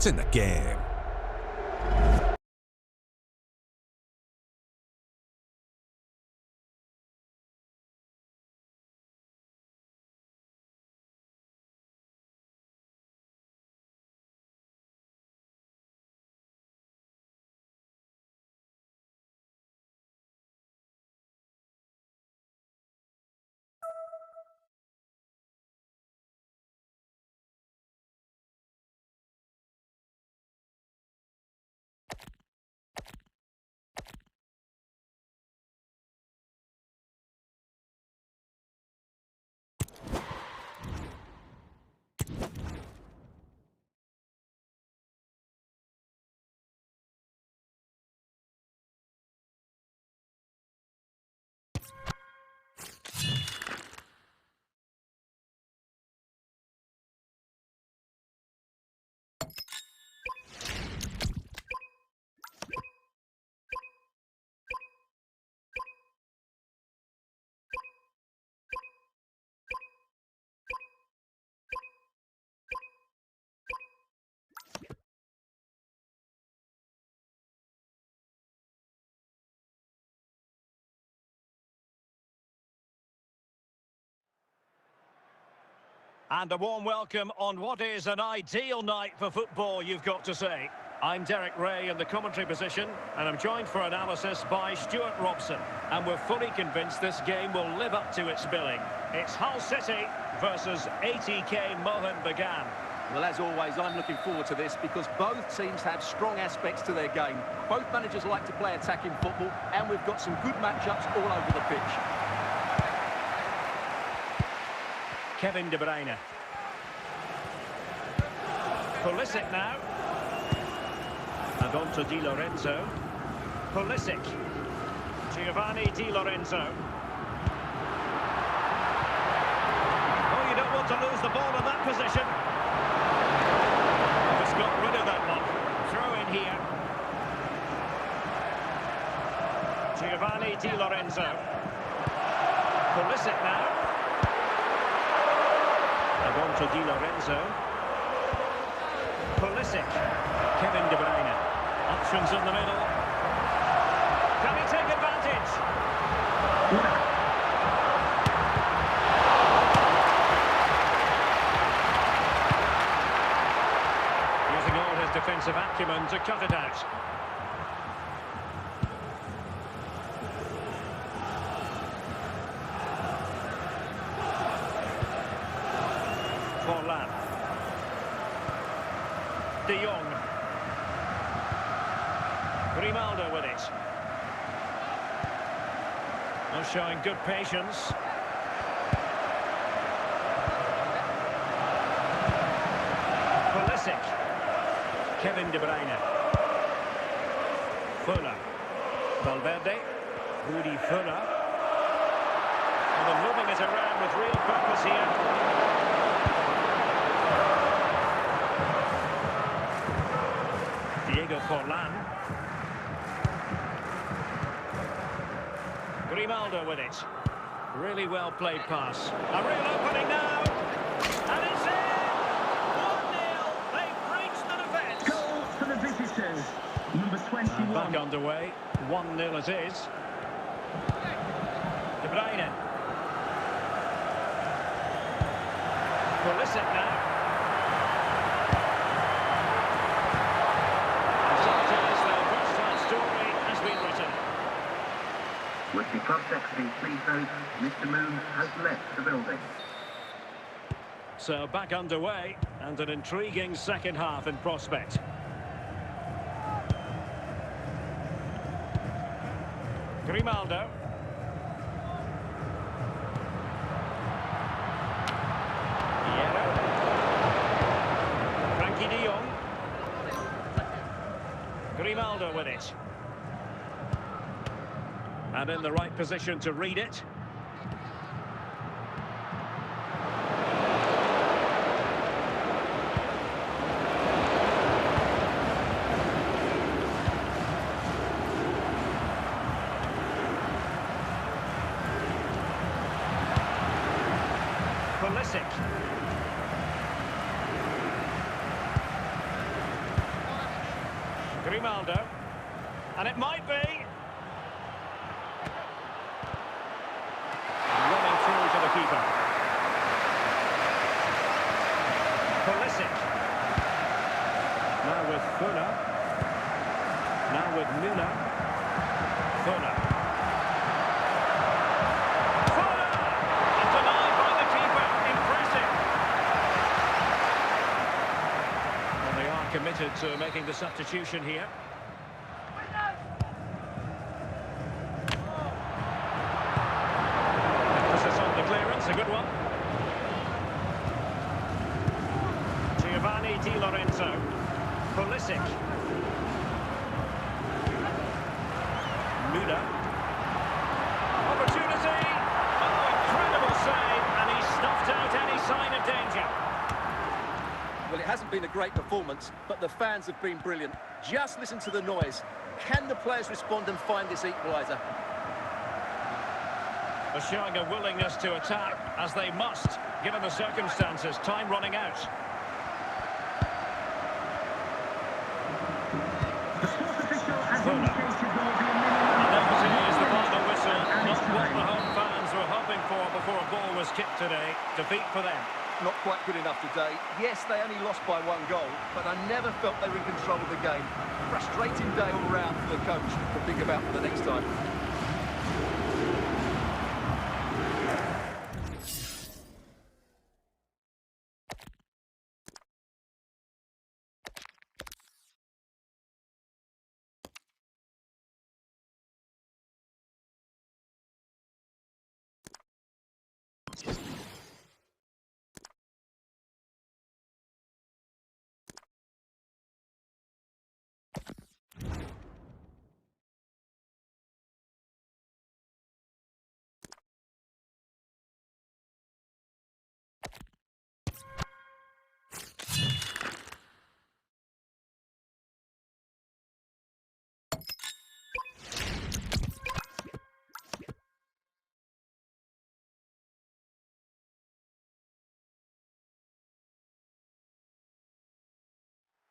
in the game. And a warm welcome on what is an ideal night for football, you've got to say. I'm Derek Ray in the commentary position, and I'm joined for analysis by Stuart Robson. And we're fully convinced this game will live up to its billing. It's Hull City versus ATK Mohun Bagan. Well, as always, I'm looking forward to this because both teams have strong aspects to their game. Both managers like to play attacking football, and we've got some good matchups all over the pitch. Kevin De Bruyne. Pulisic now. And on to Di Lorenzo. Pulisic. Giovanni Di Lorenzo. Oh, you don't want to lose the ball in that position. Just got rid of that one. Throw in here. Giovanni Di Lorenzo. Pulisic now. On to Di Lorenzo. Pulisic. Kevin De Bruyne. Options in the middle. Can he take advantage? Using all his defensive acumen to cut it out. Forlan. De Jong. Grimaldo with it. Not showing good patience. Pulisic. Kevin De Bruyne. Fuller. Valverde. Rudi Fuller. And they're moving it around with real purpose here. Diego Forlan. Grimaldo with it. Really well played pass. A real opening now. And it's in! 1-0. They've breached the defence. Goal for the visitors. Number 21. And back underway. 1-0 it is. De Bruyne. Pulisic now. With the club secretary, please note, Mr. Moon has left the building. So back underway, and an intriguing second half in prospect. Grimaldo. Piero. Frankie de Jong. Grimaldo with it. And in the right position to read it. Pulisic. Grimaldo. And it might be. Running through to the keeper. Pulisic. Now with Fuller. Now with Müller. Fuller. Fuller! And denied by the keeper. Impressive. Well, they are committed to making the substitution here. Emphasis on the clearance, a good one. Giovanni Di Lorenzo. Pulisic. Müller. Opportunity. Oh, incredible save, and he snuffed out any sign of danger. Well, it hasn't been a great performance, but the fans have been brilliant. Just listen to the noise. Can the players respond and find this equaliser? They're showing a willingness to attack, as they must, given the circumstances. Time running out. The sports official has Fuller. indicated there will be a minimum And that of is the final whistle. and Not extra what the time. home fans were hoping for before a goal was kicked today. Defeat for them. Not quite good enough today. Yes, they only lost by 1 goal, but I never felt they were in control of the game. Frustrating day all round for the coach to think about for the next time.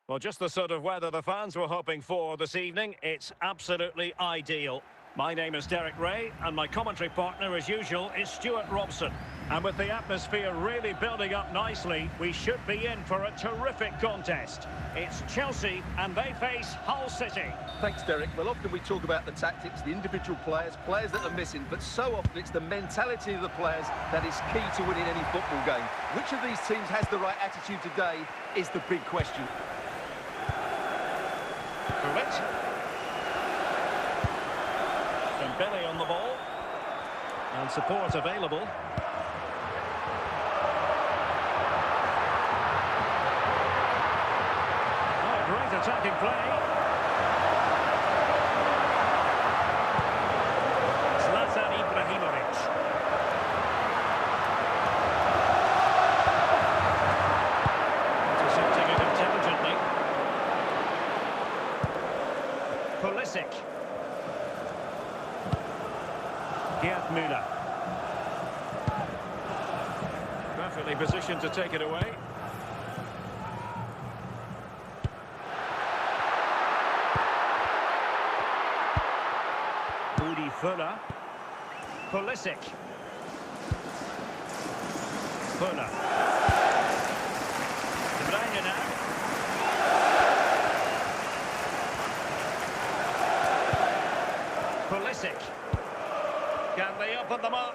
Well, just the sort of weather the fans were hoping for this evening. It's absolutely ideal. My name is Derek Ray, and my commentary partner, as usual, is Stuart Robson. And with the atmosphere really building up nicely, we should be in for a terrific contest. It's Chelsea, and they face Hull City. Thanks, Derek. Well, often we talk about the tactics, the individual players that are missing, but so often it's the mentality of the players that is key to winning any football game. Which of these teams has the right attitude today is the big question. Gullit. Dembele on the ball. And support available. Oh, great attacking play. Zlatan Ibrahimovic. Intercepting it intelligently. Pulisic. Gerd Müller. Perfectly positioned to take it away. Rudi Fuller. Pulisic. Fuller. De Bruyne now. Pulisic. Can they open them up?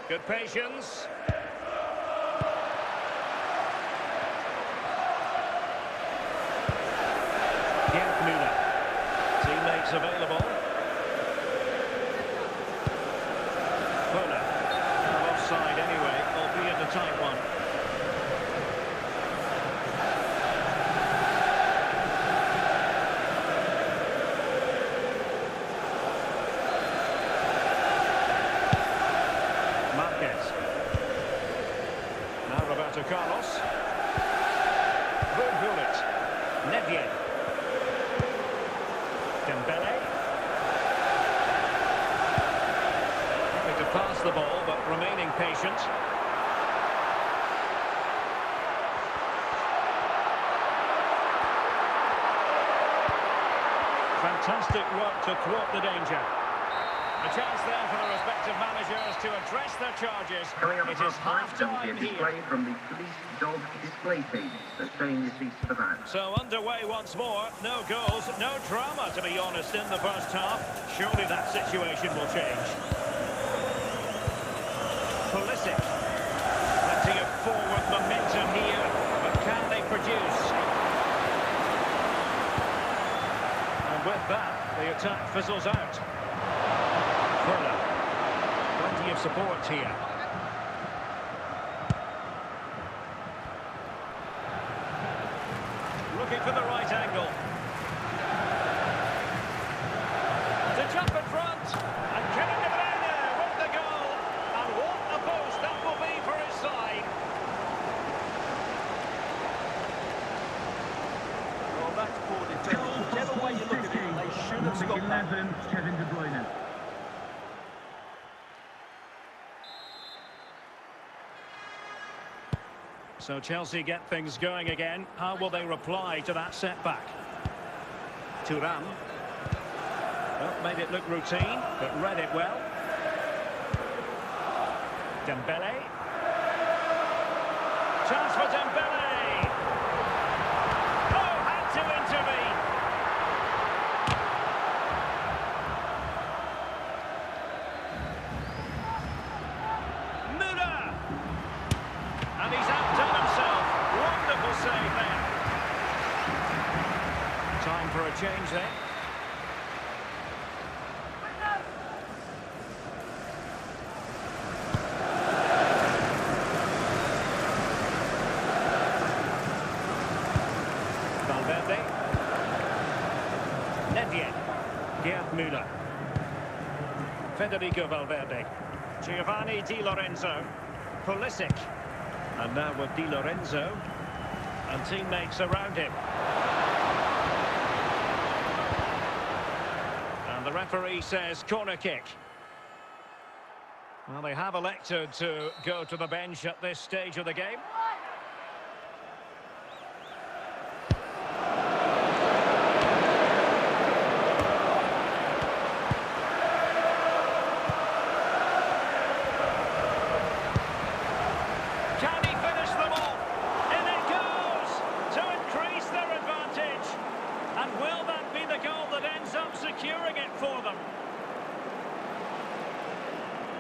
Good patience. Gerd Müller. Teammates available. Fuller. Offside anyway, albeit a tight one. Now Roberto Carlos. Gullit. Nevien. Dembele. Having to pass the ball, but remaining patient. Fantastic work to thwart the danger. A chance there for the respective managers to address their charges. Coming up It at is half-time display here. from the police dog display team. So staying your seats for that. So underway once more. No goals, no drama, to be honest, in the first half. Surely that situation will change. Pulisic. Plenty of forward momentum here, but can they produce? And with that, the attack fizzles out. Further. Plenty of support here. Looking for the right angle. To jump in front. And Kevin De Bruyne with the goal. And what a boost that will be for his side. Well, that's poor defending. Whichever way you look at it, they should have stopped that. 11, Kevin De Bruyne. So Chelsea get things going again. How will they reply to that setback? Thuram. Well, made it look routine, but read it well. Dembele. Chance for Dembele. Oh, had to intervene. Müller. And he's outdone himself. Wonderful save there. Time for a change then. Valverde. Nedved. Gerd Müller. Federico Valverde. Giovanni Di Lorenzo. Pulisic. And now with Di Lorenzo. And teammates around him. And the referee says corner kick. Well, they have elected to go to the bench at this stage of the game. Can he finish them off? In it goes to increase their advantage. And will that be the goal that ends up securing it for them?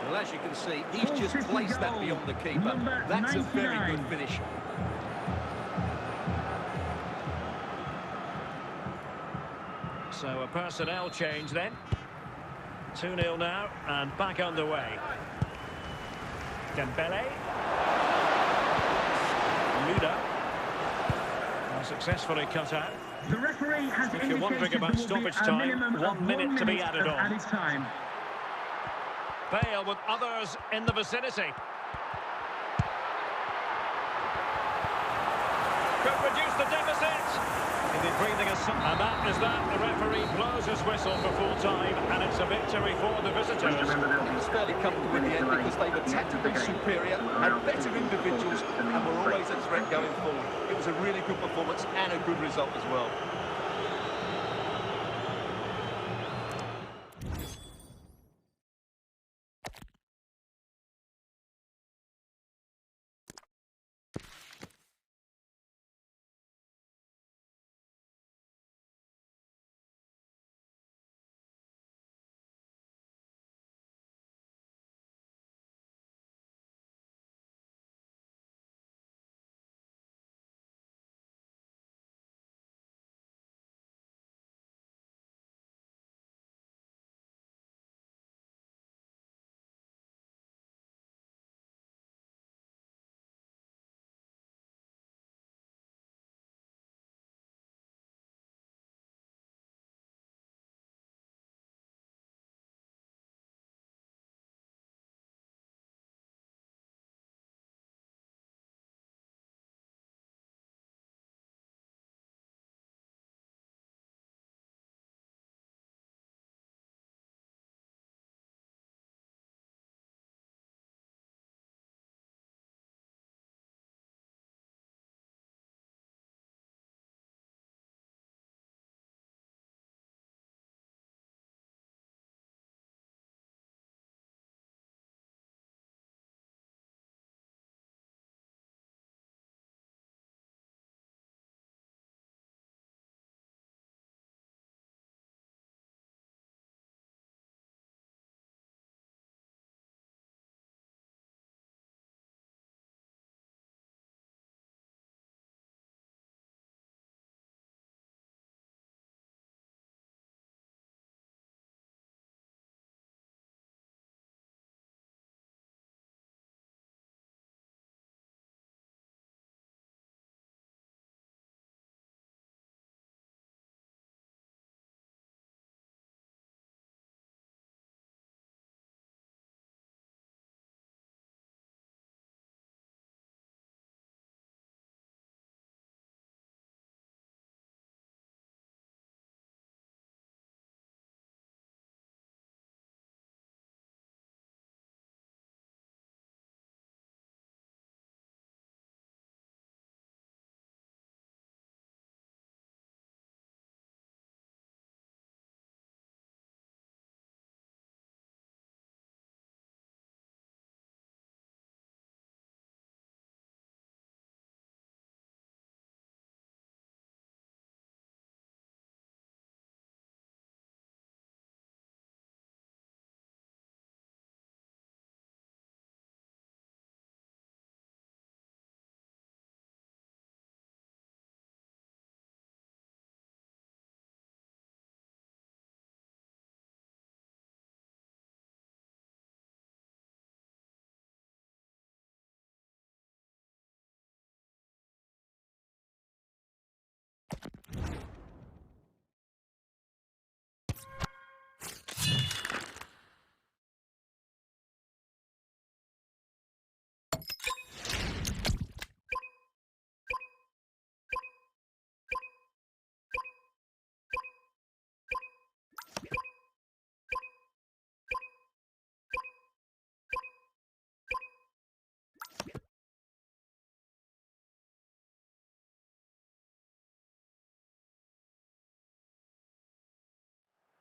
Well, as you can see, he's just City placed that goal. beyond the keeper. Number That's a very 99. good finish. So a personnel change then. 2-0 now and back underway. Dembele. Luda. Successfully cut out. The referee has If you're wondering indicated about there will be stoppage a time, minimum of 1 minute to be added of on. added time. Bale with others in the vicinity. Could reduce the deficit. He'll be breathing a sigh. And that is that. The referee blows his whistle for full time, and it's a victory for the visitors. Remember, there'll be It's fairly comfortable in the end because they were tactically superior, had better individuals, and were always a threat going forward. It was a really good performance and a good result as well.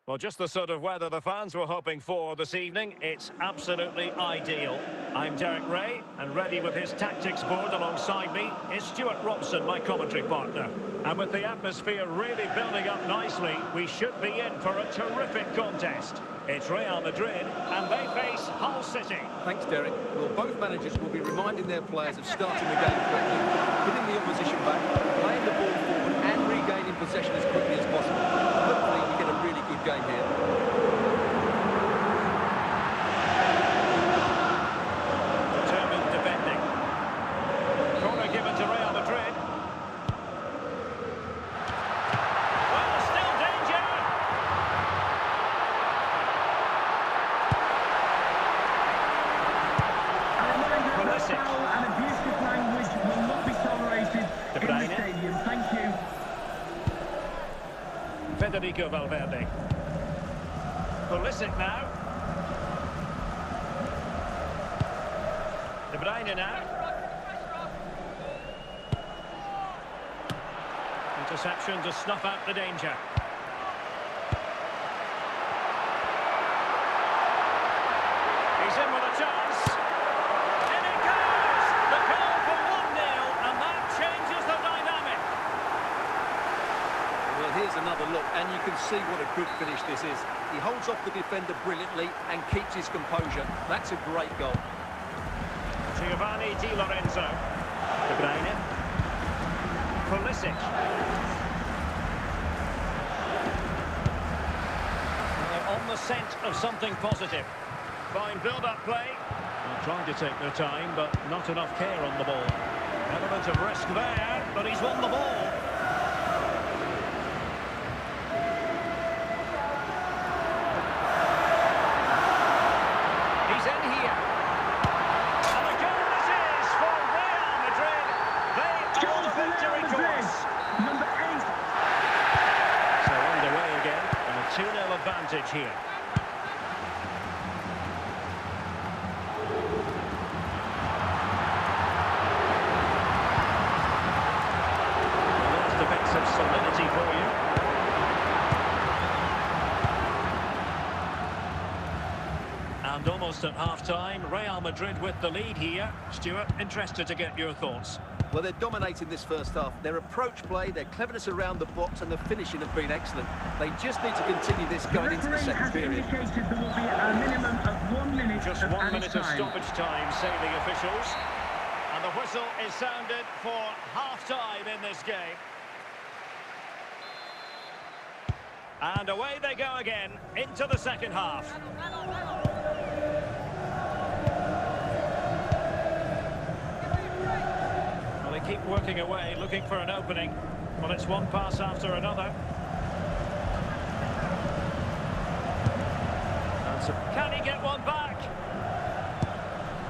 Well, just the sort of weather the fans were hoping for this evening. It's absolutely ideal. I'm Derek Ray, and ready with his tactics board alongside me is Stuart Robson, my commentary partner. And with the atmosphere really building up nicely, we should be in for a terrific contest. It's Real Madrid, and they face Hull City. Thanks, Derek. Well, both managers will be reminding their players of starting the game correctly, hitting the opposition back, playing the ball forward, and regaining possession as quickly as possible. Hopefully, we get a really good game here. Determined defending. Corner given to Real Madrid. Well, still danger. Pulisic. And abusive language will not be tolerated De in Bruyne. the stadium. Thank you. Federico Valverde. Pulisic now. De Bruyne now. Interception to snuff out the danger. He's in with a chance. In it goes! The goal for 1-0, and that changes the dynamic. Well, here's another look, and you can see what a good finish this is. He holds off the defender brilliantly and keeps his composure. That's a great goal. Giovanni Di Lorenzo. De Bruyne. Pulisic. They're on the scent of something positive. Fine build-up play. They're trying to take their time, but not enough care on the ball. Element of risk there, but he's won the ball. He's in here. And a goal this is for Real Madrid. They own the victory course. Number 8. So underway again, and a 2-0 advantage here. There's defensive solidity for you. And almost at half-time, Real Madrid with the lead here. Stuart, interested to get your thoughts. Well, they're dominating this first half. Their approach play, their cleverness around the box and the finishing have been excellent. They just need to continue this going into the referee second has period. indicated there will be a minimum of 1 minute Just of 1 added minute of time. stoppage time, say the officials. And the whistle is sounded for half-time in this game. And away they go again, into the second half. Well, they keep working away, looking for an opening. Well, it's one pass after another. And so, can he get one back?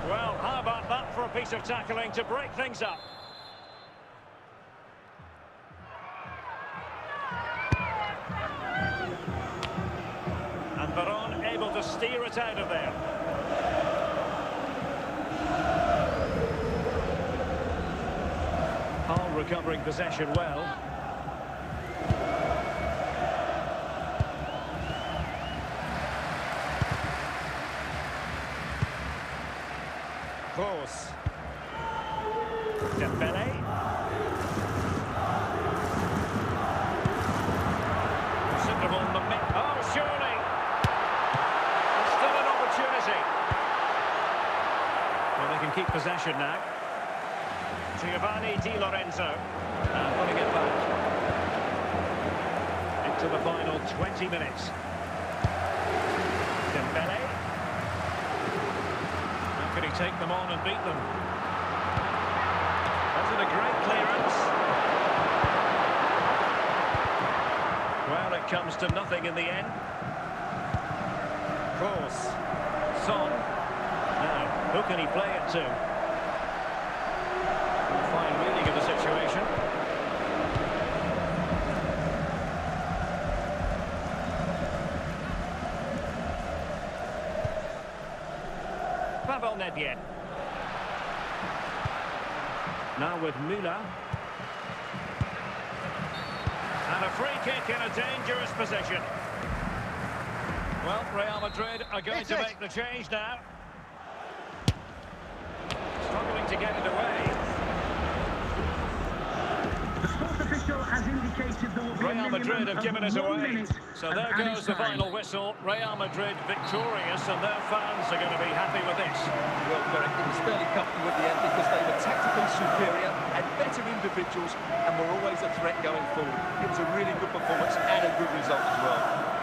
Well, how about that for a piece of tackling to break things up? And Veron able to steer it out of there. Hull recovering possession well. Kroos. Dembele. Considerable on the mid. Oh, surely! There's still an opportunity. Well, they can keep possession now. Giovanni Di Lorenzo. And putting it back. Into the final 20 minutes. Dembele. How could he take them on and beat them? Wasn't a great clearance. Well, it comes to nothing in the end. Kroos. Son. Now, who can he play it to? Fine reading of the situation. Pavel Nedved. Now with Müller. And a free kick in a dangerous position. Well, Real Madrid are going to make the change now. Struggling to get it away. The sports official has indicated there will be Real Madrid have given us away. So there goes the time. final whistle. Real Madrid victorious, and their fans are going to be happy with this. Well, Derek, it was fairly comfortable at the end because they were tactically superior, had better individuals, and were always a threat going forward. It was a really good performance and a good result as well.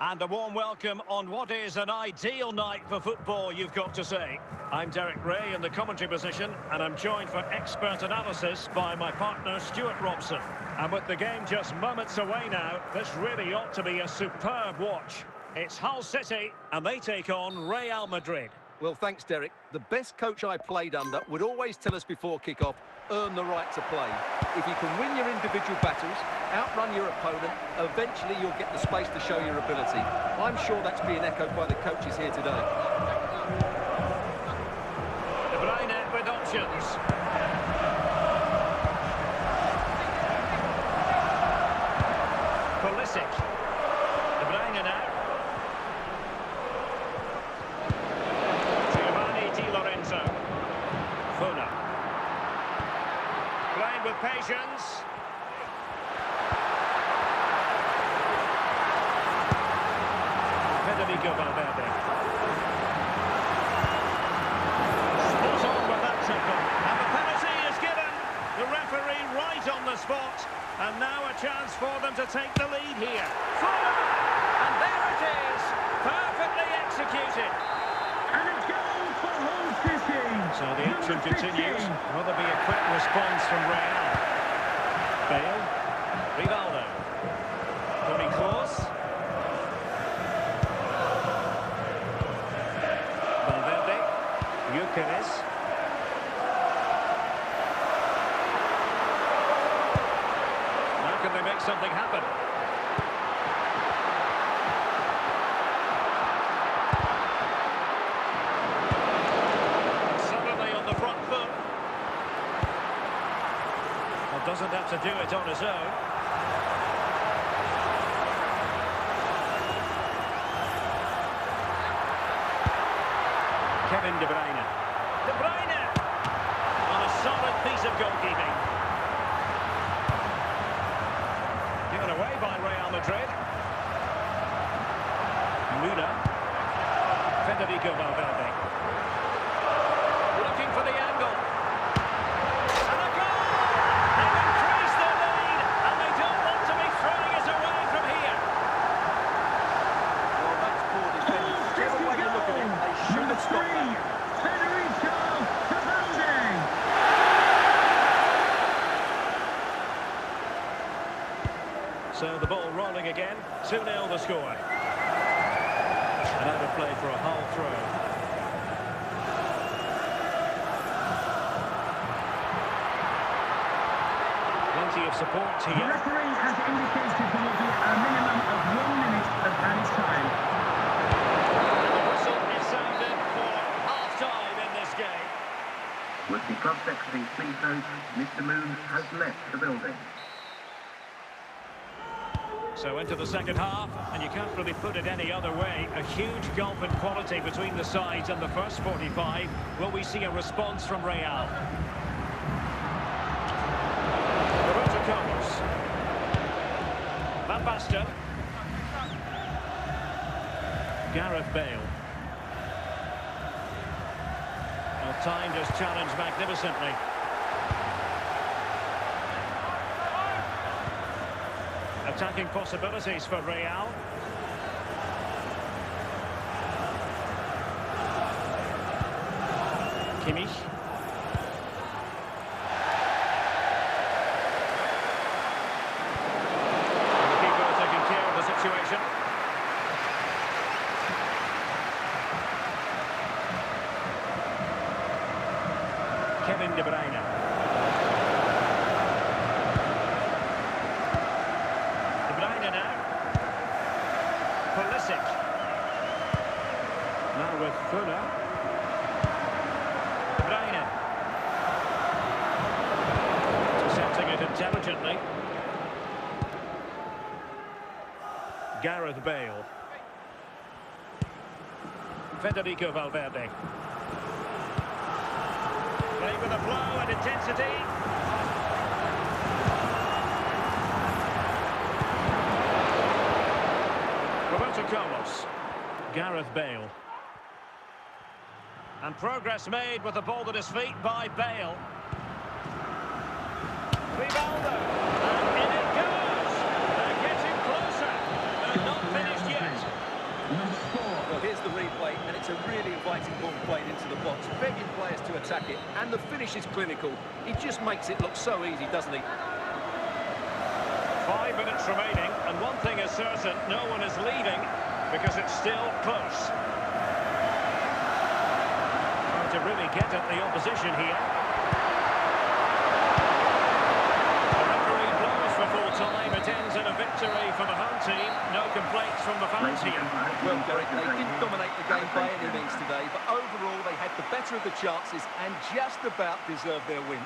And a warm welcome on what is an ideal night for football, you've got to say. I'm Derek Ray in the commentary position, and I'm joined for expert analysis by my partner, Stuart Robson. And with the game just moments away now, this really ought to be a superb watch. It's Hull City, and they take on Real Madrid. Well, thanks, Derek. The best coach I played under would always tell us before kick-off, earn the right to play. If you can win your individual battles, outrun your opponent, eventually you'll get the space to show your ability. I'm sure that's being echoed by the coaches here today. De Bruyne with options. Pulisic. De Bruyne now. Di Lorenzo. Funa. Playing with patience. Federico Valverde. Spot on with that tackle. And the penalty is given. The referee right on the spot. And now a chance for them to take the lead here. Funa! And there it is. Perfectly executed. And a goal for Hull City. So the action continues. Will there be a quick response from Real? Bale. Rivaldo. Toni Kroos. Valverde. Gyökeres. Now can they make something happen? Doesn't have to do it on his own. Kevin De Bruyne. De Bruyne! On a solid piece of goalkeeping. Given away by Real Madrid. Luna. Federico Valverde. Looking for the angle. So the ball rolling again, 2-0 the score. Another play for a Hull throw. Plenty of support here. The referee has indicated there will be a minimum of 1 minute of added time. And the whistle is sounded for half-time in this game. Would the club secretary please note Mr. Moon has left the building. So into the second half, and you can't really put it any other way. A huge gulf in quality between the sides in the first 45. Will we see a response from Real? Roberto Carlos. Van Basten. Gareth Bale. Well, timed his challenge magnificently. attacking possibilities for Real. Kimmich. The keeper taking care of the situation. Kevin De Bruyne. De Bruyne now. Pulisic. Now with Fuller. De Bruyne. Intercepting it intelligently. Gareth Bale. Federico Valverde. Playing with a flow and intensity. Roberto Carlos. Gareth Bale. And progress made with the ball at his feet by Bale. Rivaldo. And in it goes. They're getting closer. They're not finished yet. Well, here's the replay, and it's a really inviting ball played into the box, begging players to attack it, and the finish is clinical. He just makes it look so easy, doesn't he? 5 minutes remaining, and one thing is certain, no one is leaving because it's still close. Trying to really get at the opposition here. The referee blows for full time. It ends in a victory for the home team. No complaints from the fans here. Well, Derek, they didn't dominate the game by any means today, but overall they had the better of the chances and just about deserved their win.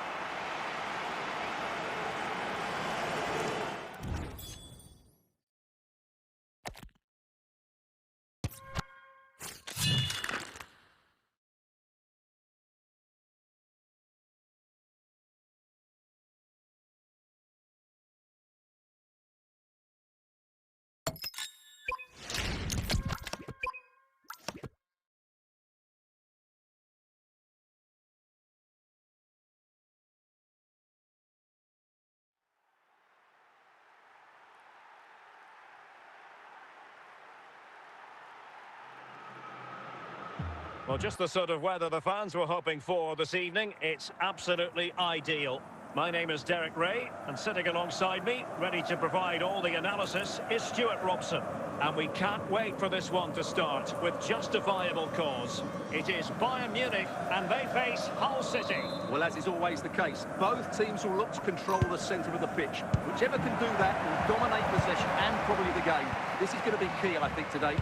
Well, just the sort of weather the fans were hoping for this evening. It's absolutely ideal. My name is Derek Ray, and sitting alongside me, ready to provide all the analysis, is Stuart Robson. And we can't wait for this one to start with justifiable cause. It is Bayern Munich, and they face Hull City. Well, as is always the case, both teams will look to control the centre of the pitch. Whichever can do that will dominate possession and probably the game. This is going to be key, I think, today.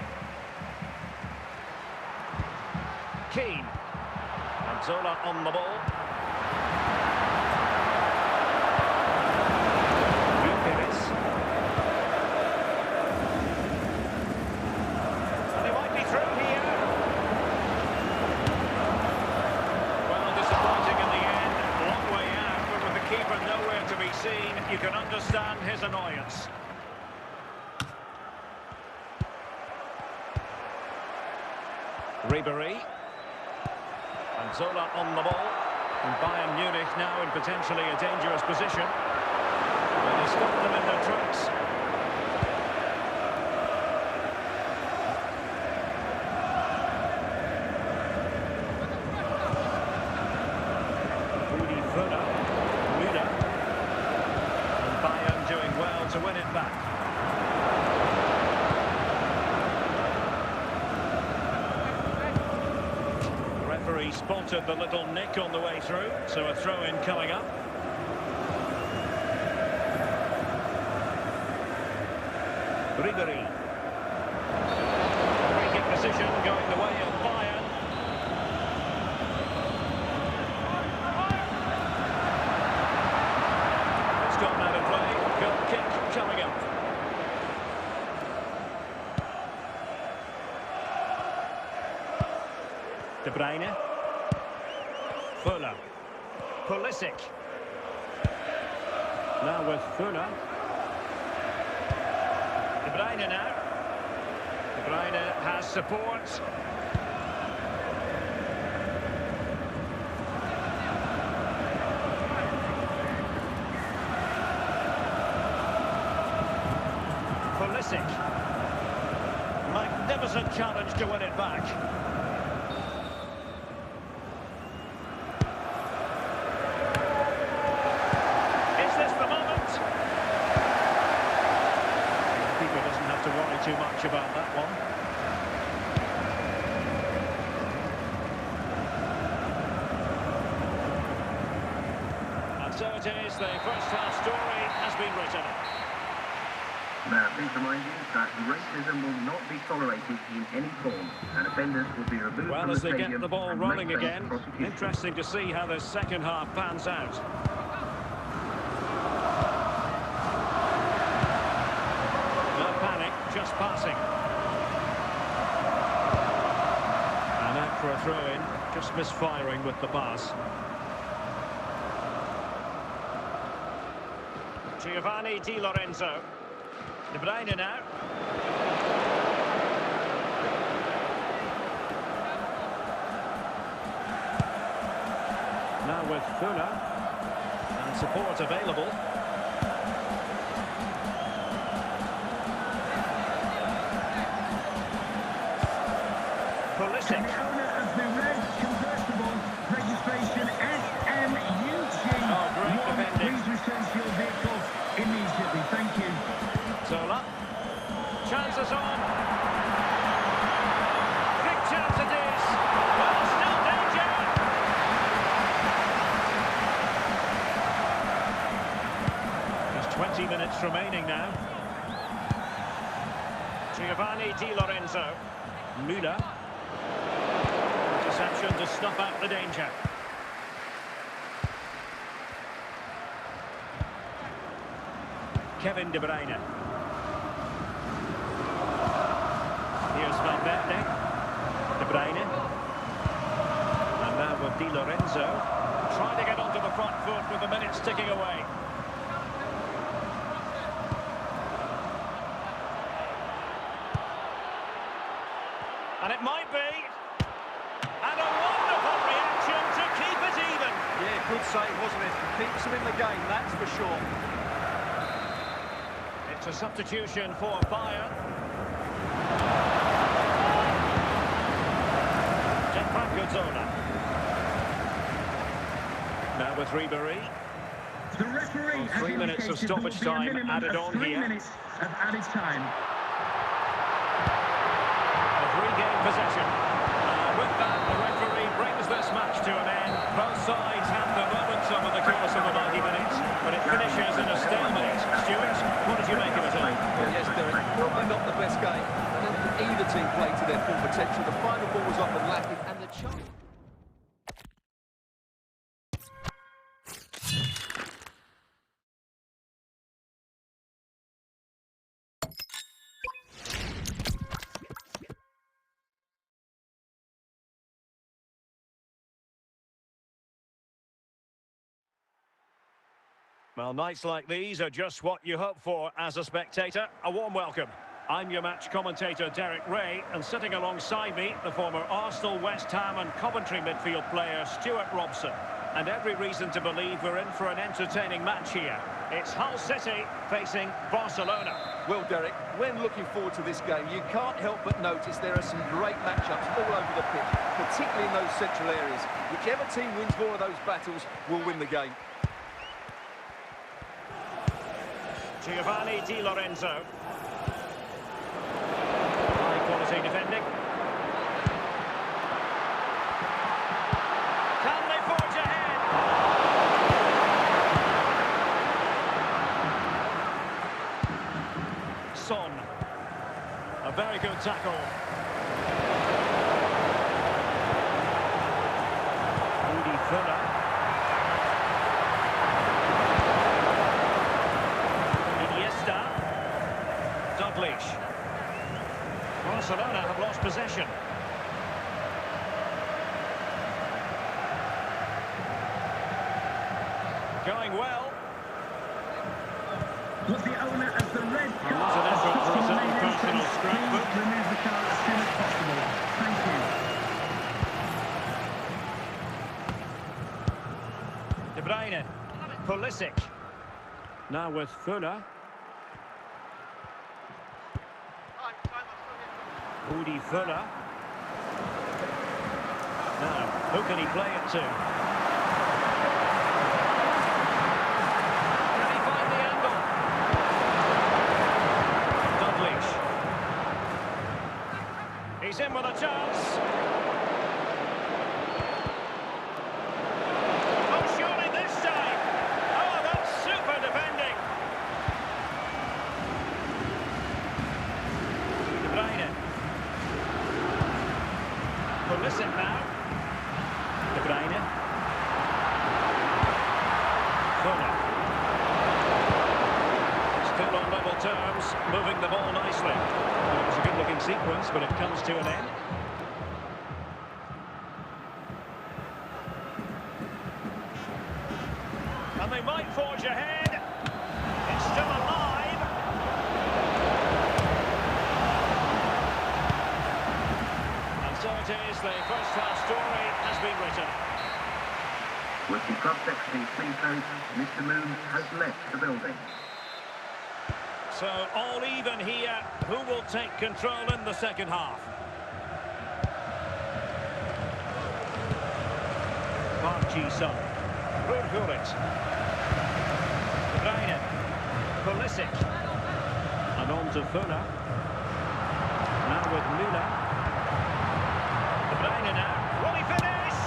Keane. And Zola on the ball. Jukiewicz. And they might be through here. Well, disappointing in the end. Long way out, but with the keeper nowhere to be seen, you can understand his annoyance. Ribéry. And Zola on the ball. And Bayern Munich now in potentially a dangerous position. And they stop them in their tracks. Rudi Völler. Müller. And Bayern doing well to win it back. Referee spotted the little nick on the way through, so a throw-in coming up. Ribéry. Free kick position going the way of Bayern. It's gone out of play. Goal kick coming up. De Bruyne. Fuller. Pulisic. Now with Fuller. De Bruyne now. De Bruyne has support. magnificent challenge to win it back. Is this the moment? The keeper doesn't have to worry too much about that one. And so it is, the first half story has been written. Now, please remind you that racism will not be tolerated in any form, and offenders will be removed Well, from the as they stadium get the ball and rolling may face again, prosecution. interesting to see how the second half pans out. No panic, just passing. And out for a throw-in, just misfiring with the pass. Giovanni Di Lorenzo. De Bruyne now. Now with Fuller. And support available. Pulisic. And the owner of the red convertible registration SMUG. Oh, great defending. Please return to your vehicle immediately. Thank you. Zola. Chances on. Big chance it is. Well, still danger. There's 20 minutes remaining now. Giovanni Di Lorenzo. Müller. Interception to snuff out the danger. Kevin De Bruyne. Here's Valverde. De Bruyne. And now with Di Lorenzo. Trying to get onto the front foot with the minutes ticking away. And it might be. And a wonderful reaction to keep it even. Yeah, good save, wasn't it? Keeps them in the game, that's for sure. It's a substitution for Bayern. Gianfranco Zola. Now with Ribéry. The referee has 3 minutes of indicated there will stoppage be a time minimum added of on 3 here. minutes of added time. Of regained possession. With that, the referee brings this match to an end. Both sides have the moments over the course of the 90 minutes, but it finishes in a stalemate. Stuart, what did you make of it all? Yes, Derek, probably not the best game. I don't think either team played to their full potential. The final ball was often lacking, and the chance... Well, nights like these are just what you hope for as a spectator. A warm welcome. I'm your match commentator, Derek Ray, and sitting alongside me, the former Arsenal, West Ham and Coventry midfield player, Stuart Robson. And every reason to believe we're in for an entertaining match here. It's Hull City facing Barcelona. Well, Derek, when looking forward to this game, you can't help but notice there are some great matchups all over the pitch, particularly in those central areas. Whichever team wins more of those battles will win the game. Giovanni Di Lorenzo. High quality defending. Can they forge ahead? Son. A very good tackle. Rudi Fuller. Douglas. Barcelona have lost possession. Going well. Was the owner of the red And card was an effort for a assisting certain the main personal entrance? scrapbook. Please remove the card as soon as possible. Thank you. De Bruyne. Pulisic. Now with Fuller. Udi Fuller. Now, who can he play it to? Can he find the angle? Dalglish. He's in with a chance. Oh, surely this time. Oh, that's super defending. De Bruyne. Pulisic now. De Bruyne. Fuller. Still on level terms, moving the ball nicely. Well, it was a good-looking sequence, but it comes to an end. And they might forge ahead. It's still alive. And so it is, the first-half story has been written. With the club secretary please note, Mr. Moon has left the building. So all even here. Who will take control in the second half? Park Ji-sung. Ruud Gullit. De Bruyne. Pulisic. And on to Fuller. Now with Müller. De Bruyne now. Will he finish?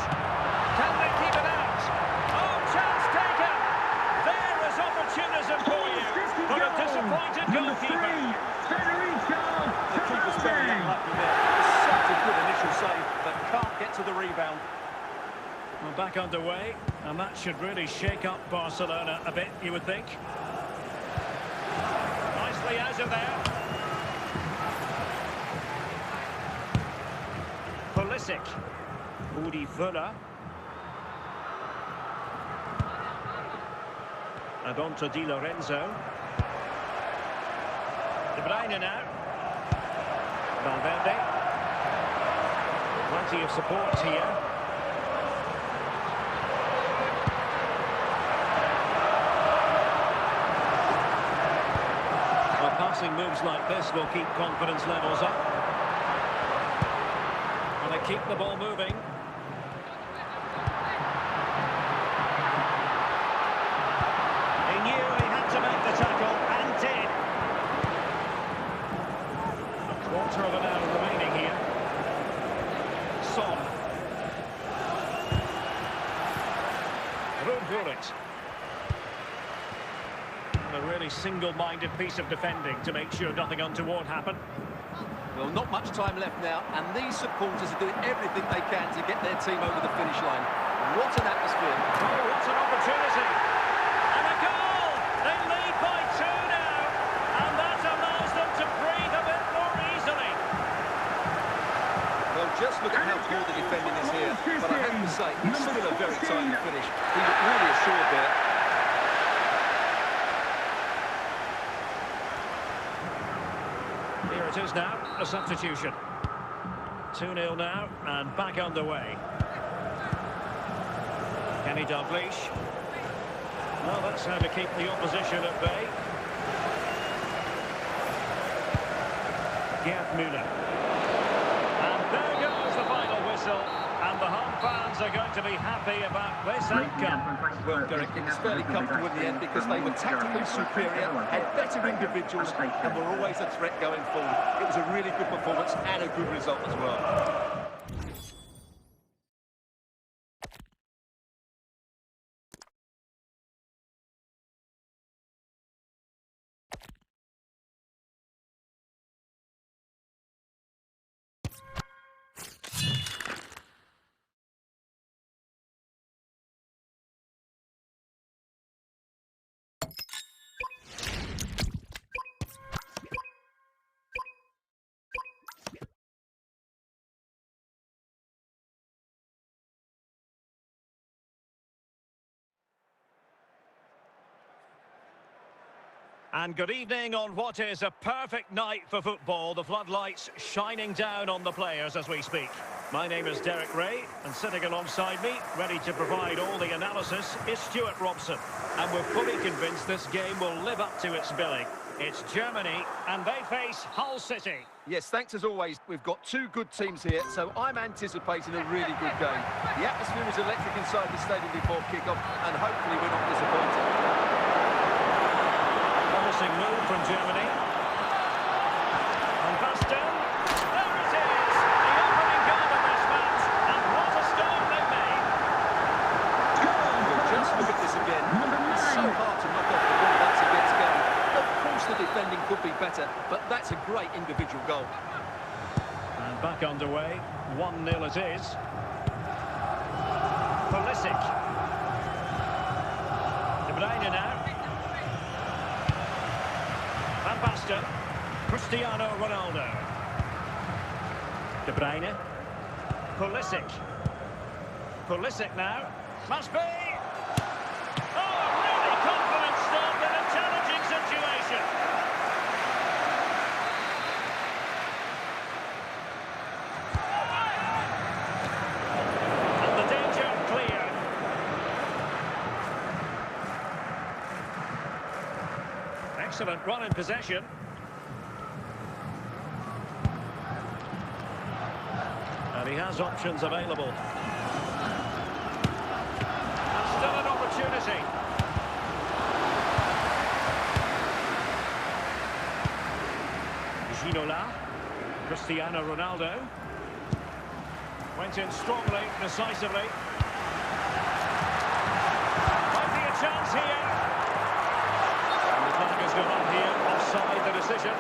Can they keep it out? Oh, chance taken. There is opportunism for you. But a disappointed goalkeeper. Federico The keeper's very unlucky there. It's such a good initial save, but can't get to the rebound. Well, back underway, and that should really shake up Barcelona a bit, you would think. Nicely out of there. Pulisic. Udi Fuller. And on to Di Lorenzo. De Bruyne now. Valverde. Plenty of support here. Well, passing moves like this will keep confidence levels up. And they keep the ball moving. He knew he had to make the tackle and did. Quarter of an hour remaining here. Son. Ruud Gullit. A really single-minded piece of defending to make sure nothing untoward happened. Well, not much time left now, and these supporters are doing everything they can to get their team over the finish line. What an atmosphere. Oh, what an opportunity. And a goal! They lead by 2 now. And that allows them to breathe a bit more easily. Well, just look at how poor the defending is here. But I have to say, it's still a very tidy finish. He looked really assured there. Here it is now, a substitution. 2-0 now, and back underway. Kenny Dalglish. Well, that's how to keep the opposition at bay. Gerd Müller. And there goes the final whistle. And the home fans are going to be happy about this outcome. Well, Derek, it was fairly comfortable in the end because they were tactically superior, had better individuals, and were always a threat going forward. It was a really good performance and a good result as well. And good evening on what is a perfect night for football. The floodlights shining down on the players as we speak. My name is Derek Ray, and sitting alongside me, ready to provide all the analysis, is Stuart Robson. And we're fully convinced this game will live up to its billing. It's Germany, and they face Hull City. Yes, thanks as always. We've got two good teams here, so I'm anticipating a really good game. The atmosphere is electric inside the stadium before kick-off, and hopefully we're not disappointed. Promising move from Germany. Van Basten. There it is! The opening goal of this match, and what a start they've made. Well, just look at this again. It's so hard to knock off the ball once it gets going. Of course the defending could be better, but that's a great individual goal. And back underway. 1-0 it is. Pulisic. De Bruyne now. Van Basten. Cristiano Ronaldo. De Bruyne. Pulisic. Pulisic now. Must be. Oh, a really confident start in a challenging situation. And the danger clear. Excellent run in possession. And he has options available. And still an opportunity. Ginola. Cristiano Ronaldo. Went in strongly, decisively. Might be a chance here. And the flag has gone up here, offside the decision.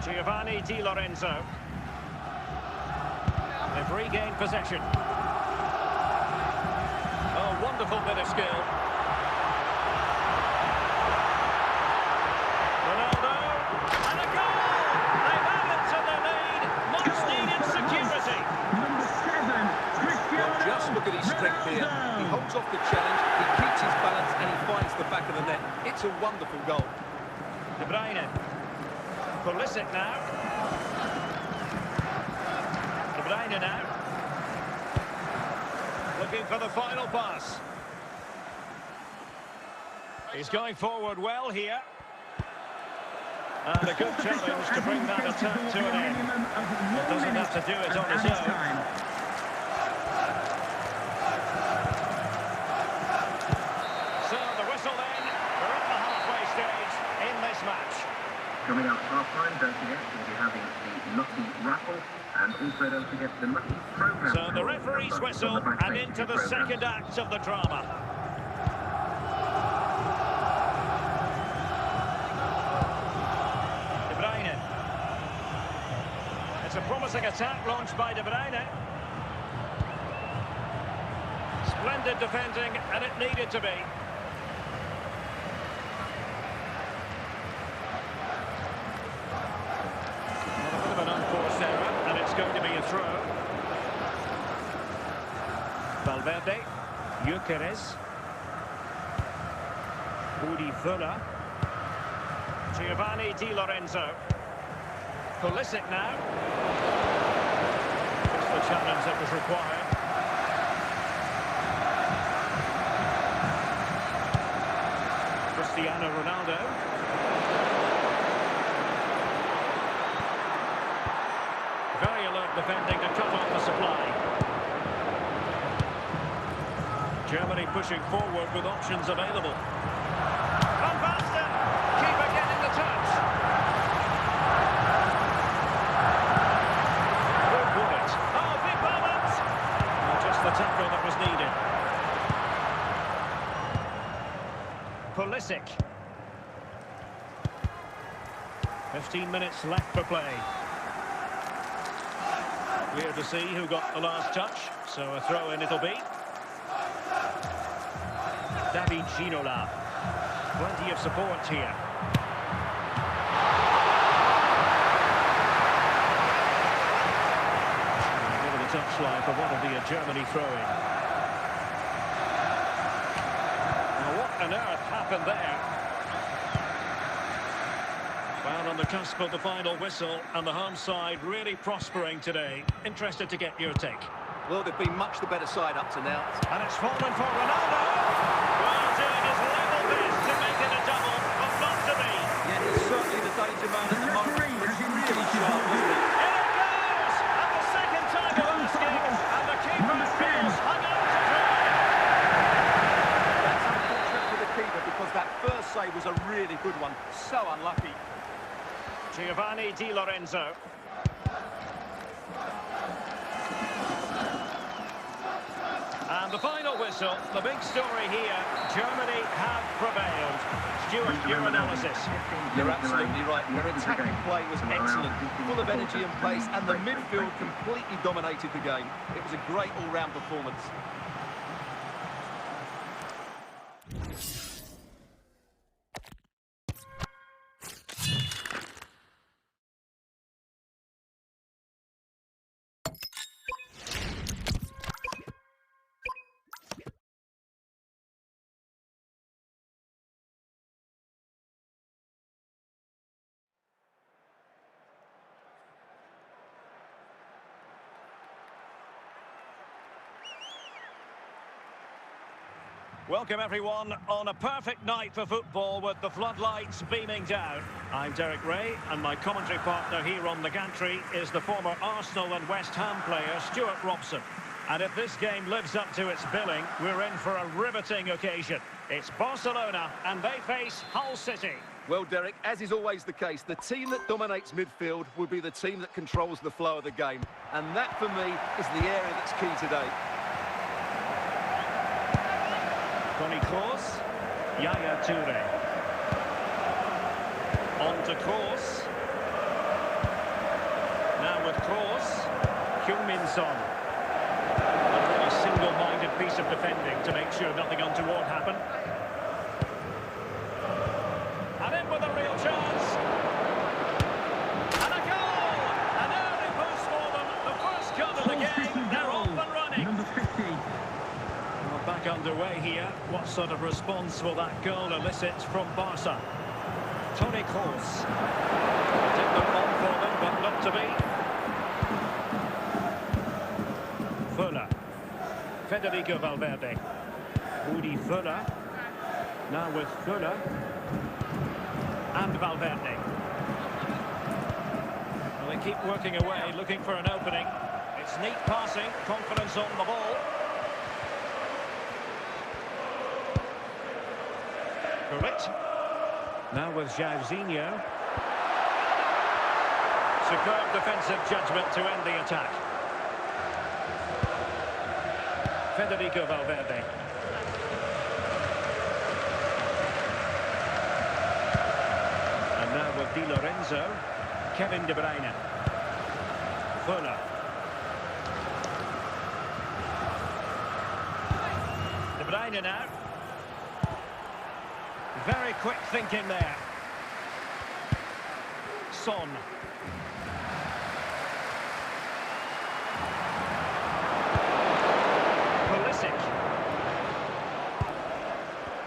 Giovanni Di Lorenzo. They've regained possession. Oh, wonderful bit of skill. Ronaldo, and a goal! They've added to the lead. Much needed security. Number 7, Cristiano Well, just look at his strength here. He holds off the challenge, he keeps his balance, and he finds the back of the net. It's a wonderful goal. De Bruyne. Pulisic now. De Bruyne now. Looking for the final pass. He's going forward well here. And a good challenge to bring that attack to an end. It doesn't have to do it on his own. So the whistle then. We're at the halfway stage in this match. Coming up half-time, don't forget, we'll be having the Lucky Raffle, and also don't forget the Lucky Programme. So the referee's whistle, and into the second act of the drama. De Bruyne. It's a promising attack launched by De Bruyne. Splendid defending, and it needed to be. Going to be a throw. Valverde. Gyökeres. Udi Völler. Giovanni Di Lorenzo. Pulisic now. It's the challenge that was required. Cristiano Ronaldo. Very alert defending to cut off the supply. Germany pushing forward with options available. Van Basten! Keeper getting the touch. Good bullet. Oh, big moment! Just the tackle that was needed. Pulisic. 15 minutes left for play. Clear to see who got the last touch, so a throw-in it'll be. David Ginola. Plenty of support here. Over the touchline for what will be a Germany throw-in. Now what on earth happened there? Well, on the cusp of the final whistle, and the home side really prospering today. Interested to get your take. Well, they've been much the better side up to now. And it's fallen for Ronaldo. Well, Jane has levelled this to make it a double, but not to be. Yeah, he's certainly the danger man at the moment. referee has It's really indicated sharp, isn't it? In it goes! And the second time of asking, and the keeper Number 10. feels hung out to dry. That's unfortunate for the keeper because that first save was a really good one. So unlucky. Giovanni Di Lorenzo. And the final whistle, the big story here, Germany have prevailed. Stuart, your analysis. You're absolutely right. Their attacking play was excellent, full of energy and pace, and the midfield completely dominated the game. It was a great all-round performance. Welcome everyone on a perfect night for football with the floodlights beaming down. I'm Derek Ray and my commentary partner here on the gantry is the former Arsenal and West Ham player Stuart Robson. And if this game lives up to its billing, we're in for a riveting occasion. It's Barcelona and they face Hull City. Well, Derek, as is always the case, the team that dominates midfield will be the team that controls the flow of the game. And that, for me, is the area that's key today. Toni Kroos, Yaya Toure. On to Kroos. Now with Kroos, Heung-min Son. A really single-minded piece of defending to make sure nothing untoward happened. And in with a real chance. And a goal! An early boost for them. The first goal of the game. They're off and running. Number 50. Well, back underway here. What sort of response will that goal elicit from Barca? Toni Kroos. Did them on for them, but not to be. Fuller. Federico Valverde. Rudi Fuller. Now with Fuller. And Valverde. Well, they keep working away, looking for an opening. It's neat passing, confidence on the ball. Correct. Now with Jairzinho. Superb defensive judgment to end the attack. Federico Valverde. And now with Di Lorenzo. Kevin De Bruyne. Fuller. De Bruyne now. Very quick thinking there. Son. Pulisic.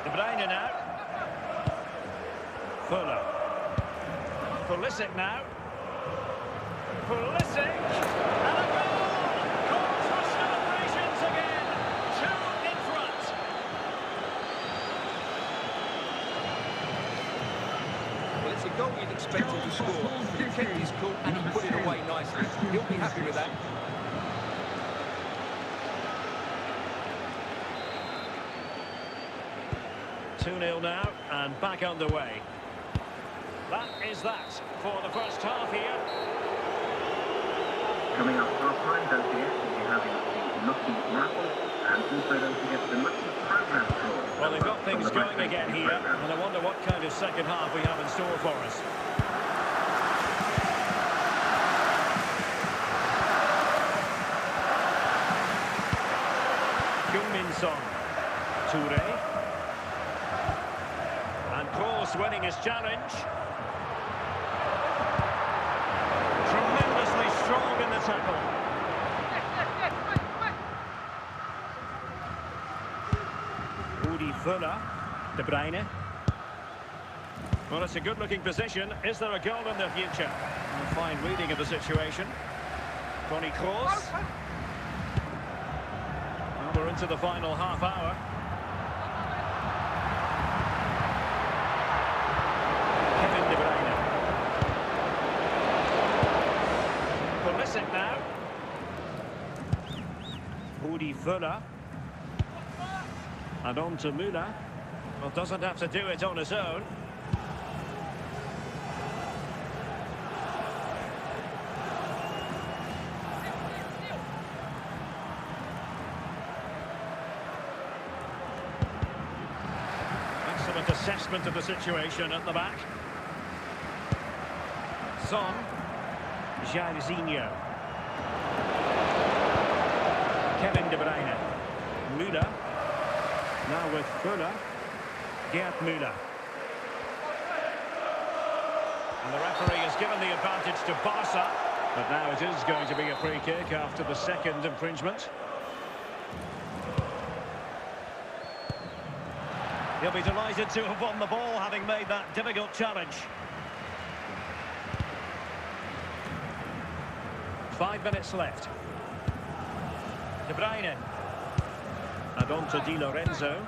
De Bruyne now. Fuller. Pulisic now. Pulisic. And a goal! Calls for celebrations again. 2 in front. Well, it's a goal you'd expect him to score. He kept his cool and he put it away nicely. He'll be happy with that. Two 2-0 now, and back underway. That is that for the first half here. Coming up half-time, don't forget we'll be having the Lucky Raffle and also don't forget the Lucky Programme draw. Well, they've got things going again here, and I wonder what kind of second half we have in store for us. Heung-min Son. Toure. And Kroos winning his challenge. Tremendously strong in the tackle. Rudi Fuller. De Bruyne. Well, it's a good-looking position. Is there a goal in the future? A fine reading of the situation. Toni Kroos. into the final half hour. Kevin De Bruyne. Pulisic now. Rudi Völler. And on to Müller. Well, doesn't have to do it on his own. Excellent assessment of the situation at the back. Son. Jairzinho. Kevin De Bruyne. Müller. Now with Völler. Gerd Müller. And the referee has given the advantage to Barca. But now it is going to be a free kick after the second infringement. He'll be delighted to have won the ball, having made that difficult challenge. 5 minutes left. De Bruyne. And on to Di Lorenzo.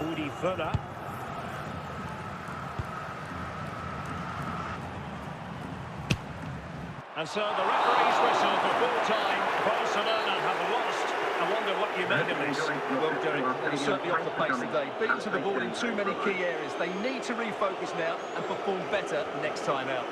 Rudi Völler. And so the referee's whistle for full time. Barcelona have lost. I wonder what you make of this. Well, Derek, they're certainly off the pace today. Beaten to the ball in too many key areas. They need to refocus now and perform better next time out.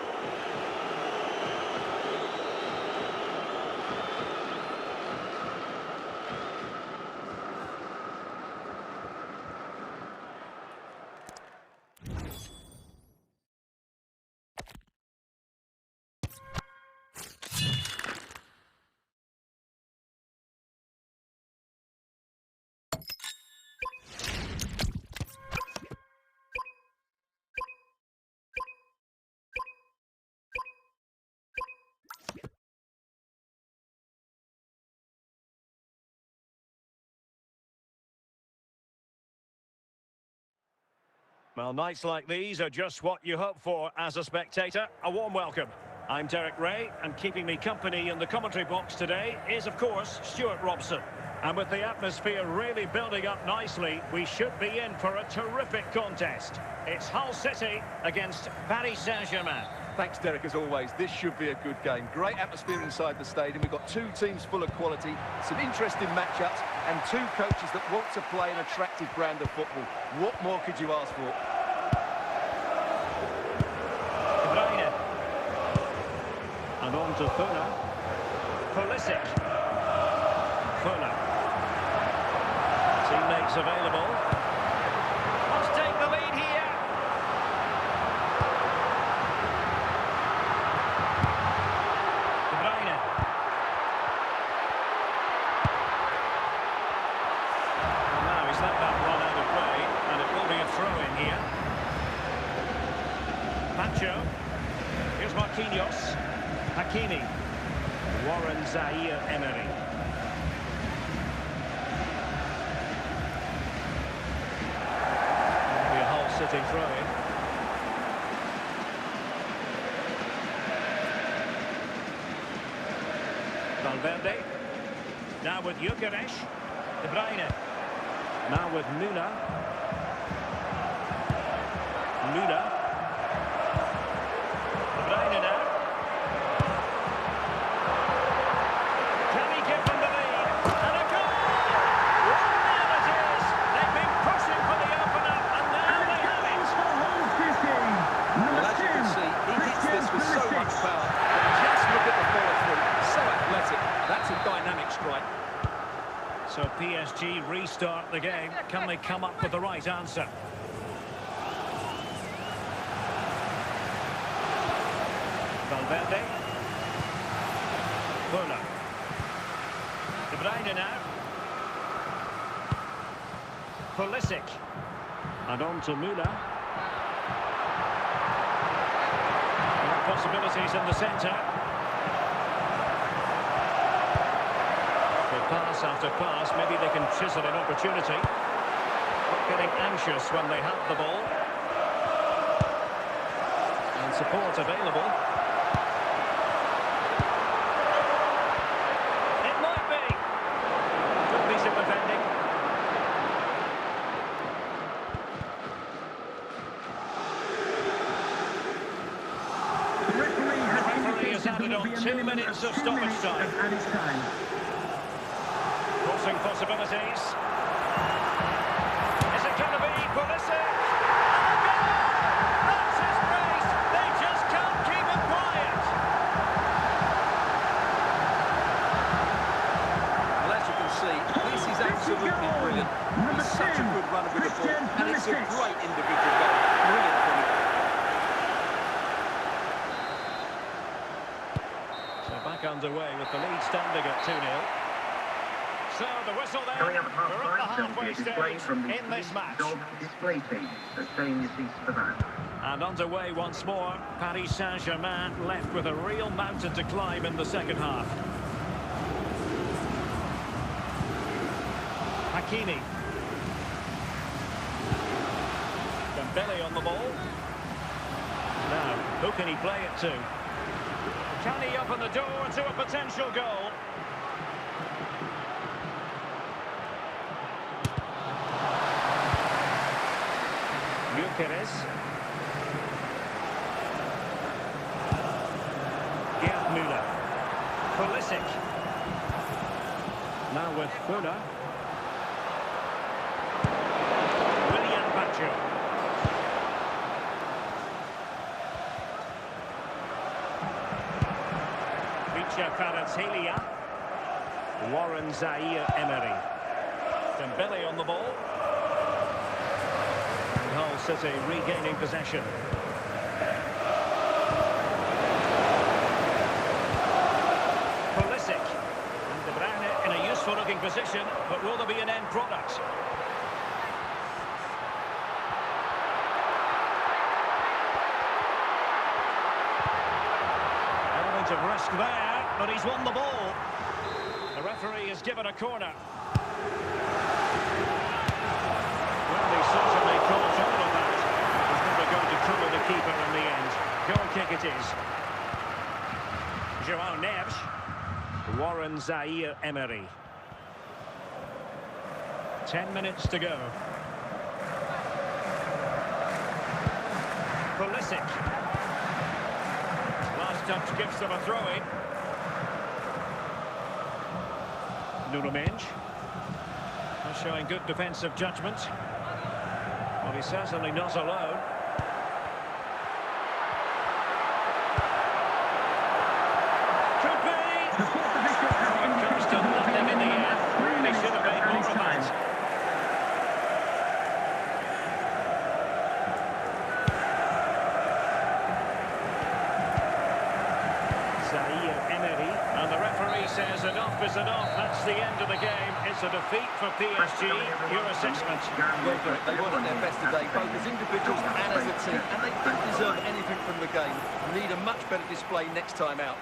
Well, nights like these are just what you hope for as a spectator. A warm welcome. I'm Derek Ray, and keeping me company in the commentary box today is, of course, Stuart Robson. And with the atmosphere really building up nicely, we should be in for a terrific contest. It's Hull City against Paris Saint-Germain. Thanks, Derek, as always. This should be a good game. Great atmosphere inside the stadium. We've got two teams full of quality, some interesting matchups, and two coaches that want to play an attractive brand of football. What more could you ask for? De Bruyne. And on to Völler. Pulisic. Völler. Teammates available. Let's take the lead here. Let that run out of play, and it will be a throw-in here. Pancho. Here's Marquinhos. Hakimi. Warren Zaire-Emery. It'll be a Hull City throw-in. Valverde. Now with Gyökeres. De Bruyne. Now with Müller. Müller. De Bruyne now. Can he give them the lead? And a goal! 1-0 it is. They've been pushing for the opener, and now they have it. Well, as you can see, he hits this with so much power. But just look at the follow-through. So athletic. That's a dynamic strike. So PSG restart the game. Can they come up with the right answer? Valverde. Völler. De Bruyne now. Pulisic. And on to Müller. Possibilities in the centre. Pass after pass, maybe they can chisel an opportunity. Not getting anxious when they have the ball. And support available. It might be. Good piece of defending. has Racism added will on be a 2 minimum minutes of 2 stoppage minutes time. of added time. Crossing possibilities. Is it going to be Pulisic? That's his brace. They just can't keep him quiet. Well, as you can see, this is absolutely brilliant. He's such a good runner with the ball, and it's a great individual goal. Brilliant from him. So back underway with the lead standing at 2-0. So the whistle there. Coming up at We're at the half-time, there'll be halfway a display stage from the in this match. dog display team. So stay in your seats for that. And underway once more. Paris Saint-Germain left with a real mountain to climb in the second half. Hakimi. Dembele on the ball. Now, who can he play it to? Can he open the door to a potential goal? Gyökeres. Gerd Müller. Pulisic. Now with Müller. William Baccio. Vicha Kvaratskhelia. Warren Zaïre-Emery. Dembele on the ball. Hull City regaining possession. Pulisic. And De Bruyne in a useful looking position, but will there be an end product? Element of risk there, but he's won the ball. The referee has given a corner. Well, he certainly caught all of that. He's never going to trouble the keeper in the end. Goal kick it is. João Neves. Warren Zaïre-Emery. 10 minutes to go. Pulisic. Last touch gives them a throw-in. Nuno Mendes. Showing good defensive judgment. Well, he's certainly not alone. Could be! It comes to nothing in the end. They should have made more of that. Zaïre-Emery, and the referee says enough is enough. That's the end of the game. It's a defeat for PSG. Your assessment. Well, Derek, they weren't at their best today, both as individuals and as a team, and they didn't deserve anything from the game. Need a much better display next time out.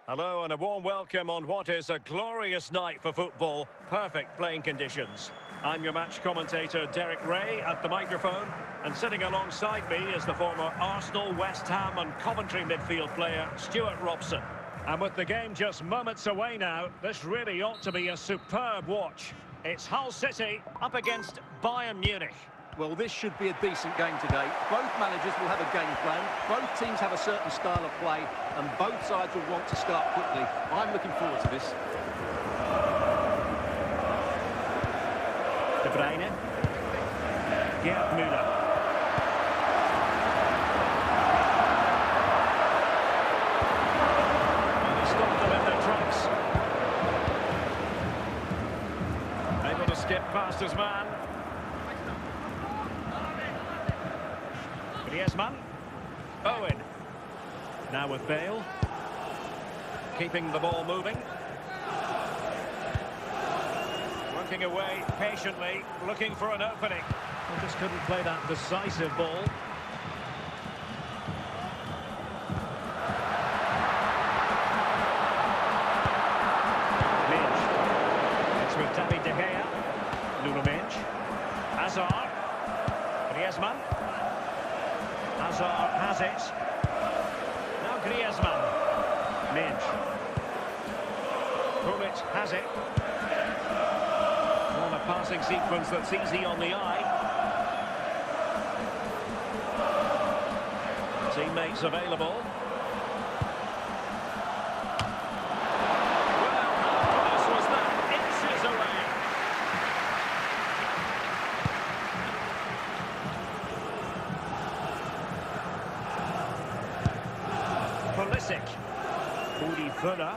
Hello and a warm welcome on what is a glorious night for football. Perfect playing conditions. I'm your match commentator Derek Ray at the microphone, and sitting alongside me is the former Arsenal, West Ham and Coventry midfield player Stuart Robson. And with the game just moments away now, this really ought to be a superb watch. It's Hull City up against Bayern Munich. Well, this should be a decent game today. Both managers will have a game plan. Both teams have a certain style of play, and both sides will want to start quickly. I'm looking forward to this. De Bruyne. Gerd Müller. And he stopped them in their tracks. Able to skip past his man. Griezmann. Owen. Now with Bale. Keeping the ball moving. Working away patiently, looking for an opening. Well, just couldn't play that decisive ball. Minch. It's with David De Gea. Nuno Minch. Hazard. Griezmann. Hazard has it. Now Griezmann. Minch. Pullet has it. On a passing sequence that's easy on the eye. Teammates available. Well, how close was that? Inches away. Pulisic. Udi Völler.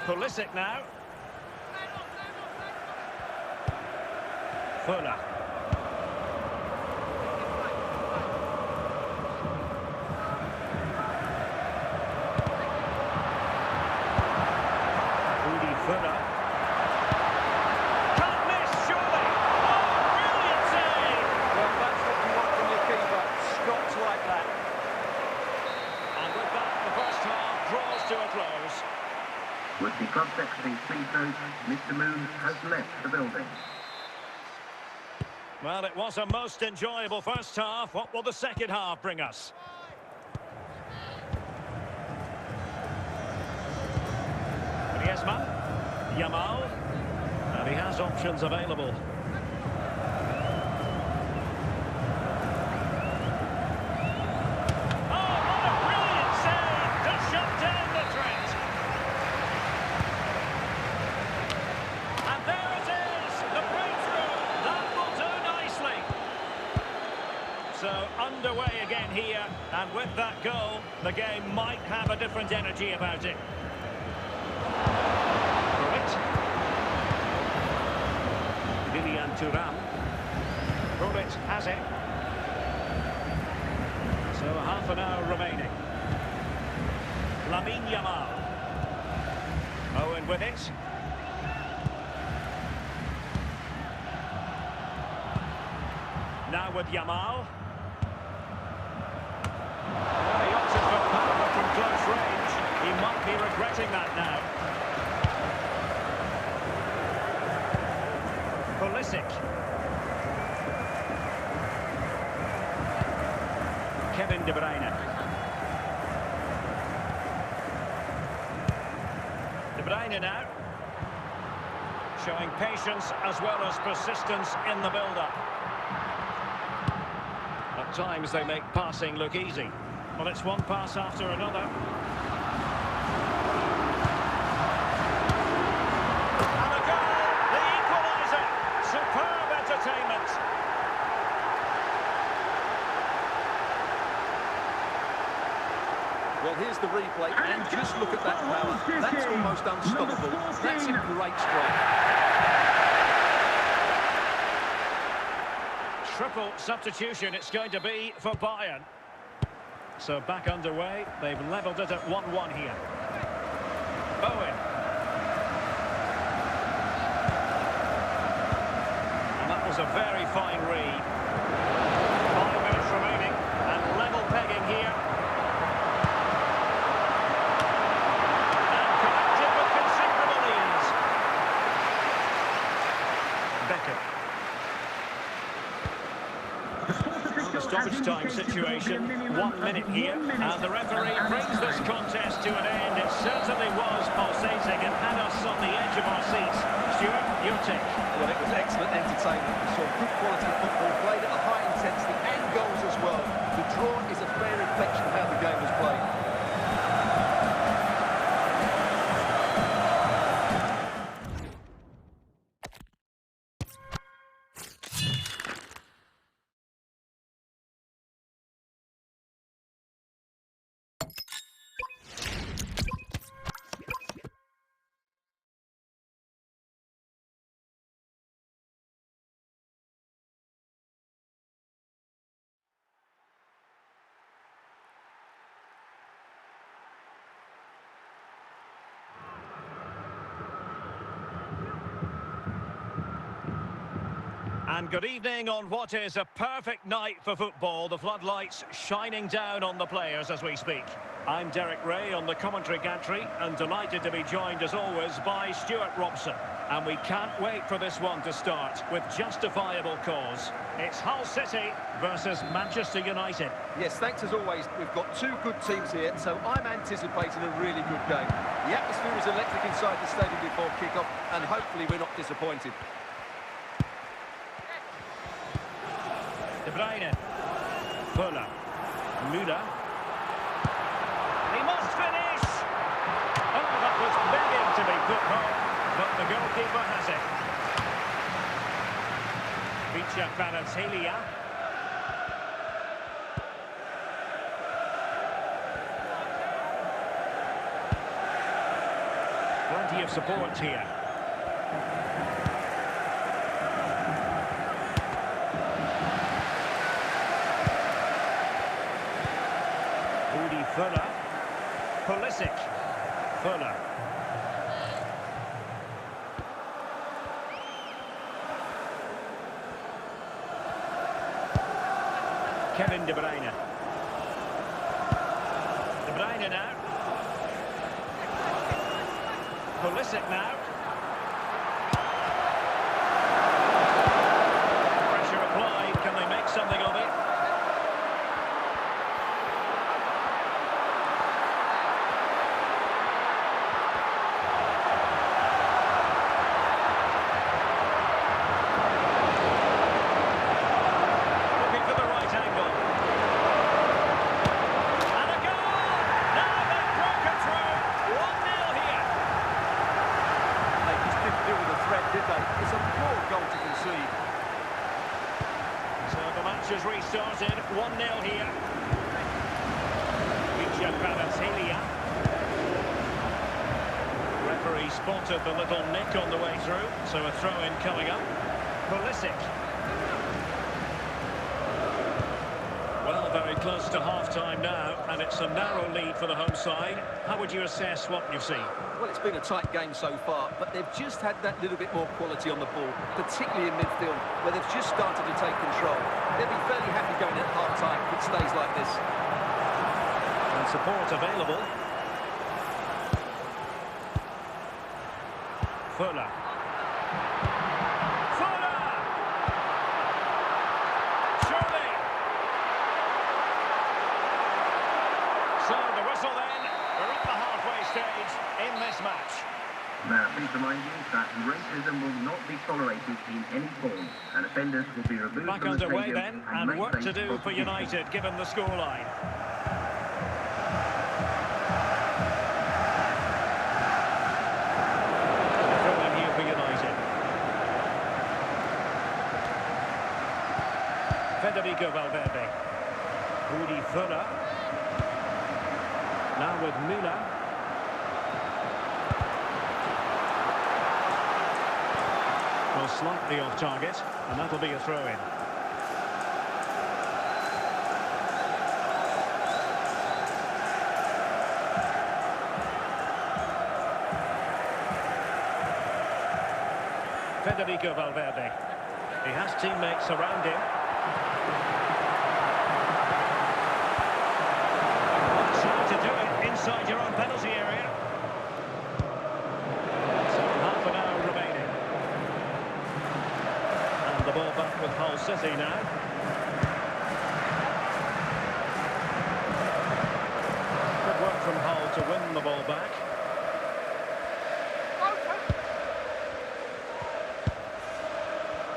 Pulisic now. Völler. Udi Völler. Can't miss, surely. Oh, brilliant save. Well, that's what you want from your keeper. Stops like that. And with that, the first half draws to a close. With the club secretary please note, Mr. Moon has left the building. Well, it was a most enjoyable first half. What will the second half bring us? Griezmann. Yamal. And he has options available. Oh, what a brilliant save to shut down the threat. And there it is, the breakthrough. That will do nicely. So underway again here, and with that goal, the game might have a different energy about it. Lilian Thuram. Pullet has it. So half an hour remaining. Lamine Yamal. Owen with it. Now with Yamal. Well, he opted for power from close range. He might be regretting that now. Pulisic. Kevin De Bruyne. De Bruyne now. Showing patience as well as persistence in the build-up. At times they make passing look easy. Well, it's one pass after another. And a goal! The equaliser! Superb entertainment! Well, here's the replay, and just look at that power. That's almost unstoppable. That's a great strike. Triple substitution it's going to be for Bayern. So back underway, they've levelled it at 1-1 here. Owen. And that was a very fine read. 5 minutes remaining, and level pegging here. And connected with considerable ease. Beckham. The stoppage time situation, 1 minute here, and the referee brings this contest to an end. It certainly was pulsating and had us on the edge of our seats. Stuart, your take? Well, it was excellent entertainment. We saw good quality football played at a high intensity and goals as well. The draw is a fair reflection of how the game was played. And good evening on what is a perfect night for football. The floodlights shining down on the players as we speak. I'm Derek Ray on the commentary gantry and delighted to be joined as always by Stuart Robson. And we can't wait for this one to start with justifiable cause. It's Hull City versus Manchester United. Yes, thanks as always. We've got two good teams here, so I'm anticipating a really good game. The atmosphere is electric inside the stadium before kick-off, and hopefully we're not disappointed. De Bruyne. Fuller. Müller. He must finish! Oh, that was begging to be put home, but the goalkeeper has it. Vicha Kvaratskhelia. Plenty of support here. Fuller. Pulisic. Fuller. Kevin De Bruyne. De Bruyne now. Pulisic now. Pressure applied. Can they make something of it? Has restarted, 1-0 here. Vicha Kvaratskhelia. Referee spotted the little nick on the way through, so a throw-in coming up. Pulisic. Well, very close to half-time now, and it's a narrow lead for the home side. How would you assess what you've seen? Well, it's been a tight game so far, but they've just had that little bit more quality on the ball, particularly in midfield, where they've just started to take control. They'll be fairly happy going at half-time if it stays like this. And support available. Fuller. Fuller! Surely! So the whistle then. We're at the halfway stage in this match. Now, please remind you that racism will not be tolerated in any form, and offenders will be removed Back from the underway stadium then, and may work to face do for prosecution. United, given the scoreline. Throw-in here for United. Federico Valverde. Rudi Fuller. Now with Müller. Well, slightly off target, and that'll be a throw-in. Federico Valverde. He has teammates around him. Trying to do it inside your own penalty area. So half an hour remaining. And the ball back with Hull City now. Good work from Hull to win the ball back.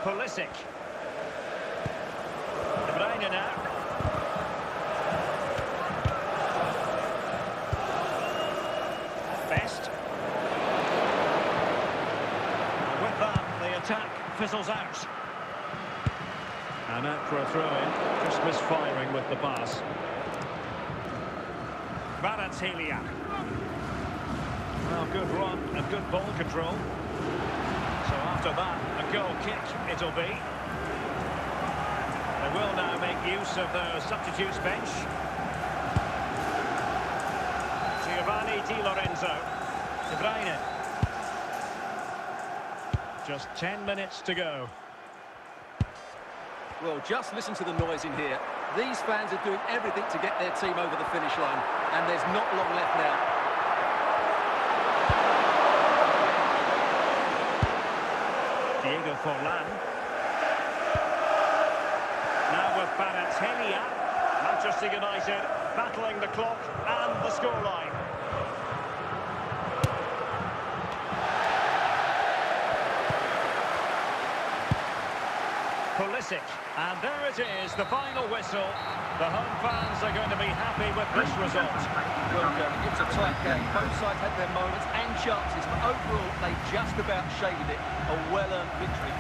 Pulisic. De Bruyne now. Best. And with that, the attack fizzles out. And out for a throw-in, just misfiring with the pass. Kvaratskhelia. Well, good run and good ball control. So after that, a goal kick it'll be. They will now make use of their substitutes bench. Giovanni Di Lorenzo. De Bruyne. Just 10 minutes to go. Well, just listen to the noise in here. These fans are doing everything to get their team over the finish line, and there's not long left now. Diego Forlan. Now with Kvaratskhelia. Manchester United battling the clock and the scoreline. Pulisic, and there it is, the final whistle. The home fans are going to be happy with this result. Well, Gary, it's a tight game. Both sides had their moments and chances, but overall they just about shaded it. A well-earned victory.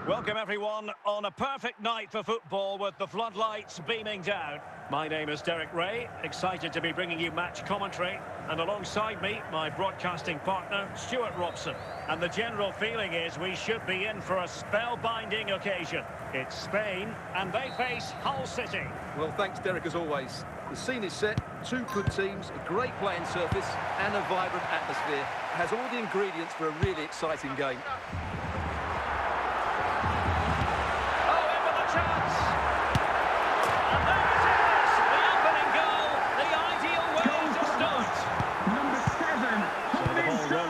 Welcome everyone on a perfect night for football with the floodlights beaming down. My name is Derek Ray, excited to be bringing you match commentary, and alongside me, my broadcasting partner, Stuart Robson. And the general feeling is we should be in for a spellbinding occasion. It's Spain, and they face Hull City. Well, thanks, Derek, as always. The scene is set, two good teams, a great playing surface, and a vibrant atmosphere. It has all the ingredients for a really exciting game.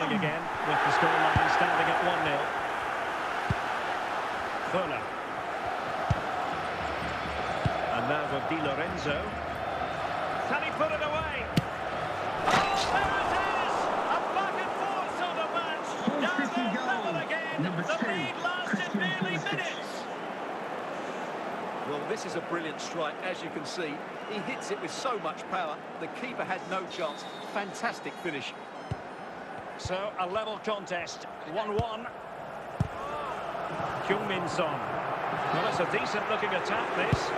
Again, with the scoreline standing at 1-0. Fuller. And now with Di Lorenzo. Can he put it away? Oh, there it is! A back and forth sort of match. Now they're level again. The lead lasted nearly minutes. Well, this is a brilliant strike, as you can see. He hits it with so much power. The keeper had no chance. Fantastic finish. So, a level contest, 1-1. Heung-min Son. Well, it's a decent-looking attack, this.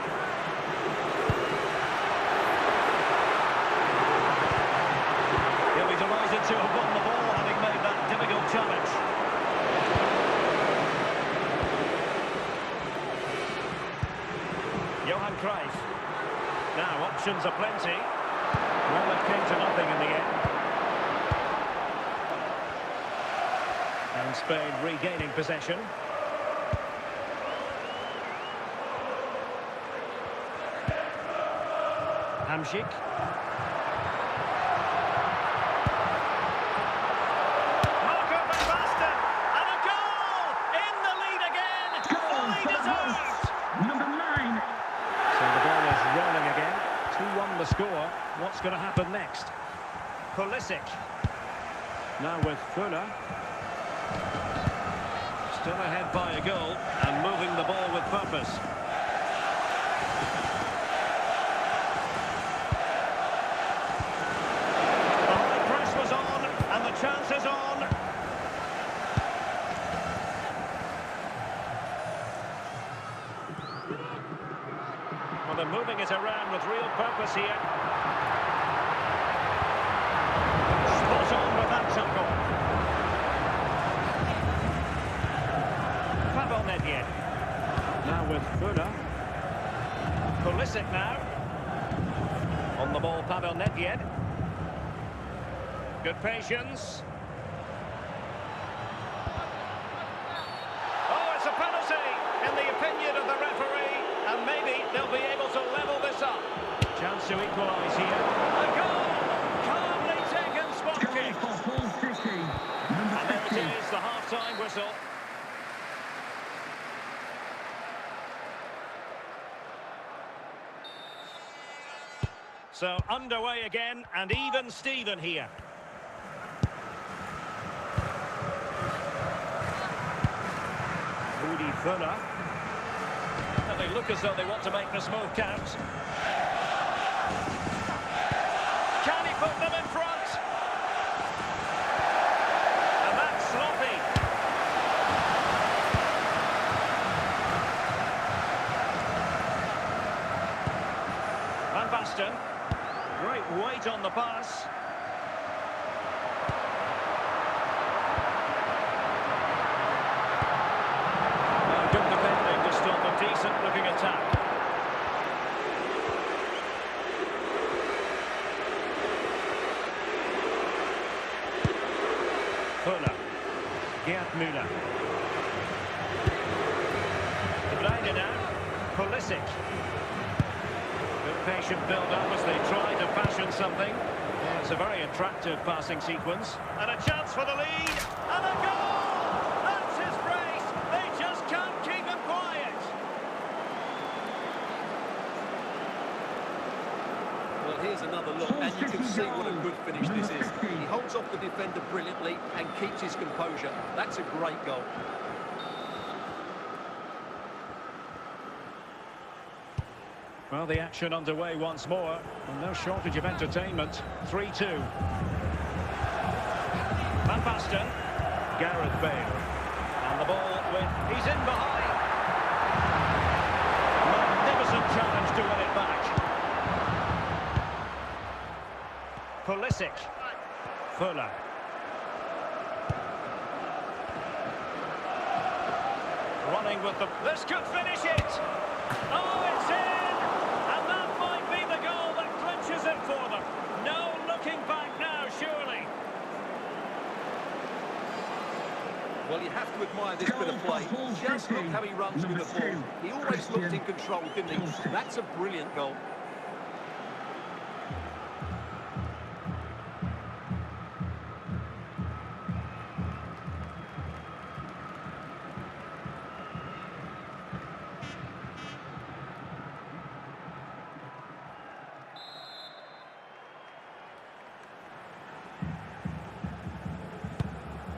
He'll be delighted to have won the ball, having made that difficult challenge. Johan Cruyff. Now, options are plenty. Well, it came to nothing in the end. And Spain regaining possession. Hamšík. Marco van Basten, and a goal! In the lead again! Fully deserved! Number 9. So the ball is rolling again. 2-1 the score. What's going to happen next? Pulisic. Now with Fuller. Still ahead by a goal and moving the ball with purpose. The high press was on and the chance is on. Well, they're moving it around with real purpose here. Pulisic now. On the ball, Pavel Nedved. Good patience. Oh, it's a penalty, in the opinion of the referee, and maybe they'll be able to level this up. Chance to equalise here. A goal! Calmly taken, spot kick. For Hull City, number And there 50. it is, the half-time whistle. So underway again, and even Steven here. Rudi Völler. And they look as though they want to make this move count. Can he put them in front? And that's sloppy. Van Basten. Great weight on the pass. And good defending to stop a decent-looking attack. Völler. Gerd Müller. De Bruyne now. Pulisic. Good patient build-up as they try to fashion something. Yeah, it's a very attractive passing sequence. And a chance for the lead. And a goal! That's his brace. They just can't keep him quiet. Well, here's another look, and you can see what a good finish this is. He holds off the defender brilliantly and keeps his composure. That's a great goal. Well, the action underway once more, and no shortage of entertainment. 3-2. Van Basten. Gareth Bale. And the ball he's in behind. Magnificent challenge to win it back. Pulisic. Völler. Running with the... This could finish it! Oh, it's in! It for them. No looking back now, surely. Well, you have to admire this bit of play. Just look how he runs with the ball. He always looked in control, didn't he? That's a brilliant goal.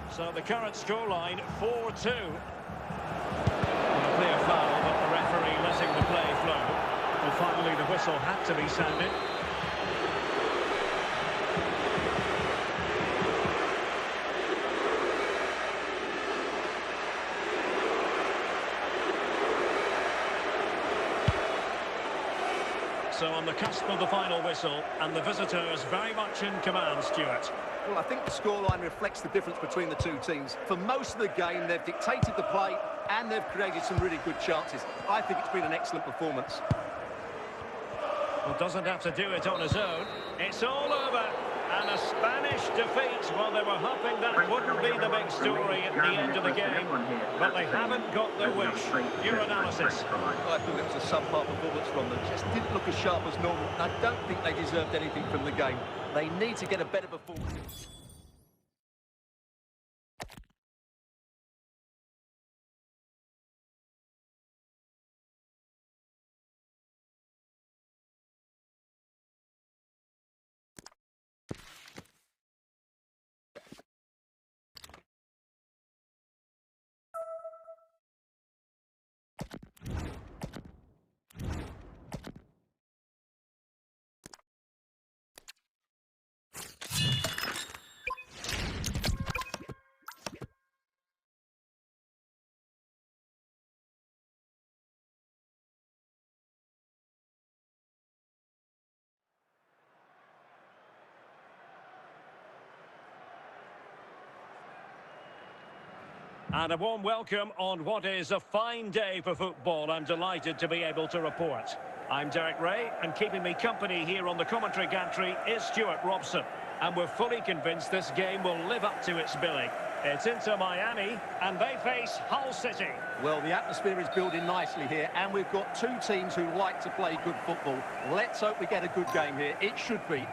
So the current scoreline, 4-2. A clear foul, but the referee letting the play flow. Well, finally the whistle had to be sounded. So on the cusp of the final whistle, and the visitors very much in command, Stuart. Well, I think the scoreline reflects the difference between the two teams. For most of the game, they've dictated the play and they've created some really good chances. I think it's been an excellent performance. Well, doesn't have to do it on his own. It's all over. And a Spanish defeat. Well, they were hoping that wouldn't be the big story at the end of the game. But they haven't got their wish. Your analysis. I thought it was a subpar performance from them. Just didn't look as sharp as normal. I don't think they deserved anything from the game. They need to get a better performance. And a warm welcome on what is a fine day for football, I'm delighted to be able to report. I'm Derek Ray, and keeping me company here on the commentary gantry is Stuart Robson. And we're fully convinced this game will live up to its billing. It's Inter Miami, and they face Hull City. Well, the atmosphere is building nicely here, and we've got two teams who like to play good football. Let's hope we get a good game here. It should be.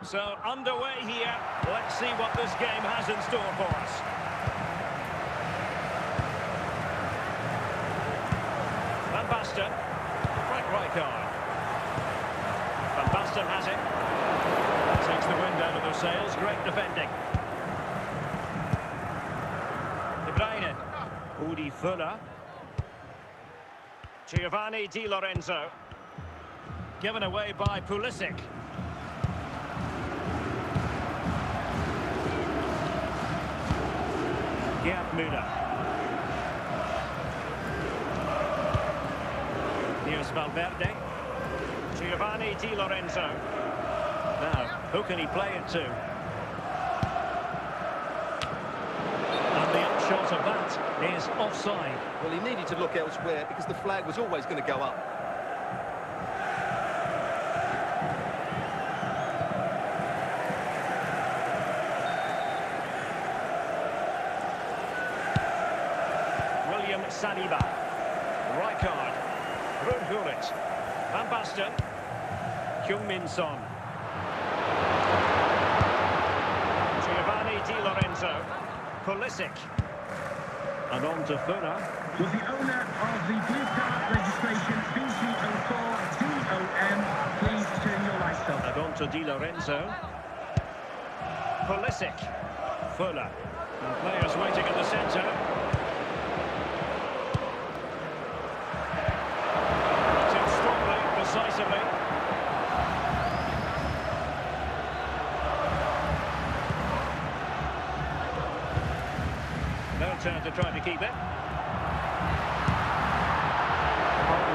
So, underway here. Let's see what this game has in store for us. Van Basten. Frank Rijkaard. Van Basten has it. Takes the wind out of their sails. Great defending. De Bruyne. Udi Vuller. Giovanni Di Lorenzo. Given away by Pulisic. Gerd Müller. Here's Valverde. Giovanni Di Lorenzo. Now, who can he play it to? And the upshot of that is offside. Well, he needed to look elsewhere because the flag was always going to go up. Saliba, Rijkaard, Ruud Gullit, Van Basten, Heung-min Son, Giovanni Di Lorenzo, Pulisic, and on to Vuller. Was the owner of the blue card registration BG04DOM, please turn your lights off. And on to Di Lorenzo, Pulisic, Vuller, and players waiting in the centre. Decisively. No turn to try to keep it.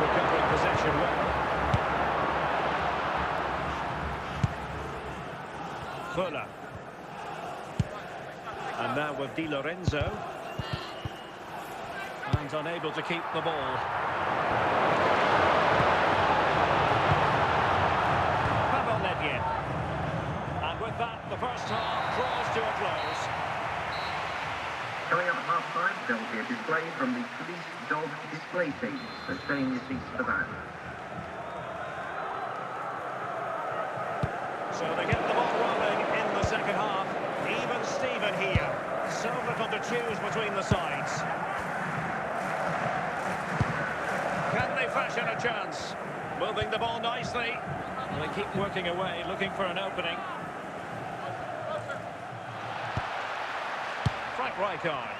Recovering possession well. Vuller. And now with Di Lorenzo. And unable to keep the ball. And with that, the first half draws to a close. Coming up at half-time, there will be a display from the police dog display team, so stay in your seats for that. So they get the ball rolling in the second half. Even Steven here. So little to choose between the sides. Can they fashion a chance? Moving the ball nicely. They keep working away, looking for an opening. Frank Rijkaard.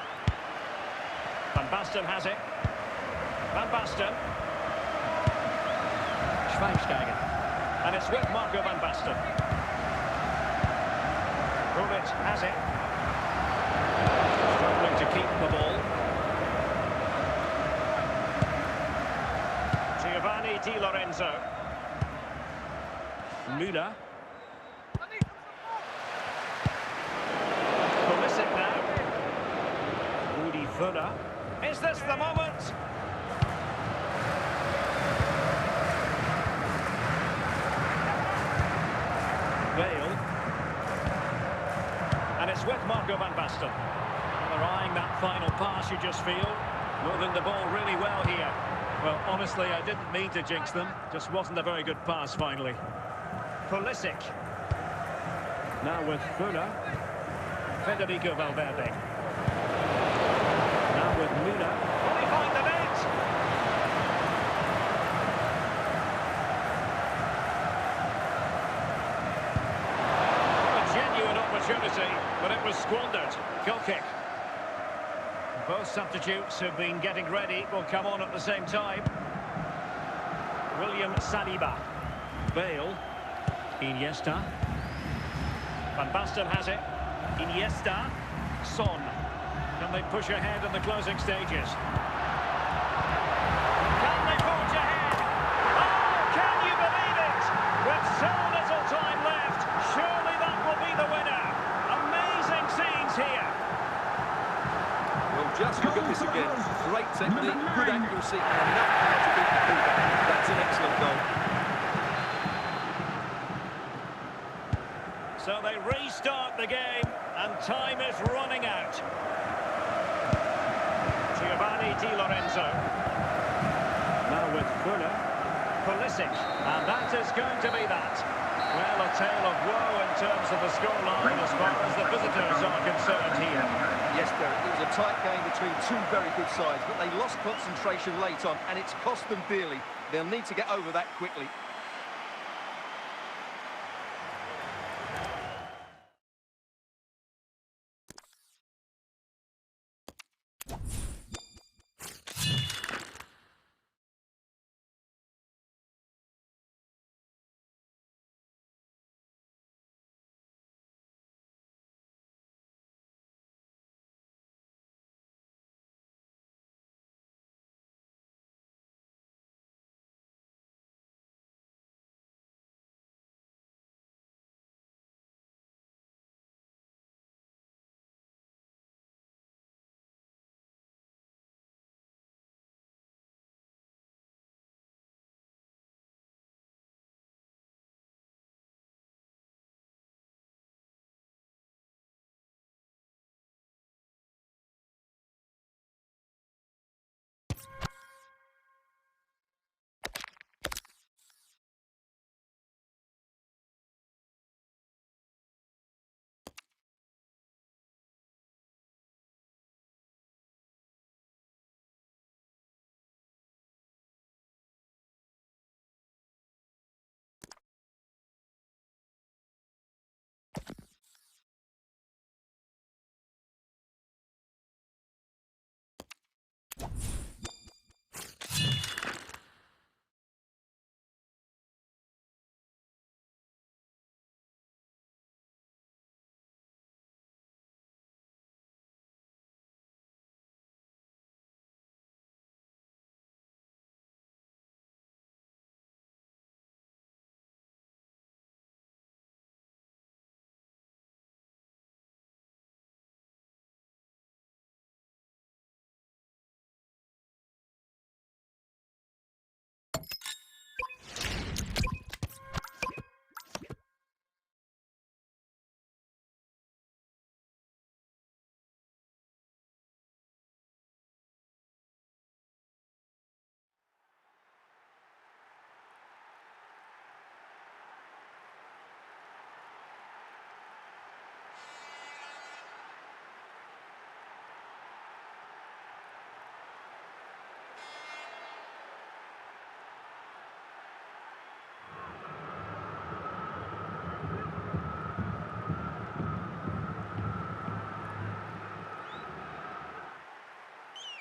Van Basten has it. Van Basten. Schweinsteiger. And it's with Marco Van Basten. Gullit has it. Struggling to keep the ball. Giovanni Di Lorenzo. Müller. Pulisic now. Udi Vuller. Is this the moment? Bale. And it's with Marco Van Basten. They're eyeing that final pass, you just feel. Moving the ball really well here. Well, honestly, I didn't mean to jinx them. Just wasn't a very good pass, finally. Pulisic. Now with Vuller. Federico Valverde. Now with Müller. Will he find the net? A genuine opportunity, but it was squandered. Goal kick. Both substitutes have been getting ready. Will come on at the same time. William Saliba. Bale. Iniesta. Van Basten has it. Iniesta. Son. Can they push ahead in the closing stages? Can they forge ahead? Oh, can you believe it? With so little time left, surely that will be the winner. Amazing Just look at this again. Great technique, good accuracy, and enough power to beat the keeper. That's an excellent goal. So they restart the game, and time is running out. Giovanni Di Lorenzo. Now with Fuller. Pulisic. And that is going to be that. Well, a tale of woe in terms of the scoreline as far as the visitors are concerned here. Yes, Derek, it was a tight game between two very good sides, but they lost concentration late on, and it's cost them dearly. They'll need to get over that quickly.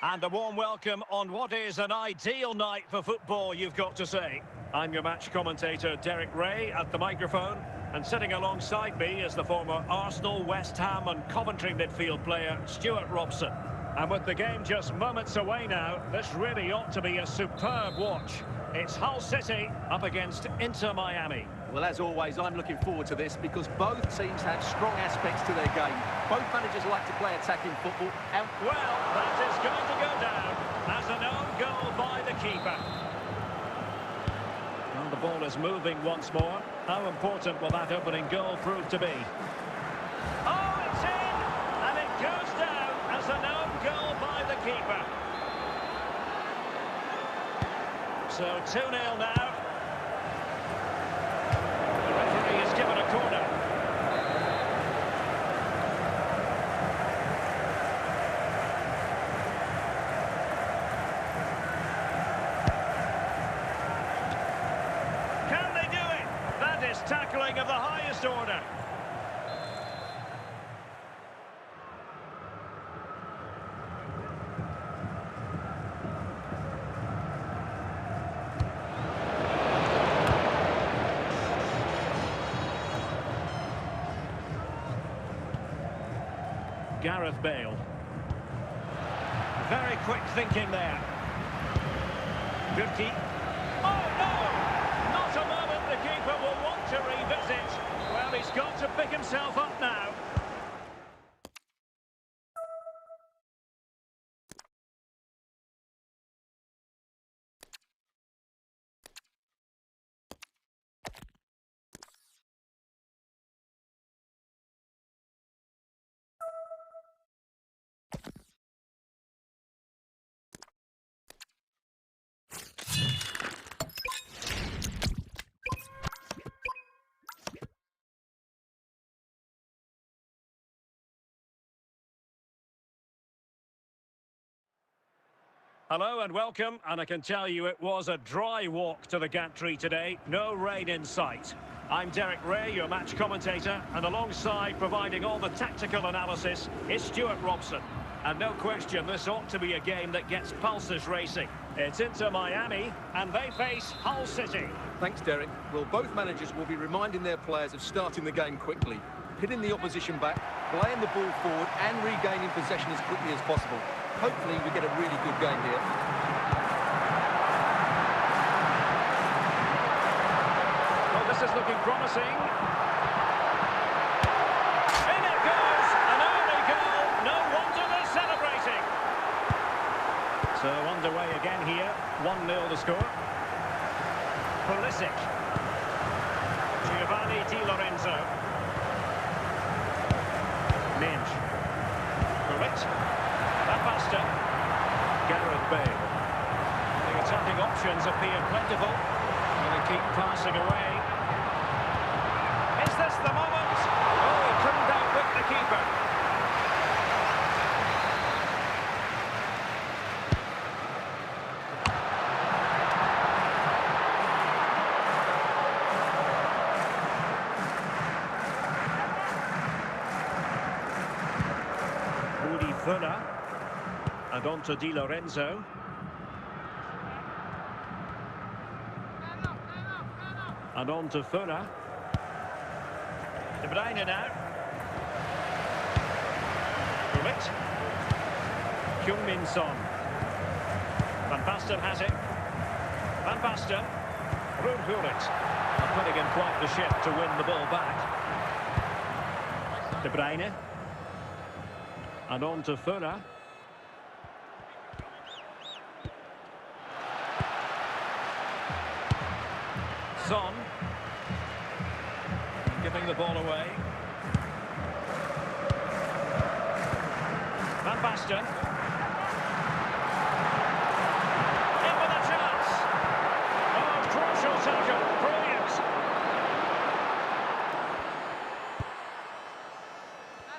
And a warm welcome on what is an ideal night for football, you've got to say. I'm your match commentator, Derek Ray, at the microphone. And sitting alongside me is the former Arsenal, West Ham and Coventry midfield player, Stuart Robson. And with the game just moments away now, this really ought to be a superb watch. It's Hull City up against Inter Miami. Well, as always, I'm looking forward to this because both teams have strong aspects to their game. Both managers like to play attacking football. And well, that is going to go down as an own goal by the keeper. Well, the ball is moving once more. How important will that opening goal prove to be? Oh, it's in! And it goes down as an own goal by the keeper. So 2-0 now. The referee has given a corner. Can they do it? That is tackling of the highest order. Gareth Bale. Very quick thinking there. Gürki. Oh, no! Not a moment the keeper will want to revisit. Well, he's got to pick himself up now. Hello and welcome, and I can tell you it was a dry walk to the gantry today, no rain in sight. I'm Derek Ray, your match commentator, and alongside providing all the tactical analysis is Stuart Robson. And no question, this ought to be a game that gets pulses racing. It's Inter Miami, and they face Hull City. Thanks, Derek. Well, both managers will be reminding their players of starting the game quickly, hitting the opposition back, playing the ball forward and regaining possession as quickly as possible. Hopefully we get a really good game here. Well, this is looking promising. In it goes! An early goal! No wonder they're celebrating! So underway again here. 1-0 the score. Pulisic. Giovanni Di Lorenzo. Minge. Gullit. Van Basten. Gareth Bale. The attacking options appear plentiful. And they keep passing away. Is this the moment? Oh, he couldn't outwit the keeper. Rudi Völler. And on to Di Lorenzo. And on to Völler. De Bruyne now. Gullit. Heung-min Son. Van Basten has it. Van Basten. Ruud Gullit. Putting in quite the shift to win the ball back. De Bruyne. And on to Völler. Son. Giving the ball away. Van Basten. In with a chance. Oh, crucial tackle. Brilliant.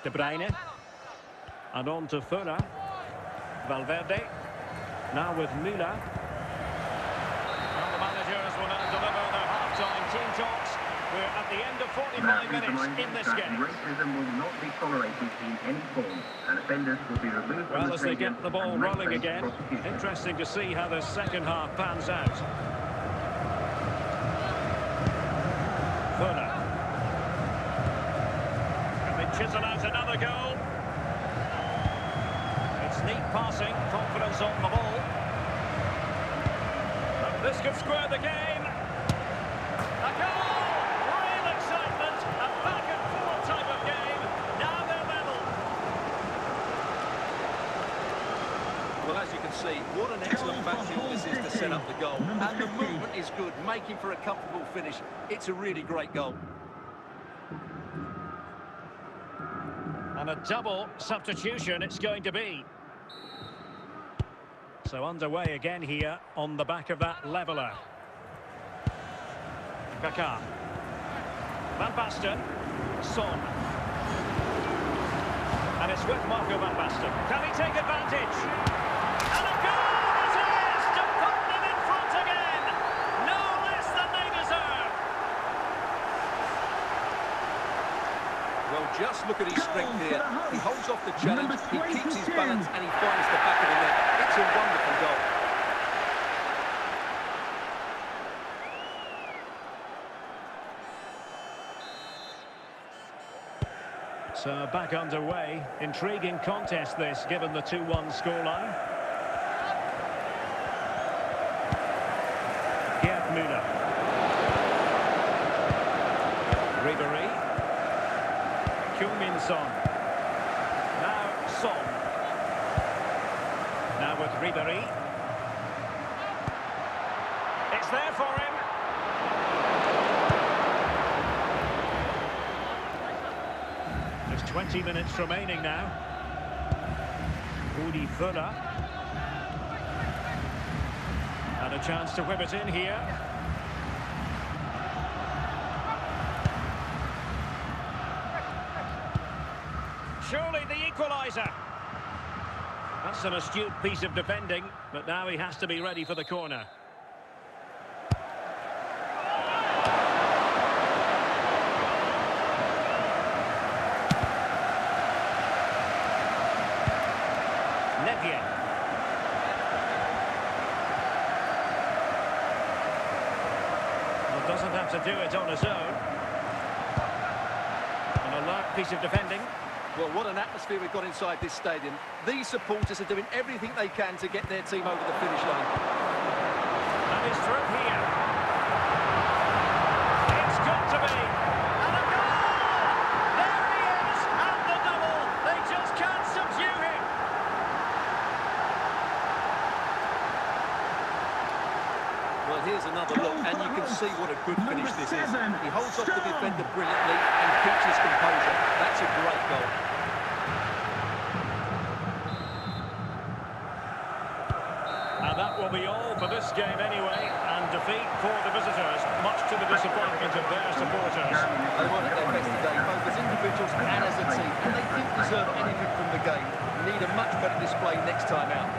De Bruyne. And on to Völler. Valverde. Now with Müller. Well, the managers will now deliver their half-time team talks. We're at the end of 45 minutes in this game. Racism will not be tolerated in any form, and offenders will be removed from Well, the as they stadium get the ball and may rolling face again, prosecution. interesting to see how the second half pans out. Völler. Can they chisel out another goal? It's neat passing, confidence on the ball. This could square the game. A goal! Real excitement. A back-and-forth type of game. Now they're level. Well, as you can see, what an excellent backfield this is to set up the goal. And the movement is good, making for a comfortable finish. It's a really great goal. And a double substitution it's going to be. So underway again here on the back of that leveller. Kaká. Van Basten. Son. And it's with Marco Van Basten. Can he take advantage? And a goal it is to put them in front again. No less than they deserve. Well, just look at his strength here. He holds off the challenge, he keeps his balance, and he finds the back of the net. It's a wonderful goal. So back underway. Intriguing contest this, given the 2-1 scoreline. Gerd Müller. Ribéry. Heung-min Son. Now Son. Now with Ribéry. It's there for him. There's 20 minutes remaining now. Rudi Völler. And a chance to whip it in here. Surely the equaliser. And That's an astute piece of defending, but now he has to be ready for the corner. Nevia. Well, doesn't have to do it on his own. An alert piece of defending. Well, what an atmosphere we've got inside this stadium. These supporters are doing everything they can to get their team over the finish line. And he's through here. It's got to be. And a goal! There he is! And the double! They just can't subdue him! Well, here's another look, and you can see what a good finish this is. He holds off the defender brilliantly and keeps his composure. That's a great goal. And that will be all for this game anyway, and defeat for the visitors, much to the disappointment of their supporters. They weren't at their best today, both as individuals and as a team, and they didn't deserve anything from the game. Need a much better display next time out.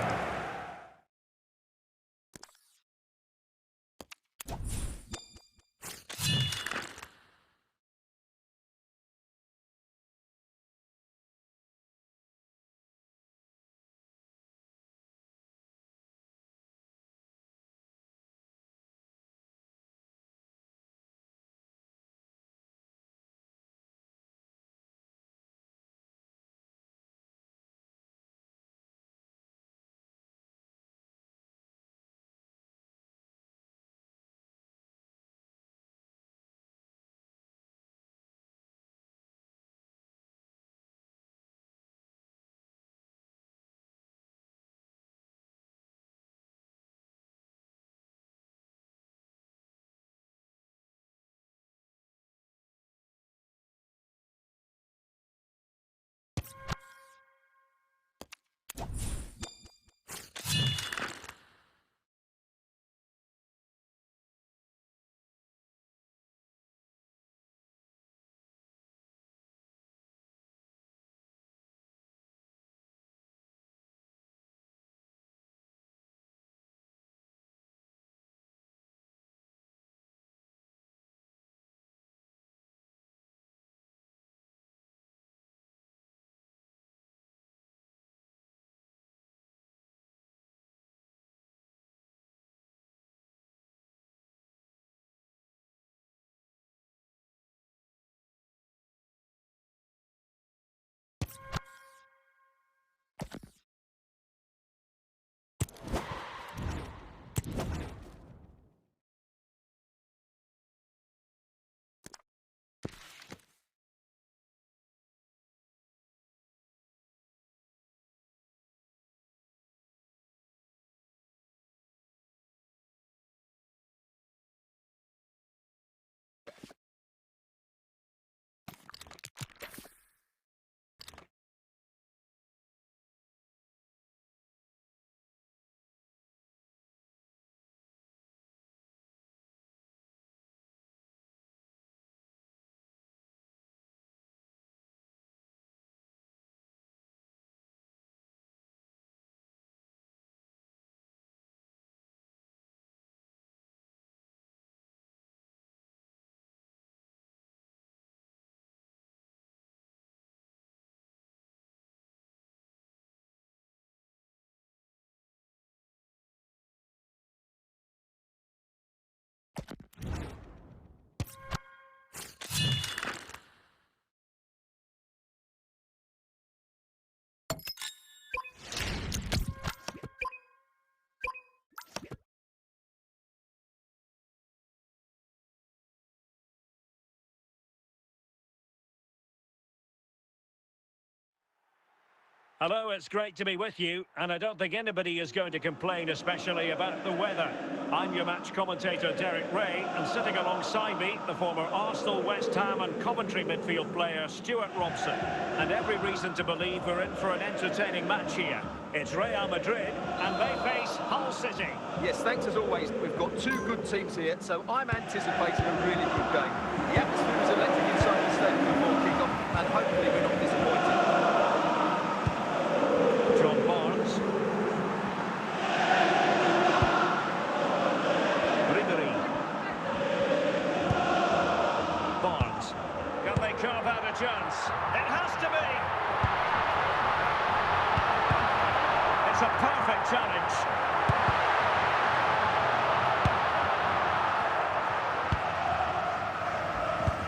Hello, it's great to be with you, and I don't think anybody is going to complain, especially about the weather. I'm your match commentator, Derek Ray, and sitting alongside me, the former Arsenal, West Ham and Coventry midfield player, Stuart Robson. And every reason to believe we're in for an entertaining match here. It's Real Madrid, and they face Hull City. Yes, thanks as always. We've got two good teams here, so I'm anticipating a really good game. The atmosphere is electric inside the stadium before kick-off, and hopefully we're not disappointed. John Barnes. match.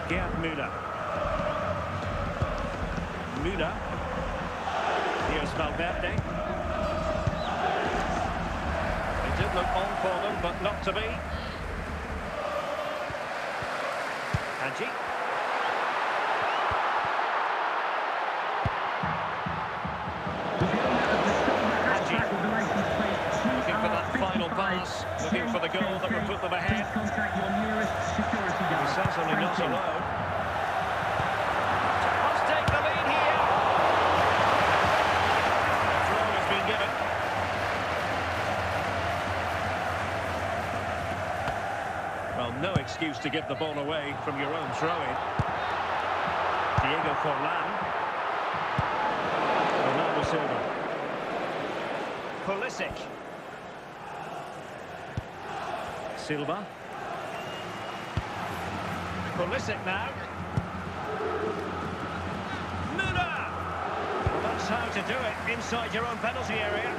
Gerd Müller. Müller. Here's Valverde. It did look on for them, but not to be. Hadji. Looking for that final pass, looking for the goal that will put them ahead. He's certainly not alone. Must take the lead here. The throw has been given. Well, no excuse to give the ball away from your own throw-in. Diego Forlan. Bernardo Silva. Pulisic. Silva. Pulisic now. Müller! Well, that's how to do it inside your own penalty area.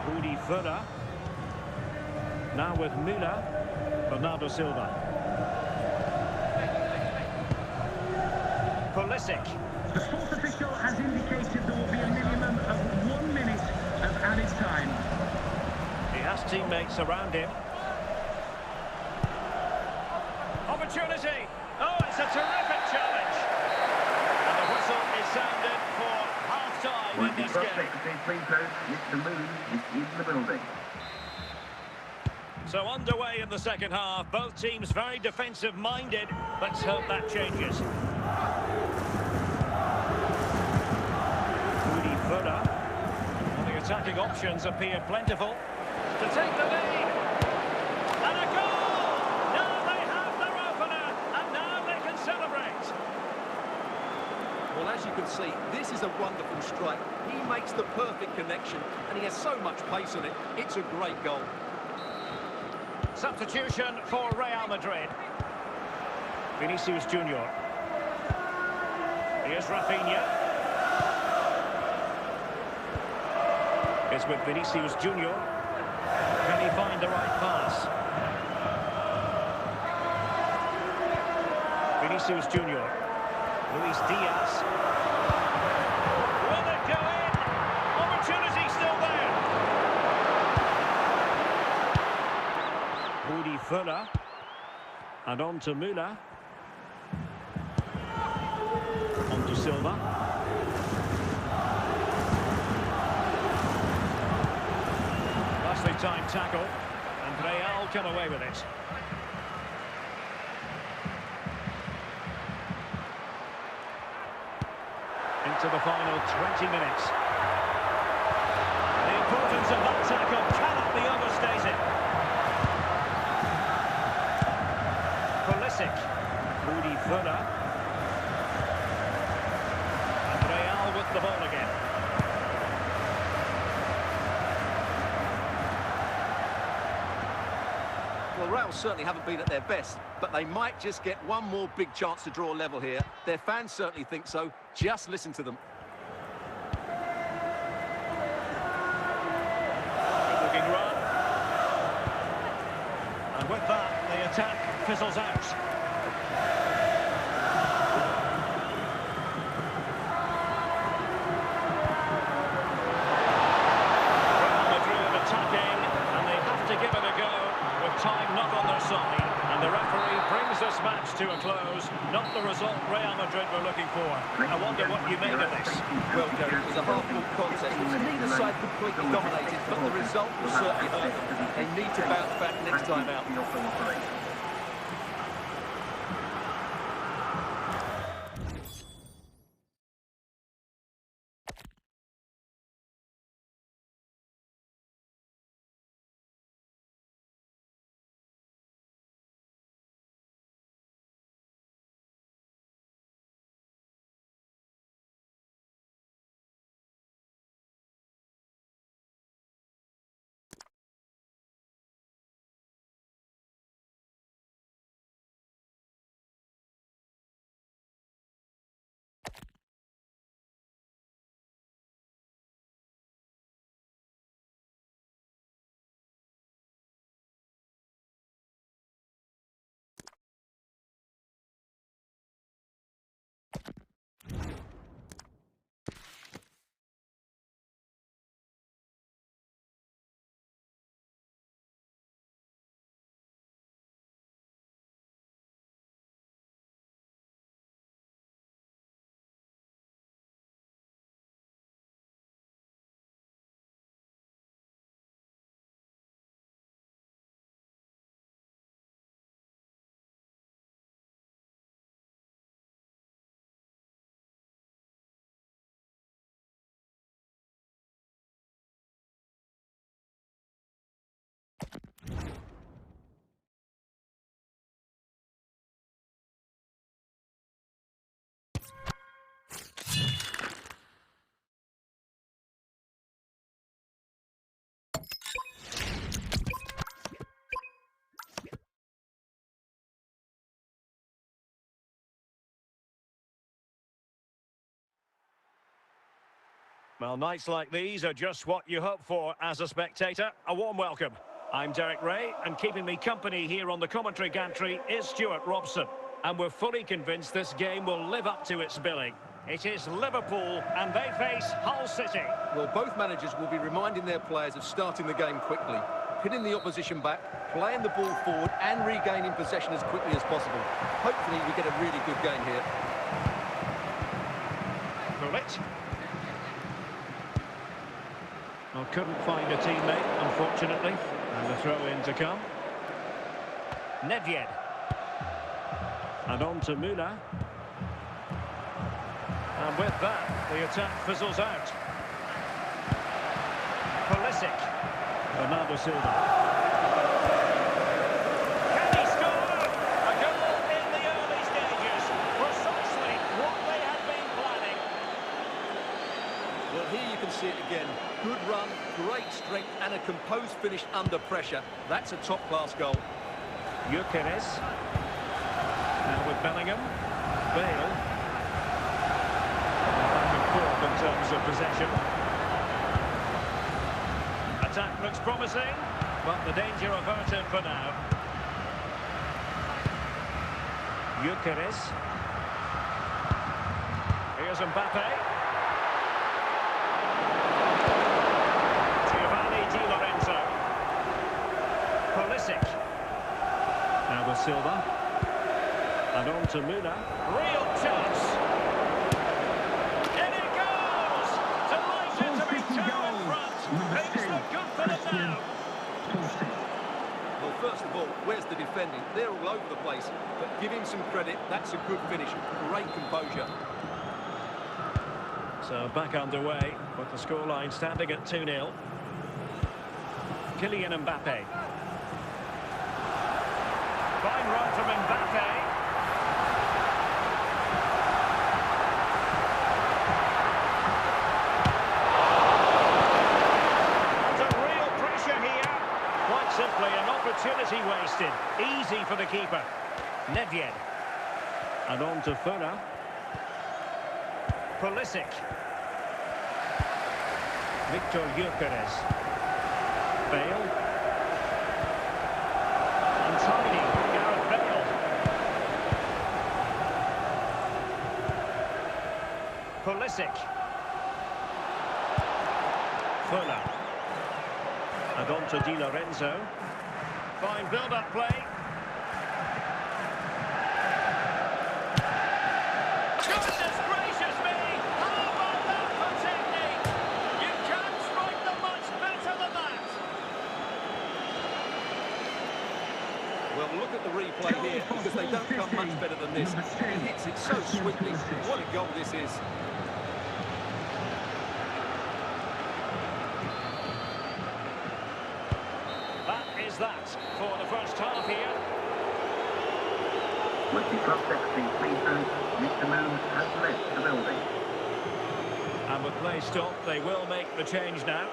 Rudi Völler. Now with Müller. Bernardo Silva. Pulisic. The sports official has indicated there will be a minimum of 1 minute of added time. He has teammates around him. Opportunity! Oh, it's a terrific challenge! And the whistle is sounded for half-time in this game. Mr. Moon is in the building. So underway in the second half, both teams very defensive-minded. Let's hope that changes. Rudi Völler. Well, the attacking options appear plentiful. To take the lead. And a goal! Now they have their opener, and now they can celebrate. Well, as you can see, this is a wonderful strike. He makes the perfect connection, and he has so much pace on it. It's a great goal. Substitution for Real Madrid. Vinicius Junior. Here's Rafinha. It's with Vinicius Junior. Can he find the right pass? Vinicius Junior. Luis Diaz. Will it go in? Opportunity still there. Rudi Völler. And on to Müller. On to Silva. Nicely timed tackle. And Real come away with it. Into the final 20 minutes. The importance of that tackle cannot be overstated. Pulisic. Rudi Völler. And Real with the ball again. Well, Real certainly haven't been at their best, but they might just get one more big chance to draw level here. Their fans certainly think so. Just listen to them. Good looking run. And with that, the attack fizzles out. Real Madrid attacking, and they have to give it a go with time not on their side. And the referee brings this match to a close. Not the result Real Madrid were looking for. I wonder what you made of this. Well, Derek, it was a half-full contest. It was neither side completely dominated, but the result will certainly hurt them. They need to bounce back next time out. Well, nights like these are just what you hope for as a spectator. A warm welcome. I'm Derek Ray, and keeping me company here on the commentary gantry is Stuart Robson. And we're fully convinced this game will live up to its billing. It is Liverpool, and they face Hull City. Well, both managers will be reminding their players of starting the game quickly, pinning the opposition back, playing the ball forward and regaining possession as quickly as possible. Hopefully we get a really good game here. Bullet. Well, couldn't find a teammate, unfortunately. And the throw-in to come. Nedved. And on to Müller. And with that, the attack fizzles out. Pulisic. Bernardo Silva. Can he score? A goal in the early stages. Precisely what they had been planning. Well, here you can see it again. Good run, great strength and a composed finish under pressure. That's a top-class goal. Gyökeres. Now with Bellingham. Bale. Back and forth in terms of possession. Attack looks promising, but the danger averted for now. Gyökeres. Here's Mbappe. Di Lorenzo. Pulisic. Now with Silva. And on to Müller. Real chance. In it goes! Delighted to be two in front. Things look good for them now. Well, first of all, where's the defending? They're all over the place. But give him some credit. That's a good finish. Great composure. So back underway, with the scoreline standing at 2-0. Kylian Mbappe. Fine run from Mbappe. Under real pressure here. Quite simply an opportunity wasted. Easy for the keeper. Nedved. And on to Fura. Pulisic. Victor Gyökeres. Bale. Untidy, Gareth Bale. Pulisic. Fuller. And on to Di Lorenzo. Fine build-up play. Goodness gracious me! How about that for technique? You can't strike them much better than that. Well, look at the replay here, because they don't come much better than this. He hits it so swiftly. What a goal this is. That is that for the first half here. With the club secretary pleased note, Mr. Moon has left the building. And with play stopped, they will make the change now.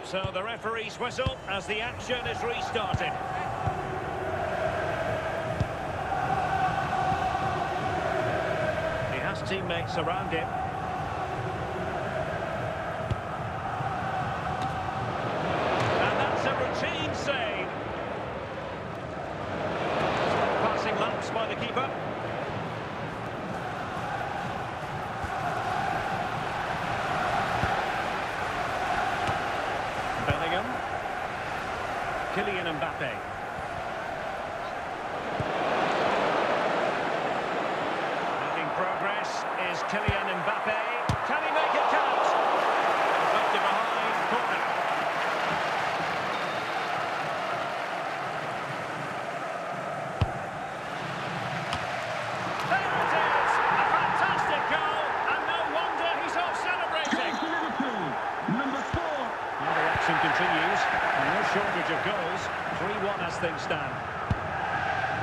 So the referee's whistle as the action is restarted. He has teammates around him. And that's a routine save. Passing laps by the keeper. Bellingham. Kylian Mbappe. Making progress is Kylian Mbappe. Can he make it count? Deflected behind, corner. There it is! A fantastic goal, and no wonder he's off celebrating. Liverpool, number 4. Now the action continues, and no shortage of goals. 3-1 as things stand.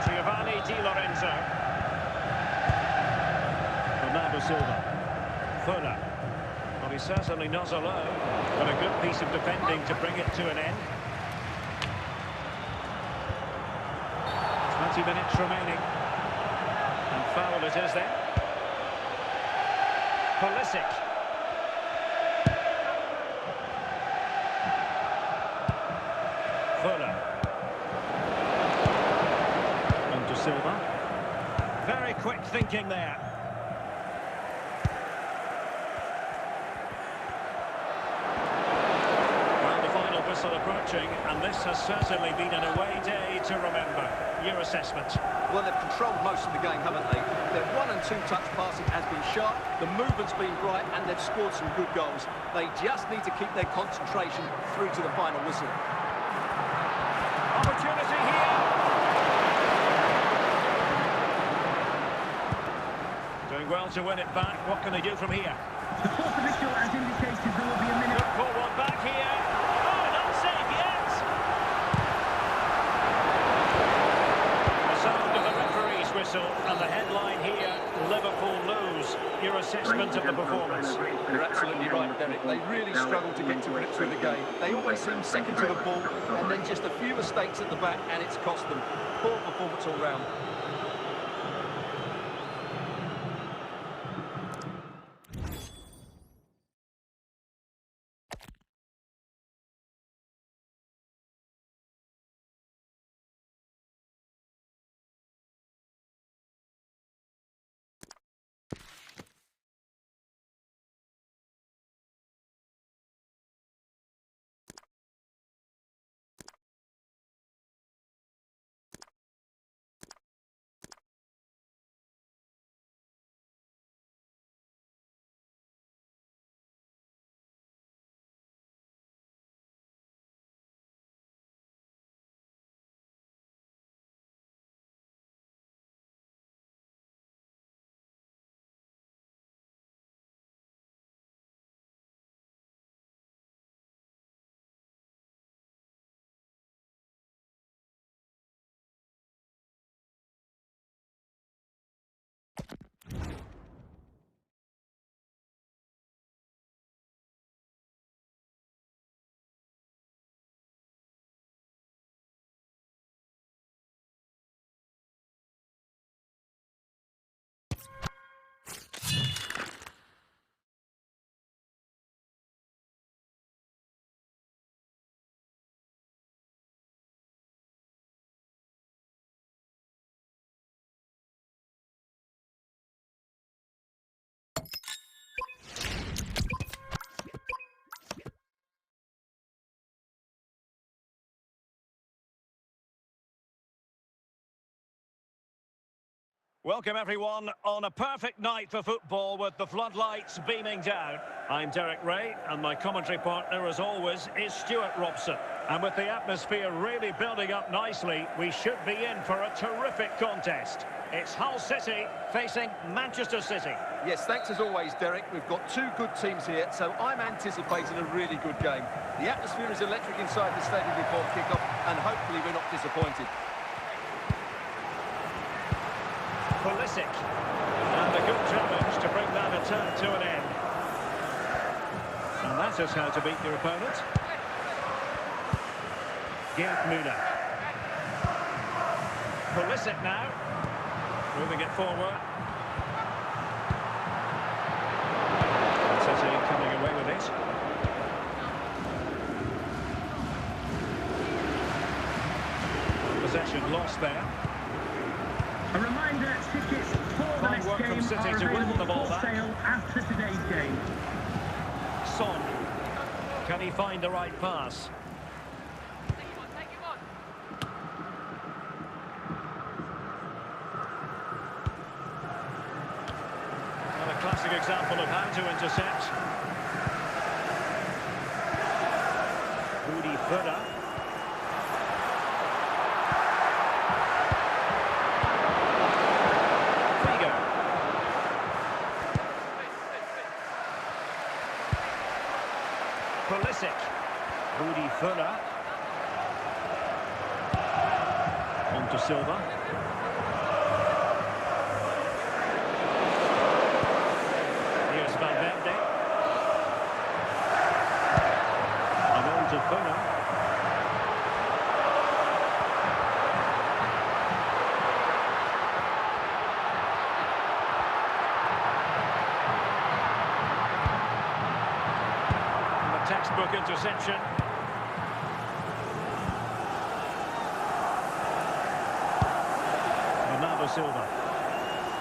Giovanni Di Lorenzo. Bernardo Silva. Fuller. Well, he's certainly not alone, but a good piece of defending to bring it to an end. 20 minutes remaining. And Foul it is then. Pulisic. Fuller. And De Silva. Very quick thinking there. Well, the final whistle approaching, and this has certainly been an away day to remember. Your assessment? Well, they've controlled most of the game, haven't they? Their 1- and 2-touch passing has been sharp, the movement's been bright, and they've scored some good goals. They just need to keep their concentration through to the final whistle. Opportunity here. Doing well to win it back. What can they do from here? The fourth official has indicated there will be a minute. Look for one back here. Oh, not safe yet. The sound of the referee's whistle and the headline here, Liverpool lose. Your assessment of the performance? You're absolutely right, Derek. They really struggled to get to grips with the game. They always seem second to the ball, and then just a few mistakes at the back, and it's cost them. Poor performance all round. Welcome everyone on a perfect night for football with the floodlights beaming down. I'm Derek Ray and my commentary partner as always is Stuart Robson. And with the atmosphere really building up nicely, we should be in for a terrific contest. It's Hull City facing Manchester City. Yes, thanks as always, Derek. We've got two good teams here, so I'm anticipating a really good game. The atmosphere is electric inside the stadium before kick-off, and hopefully we're not disappointed. Pulisic, and a good challenge to bring that attack to an end. And that is how to beat your opponent. Gerd Müller. Pulisic now, moving it forward. City coming away with it. Possession lost there. A reminder, tickets for the next game are available for sale after today's game. Son. Can he find the right pass? Take him on. And a classic example of how to intercept. Rudi Völler. Pulisic, Rudi Völler, on to Silva. Here's Valverde, and on to Völler. Textbook interception. Bernardo Silva.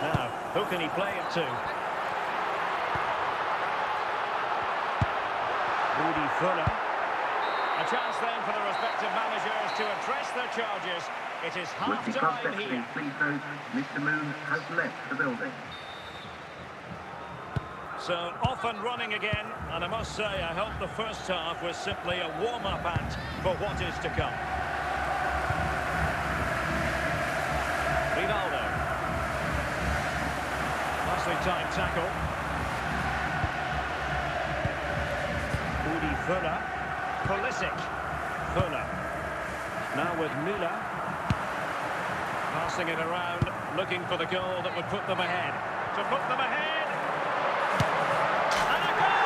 Now, who can he play it to? Rudi Völler. A chance then for the respective managers to address their charges. It is With the half-time prospect here. being pleased those, Mr. Moon has left the building. So off and running again, and I must say I hope the first half was simply a warm-up act for what is to come. Ronaldo. Nicely timed tackle. Rudi Völler. Pulisic. Völler. Now with Müller. Passing it around, looking for the goal that would put them ahead. To put them ahead. And a goal!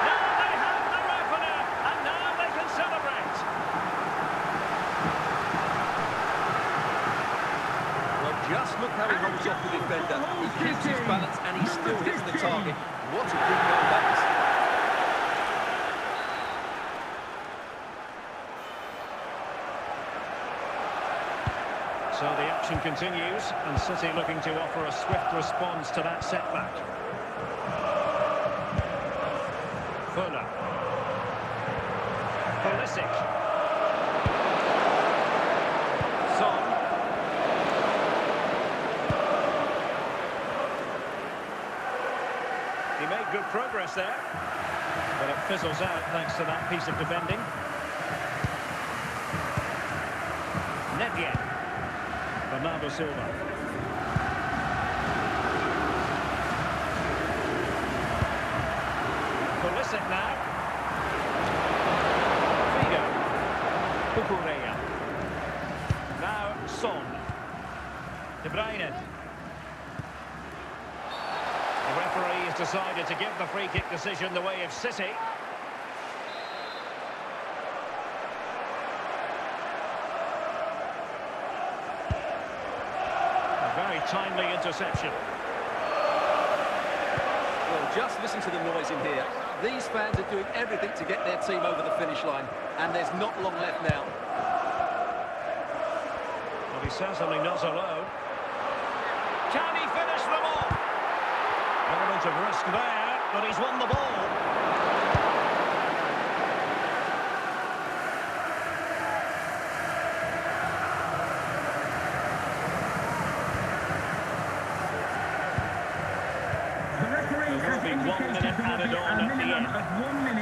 Now they have their opener, and now they can celebrate. Well, just look how he holds off the defender. He keeps his balance and he still hits the target. What a good goal that is. So the action continues, and City looking to offer a swift response to that setback. Völler. Pulisic. Son. He made good progress there, but it fizzles out thanks to that piece of defending. Nedved. Bernardo Silva. Pulisic now. Figo. Cucurella. Now Son. De Bruyne. The referee has decided to give the free kick decision the way of City. Very timely interception. Well, just listen to the noise in here. These fans are doing everything to get their team over the finish line, and there's not long left now. Well, he's certainly not alone. Can he finish them off? Element of risk there, but he's won the ball. Be 1 minute added on at the end.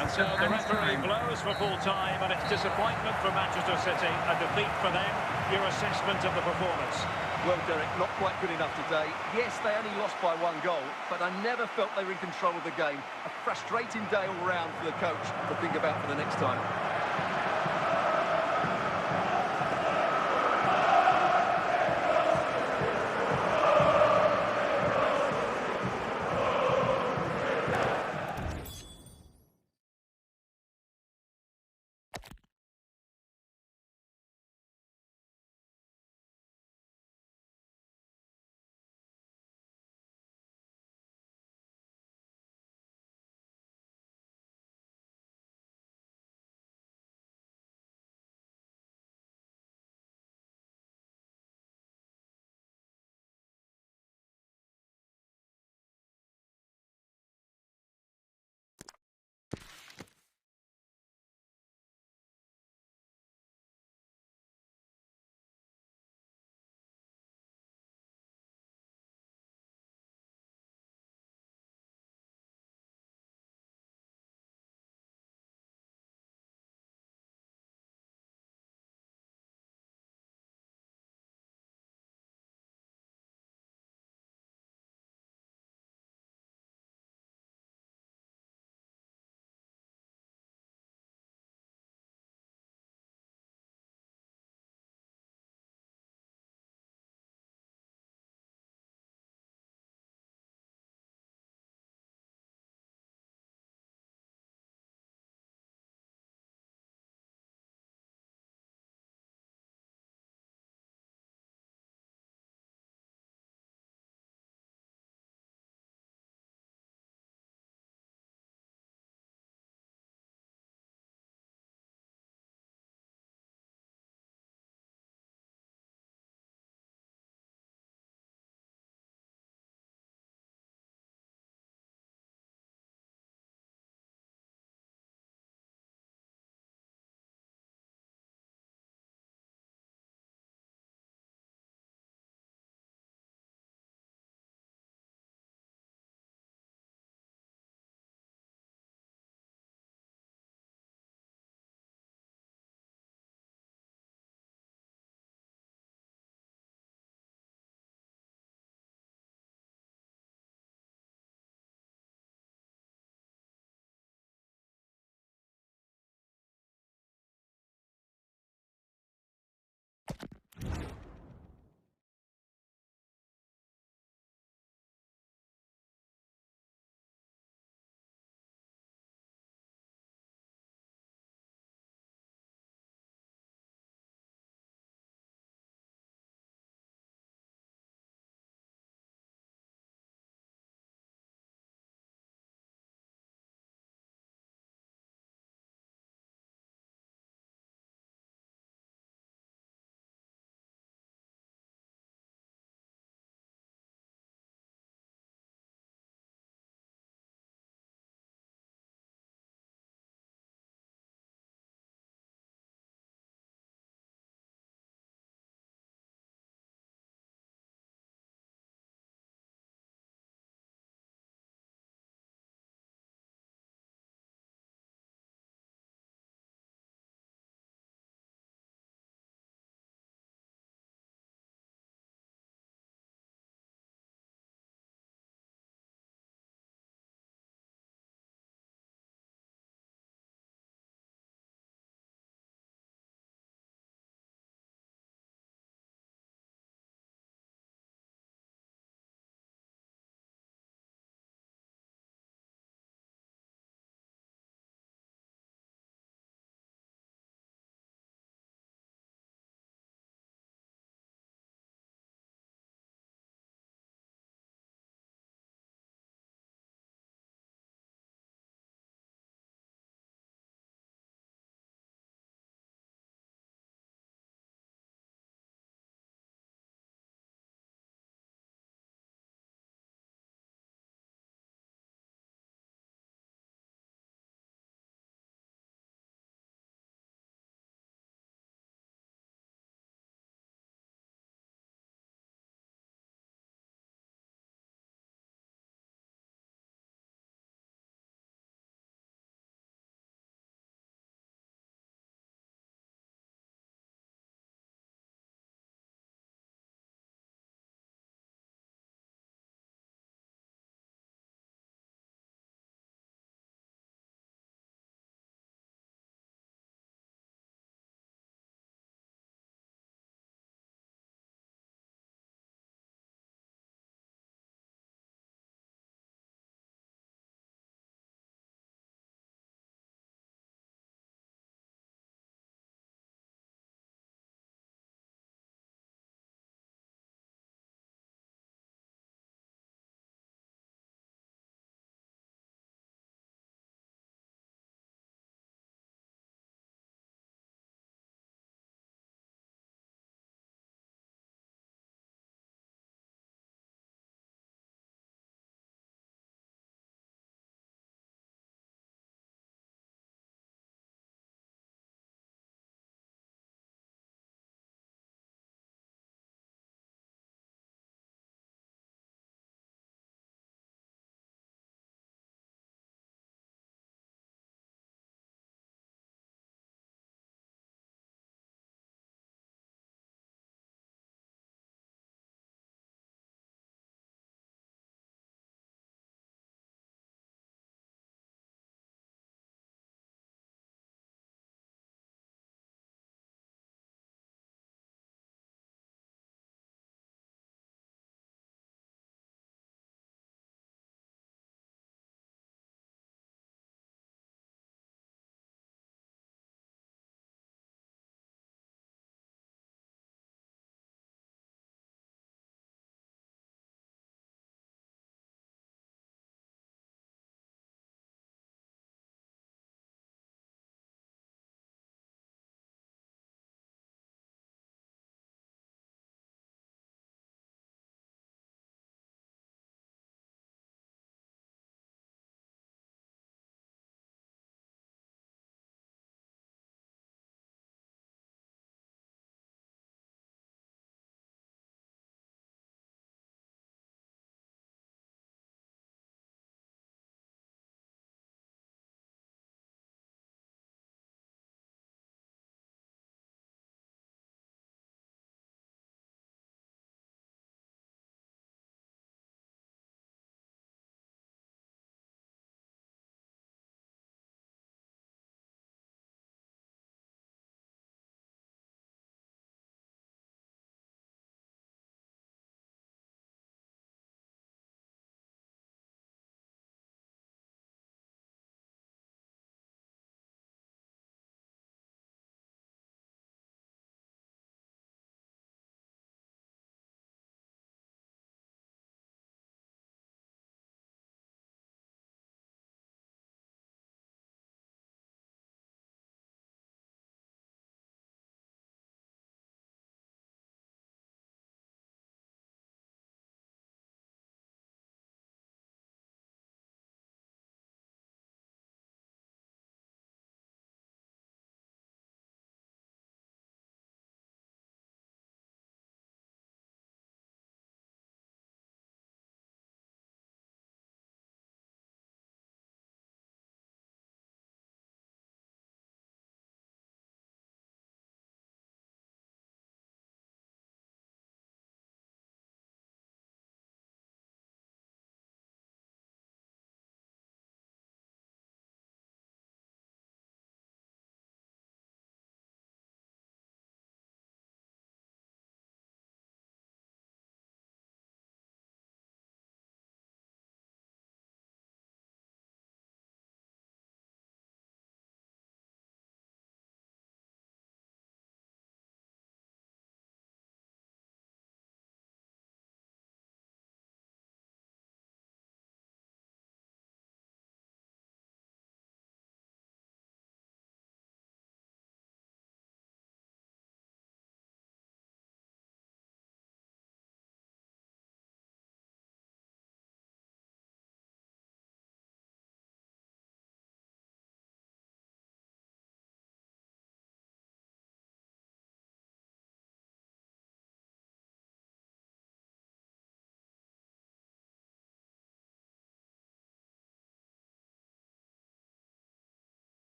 And so the referee blows for full time, and it's disappointment for Manchester City, a defeat for them. Your assessment of the performance? Well, Derek, not quite good enough today. Yes, they only lost by 1 goal, but I never felt they were in control of the game. A frustrating day all round for the coach to think about for the next time.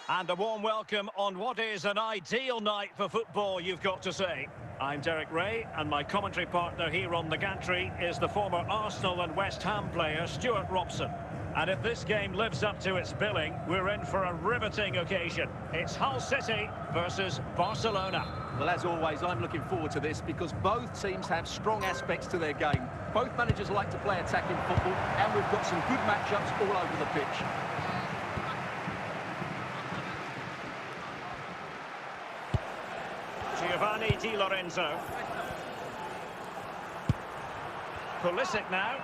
And a warm welcome on what is an ideal night for football, you've got to say. I'm Derek Ray, and my commentary partner here on the gantry is the former Arsenal and West Ham player, Stuart Robson. And if this game lives up to its billing, we're in for a riveting occasion. It's Hull City versus Barcelona. Well, as always, I'm looking forward to this because both teams have strong aspects to their game. Both managers like to play attacking football, and we've got some good matchups all over the pitch. Giovanni Di Lorenzo. Pulisic now.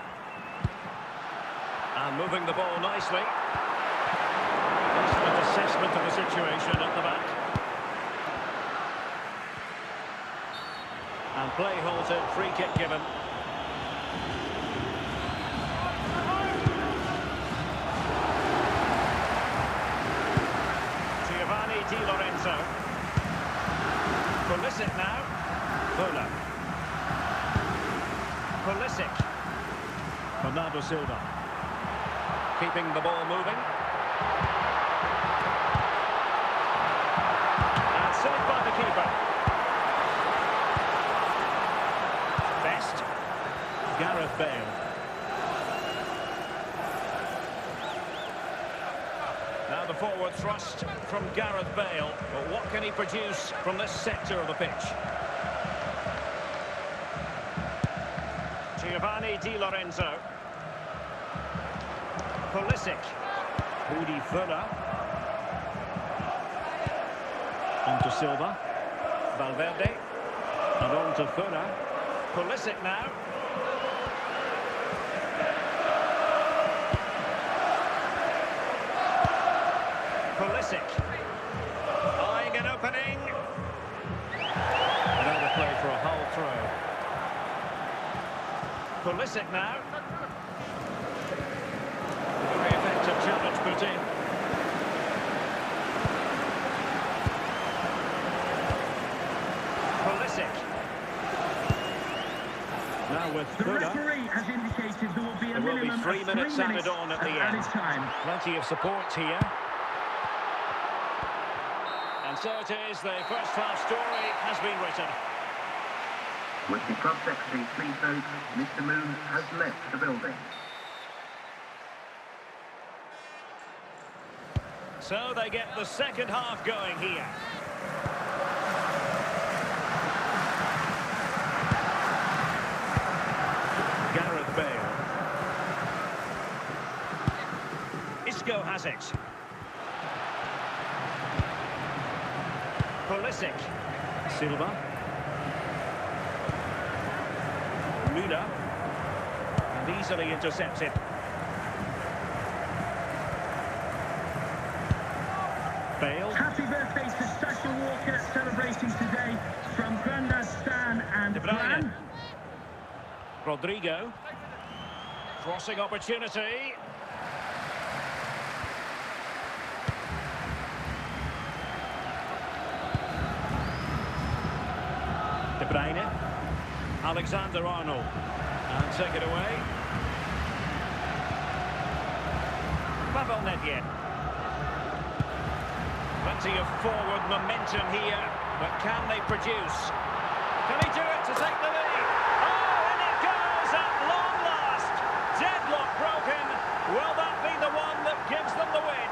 And moving the ball nicely. Excellent assessment of the situation at the back. And play halted, free kick given. Giovanni Di Lorenzo. Pulisic now. Völler. Pulisic. Bernardo Silva. Keeping the ball moving. And saved by the keeper. Best. Gareth Bale. Now the forward thrust from Gareth Bale. But what can he produce from this sector of the pitch? Giovanni Di Lorenzo. Pulisic. Rudi Völler. On to Silva. Valverde. And on to Völler. Pulisic now. Pulisic. Eyeing an opening. Another play for a Hull throw. Pulisic now. Very effective challenge put in. Pulisic. Now with The Völler. referee has indicated there will be a There will be minimum 3 of minutes 3 added minutes on at the added end. time. Plenty of support here. And so it is, the first half story has been written. With the club secretary please note, Mr. Moon has left the building. So they get the second half going here. Gareth Bale. Isco has it. Pulisic. Silva. Müller. And easily intercepted. Bale. Happy birthday to Sasha Walker, celebrating today from Grandad Stan and De Bruyne. Gran. Rodrigo. Crossing opportunity. De Bruyne. Alexander-Arnold. And take it away. Pavel Nedved. Plenty of forward momentum here, but can they produce? Can he do it to take the lead? Oh, and it goes at long last. Deadlock broken. Will that be the one that gives them the win?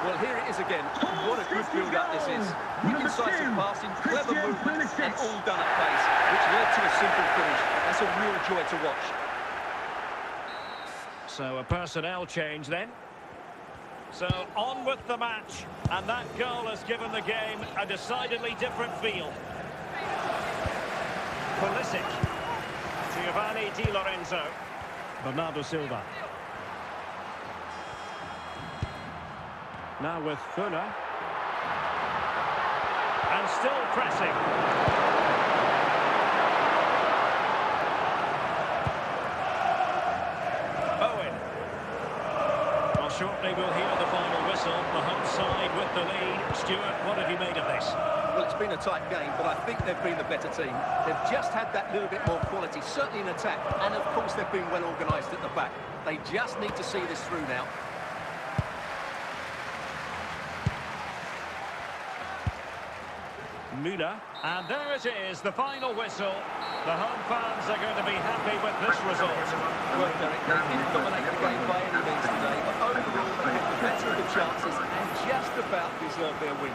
Well, here it is again. What a good build-up this is. Quick incisive passing, clever movement, and all done at pace, which led to a simple finish. That's a real joy to watch. So a personnel change then. So on with the match, and that goal has given the game a decidedly different feel. Pulisic. Giovanni Di Lorenzo. Bernardo Silva. Now with Völler. And still pressing. Owen. Well, shortly we'll hear the final whistle. The home side with the lead. Stuart, what have you made of this? Well, it's been a tight game, but I think they've been the better team. They've just had that little bit more quality, certainly in attack, and of course they've been well organised at the back. They just need to see this through now. Müller. And there it is, the final whistle. The home fans are going to be happy with this result. Well, Derek, they didn't dominate the game by any means today, but overall they had the better of the chances and just about deserved their win.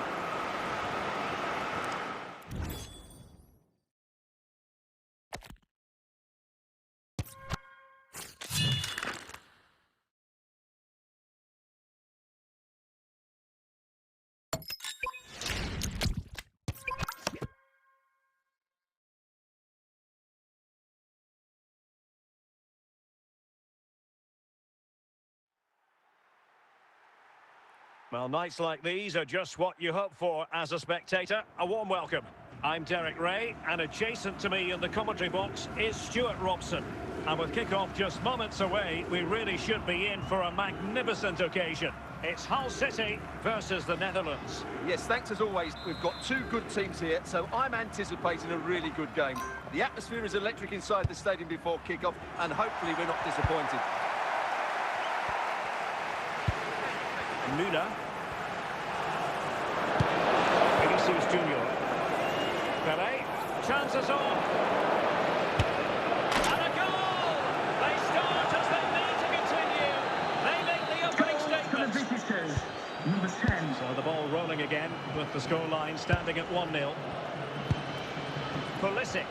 Well, nights like these are just what you hope for as a spectator. A warm welcome. I'm Derek Ray, and adjacent to me in the commentary box is Stuart Robson. And with kick-off just moments away, we really should be in for a magnificent occasion. It's Hull City versus the Netherlands. Yes, thanks as always. We've got two good teams here, so I'm anticipating a really good game. The atmosphere is electric inside the stadium before kick-off, and hopefully we're not disappointed. Müller. Vinicius Junior. Pelé. Chances on. And a goal! They start as they need to continue. They make the opening statement. Visitors, number 10. So the ball rolling again with the scoreline standing at 1-0. Pulisic.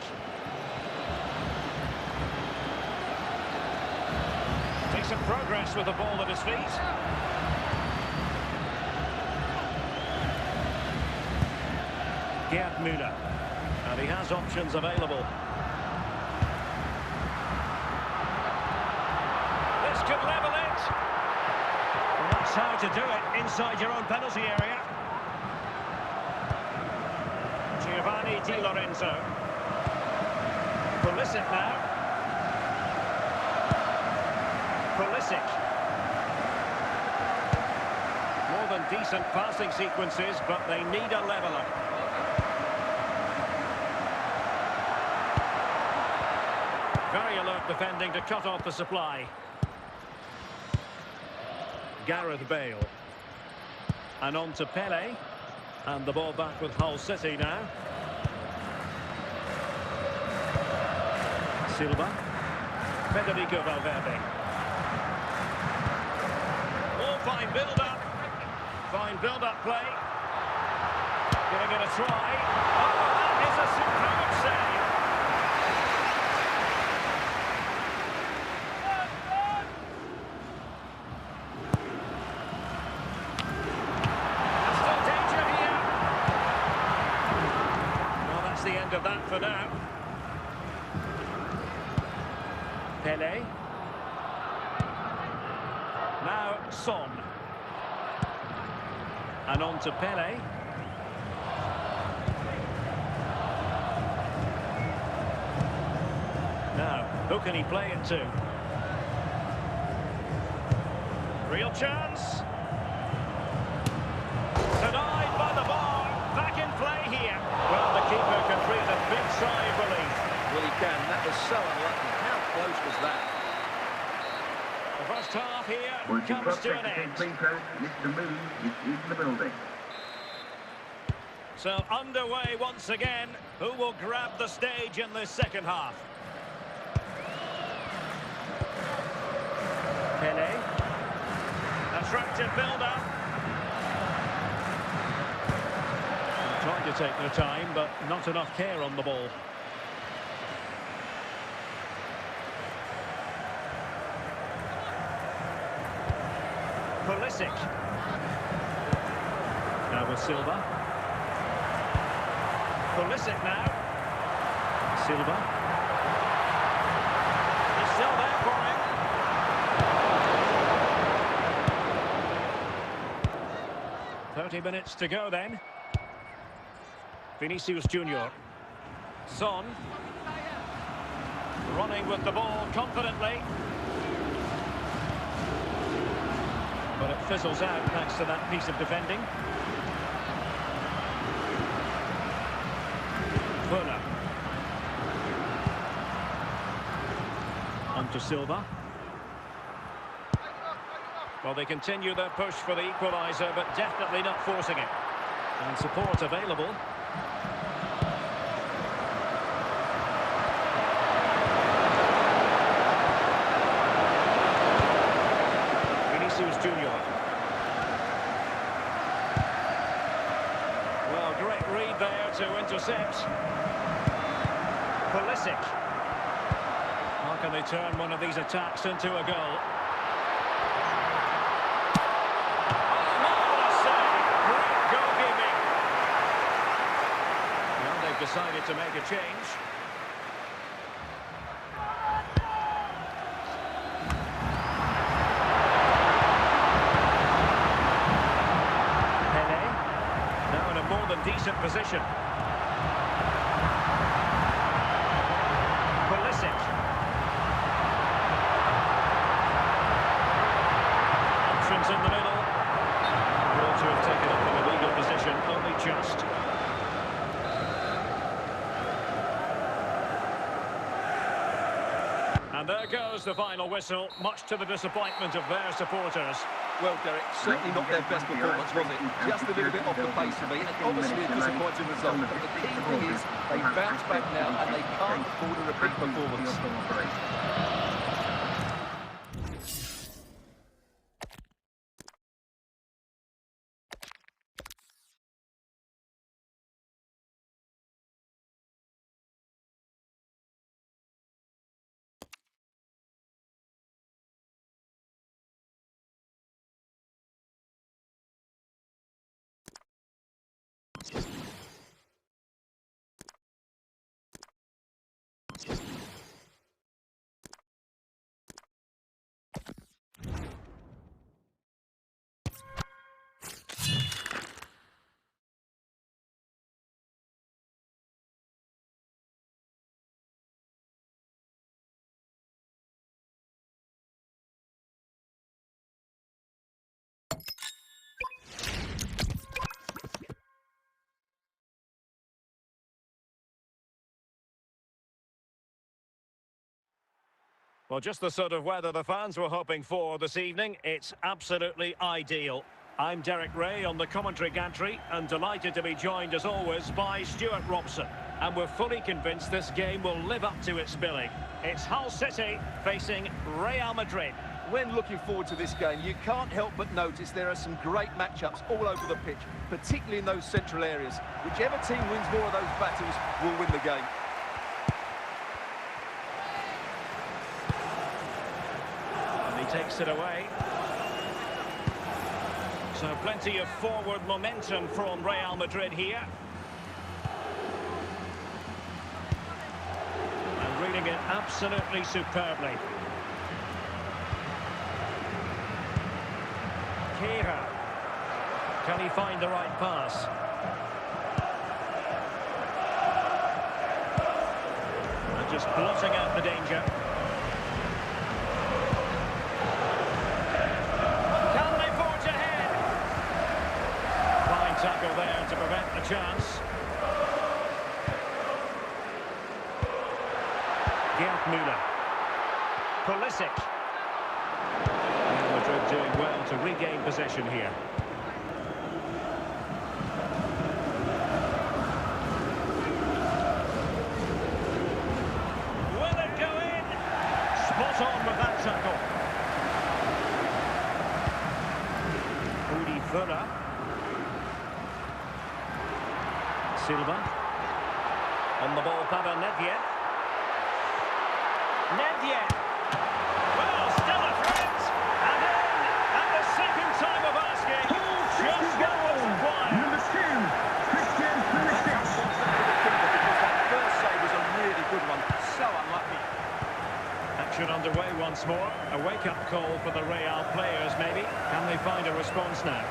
Makes some progress with the ball at his feet. Gerd Müller, and he has options available. This could level it. Well, that's how to do it inside your own penalty area. Giovanni Di Lorenzo. Pulisic now. Pulisic. More than decent passing sequences, but they need a leveller. Very alert defending to cut off the supply. Gareth Bale. And on to Pelé. And the ball back with Hull City now. Silva. Federico Valverde. Oh, fine build-up. Fine build-up play. Giving it a try. Oh, that is a superb save. The end of that for now. Pelé. Now Son. And on to Pelé. Now, who can he play it to? Real chance. Denied by the bar. Back in play here. Well, the keeper can breathe a big sigh of relief. Well, he can. That was so unlucky. How close was that? The first half here Would you comes to an protect end. please note, Mr. Moon is in the building. So underway once again. Who will grab the stage in this second half? Pelé. Attractive build-up. Trying to take their time, but not enough care on the ball. Pulisic. Now with Silva. Pulisic now. Silva. He's still there for him. 30 minutes to go then. Vinicius Junior. Son. Running with the ball confidently. But it fizzles out thanks to that piece of defending. Werner. On to Silva. Well, they continue their push for the equaliser, but definitely not forcing it. And support available. great read there to intercept. Pulisic. How can they turn one of these attacks into a goal? Oh, marvellous save! Great goalkeeping. Well, they've decided to make a change. Decent position. Pulisic. Options in the middle. Ought to have taken up in a legal position, only just. And there goes the final whistle, much to the disappointment of their supporters. Well, Derek, certainly not their best performance, was it? Just a little bit off the pace for me, and obviously a disappointing result. But the key thing is they bounce back now, and they can't afford a repeat performance. Well, just the sort of weather the fans were hoping for this evening. It's absolutely ideal. I'm Derek Ray on the commentary gantry and delighted to be joined as always by Stuart Robson. And we're fully convinced this game will live up to its billing. It's Hull City facing Real Madrid. When looking forward to this game, you can't help but notice there are some great matchups all over the pitch, particularly in those central areas. Whichever team wins more of those battles will win the game. Takes it away. So plenty of forward momentum from Real Madrid here. And reading it absolutely superbly. Kehrer. Can he find the right pass? And just blotting out the danger. Tackle there to prevent the chance. Gerd Müller. Pulisic. Real Madrid doing well to regain possession here. Will it go in? Spot on with that tackle. Rudi Völler. Silva. On the ball, Pavel Nedved. Nedved. Well, still a threat. And in, at the second time of asking, just what was required. Number 2, Christian Pulisic. That first save was a really good one. So unlucky. Action underway once more. A wake-up call for the Real players, maybe. Can they find a response now?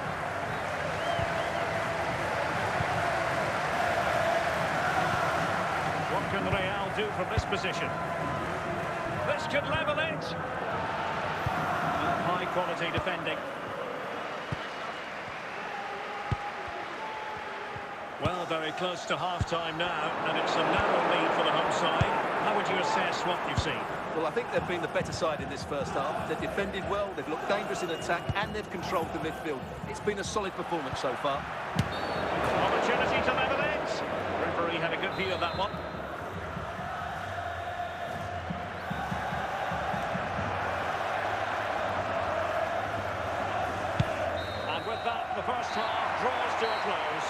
What can Real do from this position? This could level it. High quality defending. Well, very close to half-time now, and it's a narrow lead for the home side. How would you assess what you've seen? Well, I think they've been the better side in this first half. They've defended well, they've looked dangerous in attack, and they've controlled the midfield. It's been a solid performance so far. Opportunity to level it. Referee had a good view of that one. And with that, the first half draws to a close.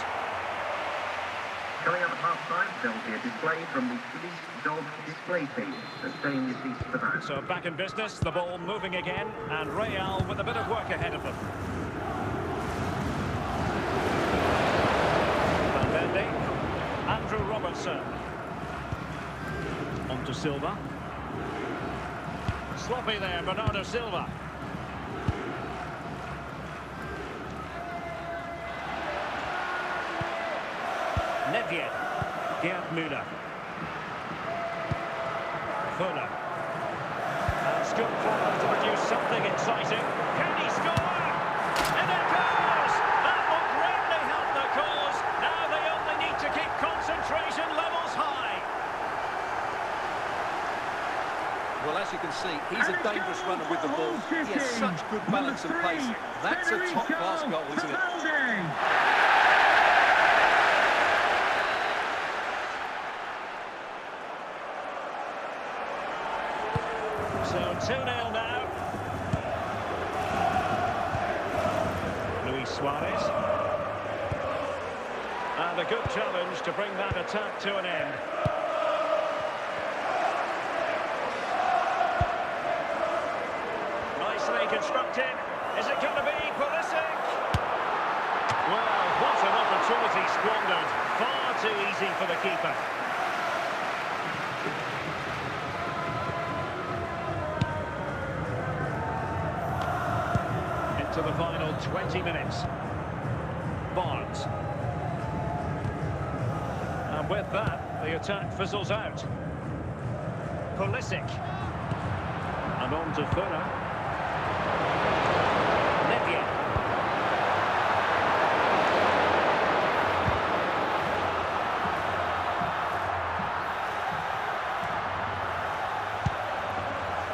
Coming up at half-time, there will be a display from the police dog display team. The same is the Savannah. So back in business, the ball moving again, and Real with a bit of work ahead of them. Valverde, Andrew Robertson. On to Silva. Sloppy there, Bernardo Silva. Nedved, Gerd Müller. Föhler. And scoop forward to produce something exciting. Can he score? And it goes! That will greatly help the cause. Now they only need to keep concentration levels high. Well, as you can see, he's a dangerous runner with the ball. He has such good balance and pace. That's a top-class goal, isn't it? So 2-0 now. Luis Suarez. And a good challenge to bring that attack to an end. Nicely constructed. Is it going to be Pulisic? Well, what an opportunity squandered. Far too easy for the keeper. To the final 20 minutes. Barnes. And with that, the attack fizzles out. Pulisic. And on to Föhler. Nedved.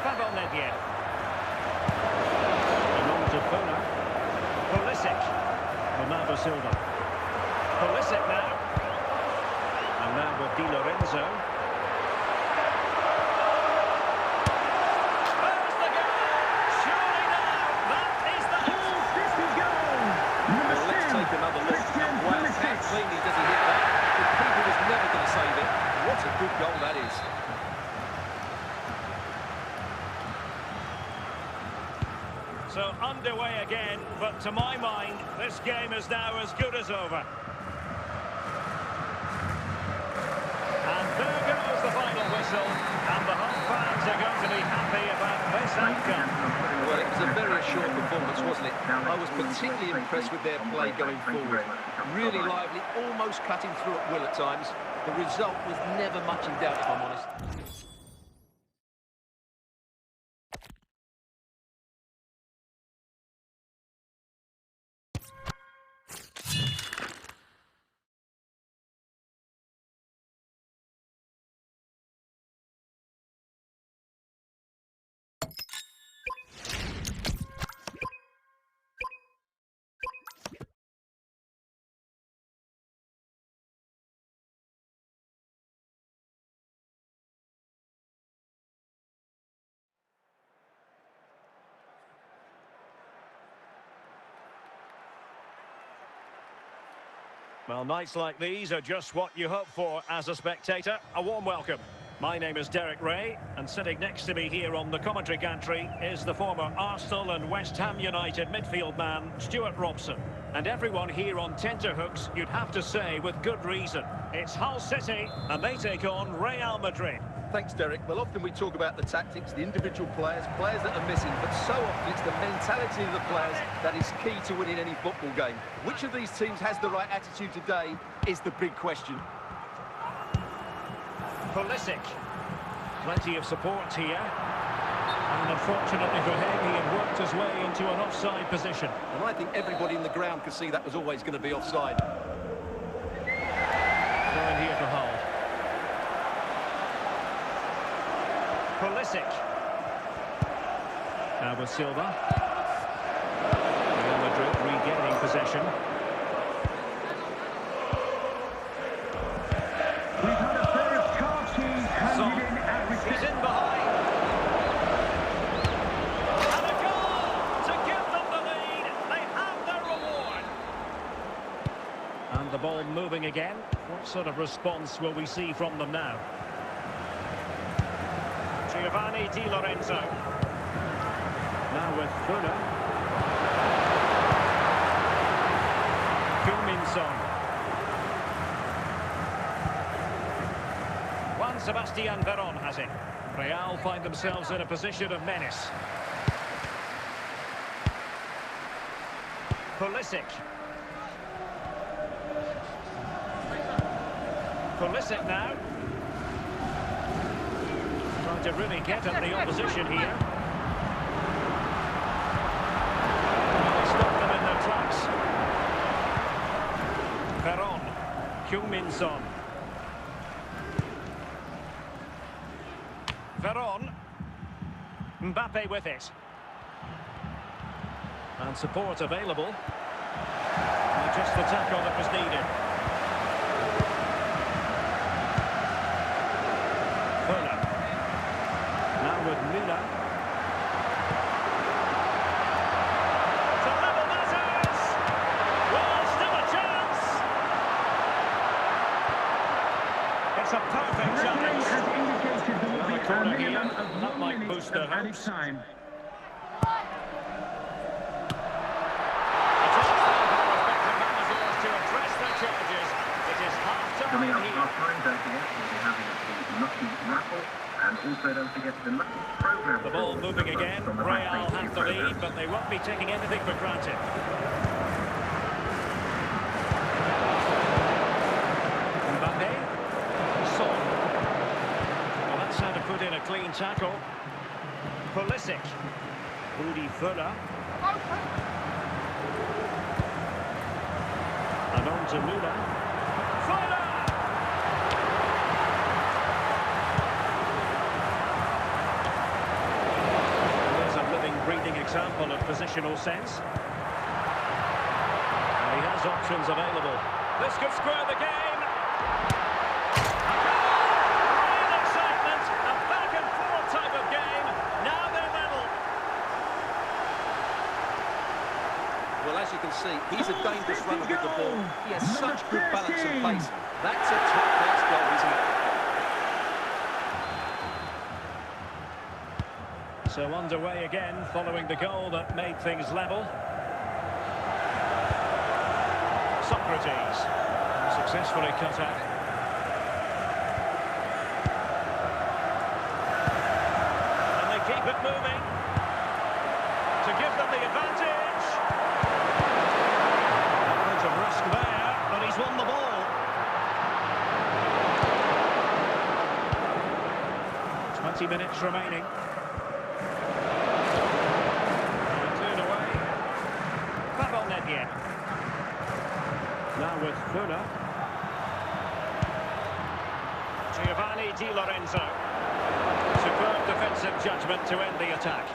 Pavel Nedved. Föhler. Pulisic. Bernardo Silva. Pulisic now. And now with Di Lorenzo. There's the goal! Surely now, that is the... Oh, this is goal! Well, let's take another look. Wow, how cleanly does he hit that? The keeper was never going to save it. What a good goal that is. So underway again, but to my mind, this game is now as good as over. And there goes the final whistle, and the home fans are going to be happy about this outcome. Well, it was a very assured performance, wasn't it? I was particularly impressed with their play going forward. Really lively, almost cutting through at will at times. The result was never much in doubt, if I'm honest. Well, nights like these are just what you hope for as a spectator. A warm welcome. My name is Derek Ray, and sitting next to me here on the commentary gantry is the former Arsenal and West Ham United midfield man, Stuart Robson. And everyone here on tenterhooks, you'd have to say with good reason. It's Hull City, and they take on Real Madrid. Thanks, Derek. Well, often we talk about the tactics, the individual players that are missing, but so often it's the mentality of the players that is key to winning any football game. Which of these teams has the right attitude today is the big question. Pulisic. Plenty of support here. And unfortunately for him, he had worked his way into an offside position. And I think everybody in the ground could see that was always going to be offside. Going here for Hull. Pulisic. Now with Silva. Real Madrid regaining possession. We've had a pair of car keys handed in at reception. He's in behind. And a goal to give them the lead. They have their reward. And the ball moving again. What sort of response will we see from them now? Giovanni Di Lorenzo. Now with Fuller. Heung-min Son. Juan Sebastian Veron has it. Real find themselves in a position of menace. Pulisic. Pulisic now. Trying to really get at the opposition here. They stop them in their tracks. Veron. Heung-min Son. Veron. Mbappe with it. And support available. And just the tackle that was needed. Fuller. Now with Müller. To level matters! Well, still a chance! It's a perfect challenge. Has indicated there will be a Corner here. minimum of That 1 might minute boost of their added hopes. time. Coming up half-time, don't forget we'll be having the Lucky Raffle, and also don't forget the Lucky Programme. The ball moving again. Real have the lead, but they won't be taking anything for granted. Mbappe. Son. Well, that's how to put in a clean tackle. Pulisic. Rudi Fuller. And on to Müller. Fuller! There's a living, breathing example of positional sense. And he has options available. This could square the game. Real excitement, a back and forth type of game. Now they're level. Well, as you can see, he's a dangerous runner with the ball. He has such good balance and pace. That's a top-class goal, isn't it? So underway again, following the goal that made things level. Socrates, successfully cut out. And they keep it moving to give them the advantage. Element of risk there, but he's won the ball. 20 minutes remaining. Now with Fuller. Giovanni Di Lorenzo. Superb defensive judgment to end the attack.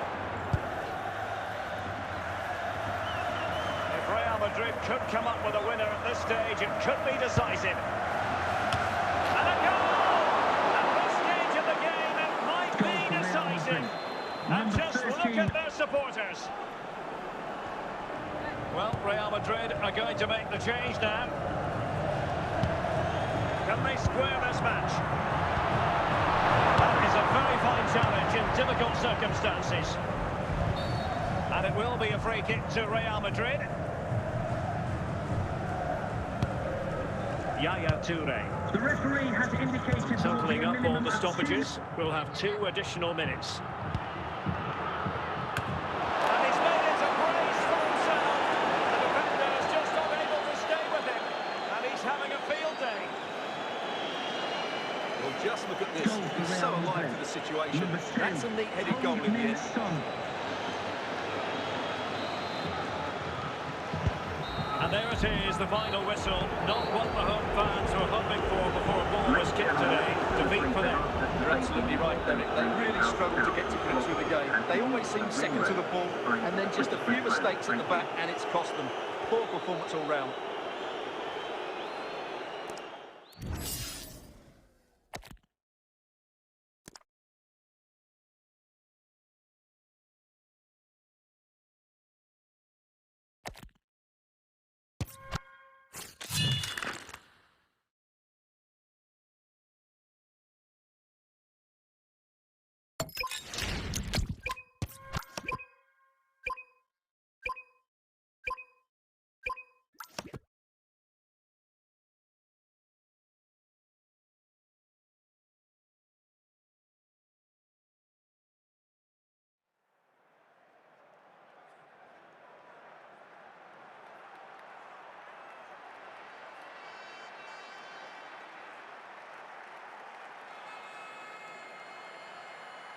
If Real Madrid could come up with a winner at this stage, it could be decisive. And a goal! At this stage of the game, it might be decisive. And just look at their supporters. Well, Real Madrid are going to make the change now. Can they square this match? That is a very fine challenge in difficult circumstances. And it will be a free kick to Real Madrid. Yaya Toure. The referee has indicated Totalling up all the stoppages. We'll have 2 additional minutes. Just look at this. He's so alive to the situation. That's a neat-headed goal in the end. And there it is, the final whistle. Not what the home fans were hoping for before a ball was kicked today. Defeat for them. You're absolutely right, Derek. They really struggled to get to grips with the game. They always seem second to the ball, and then just a few mistakes at the back, and it's cost them. Poor performance all round.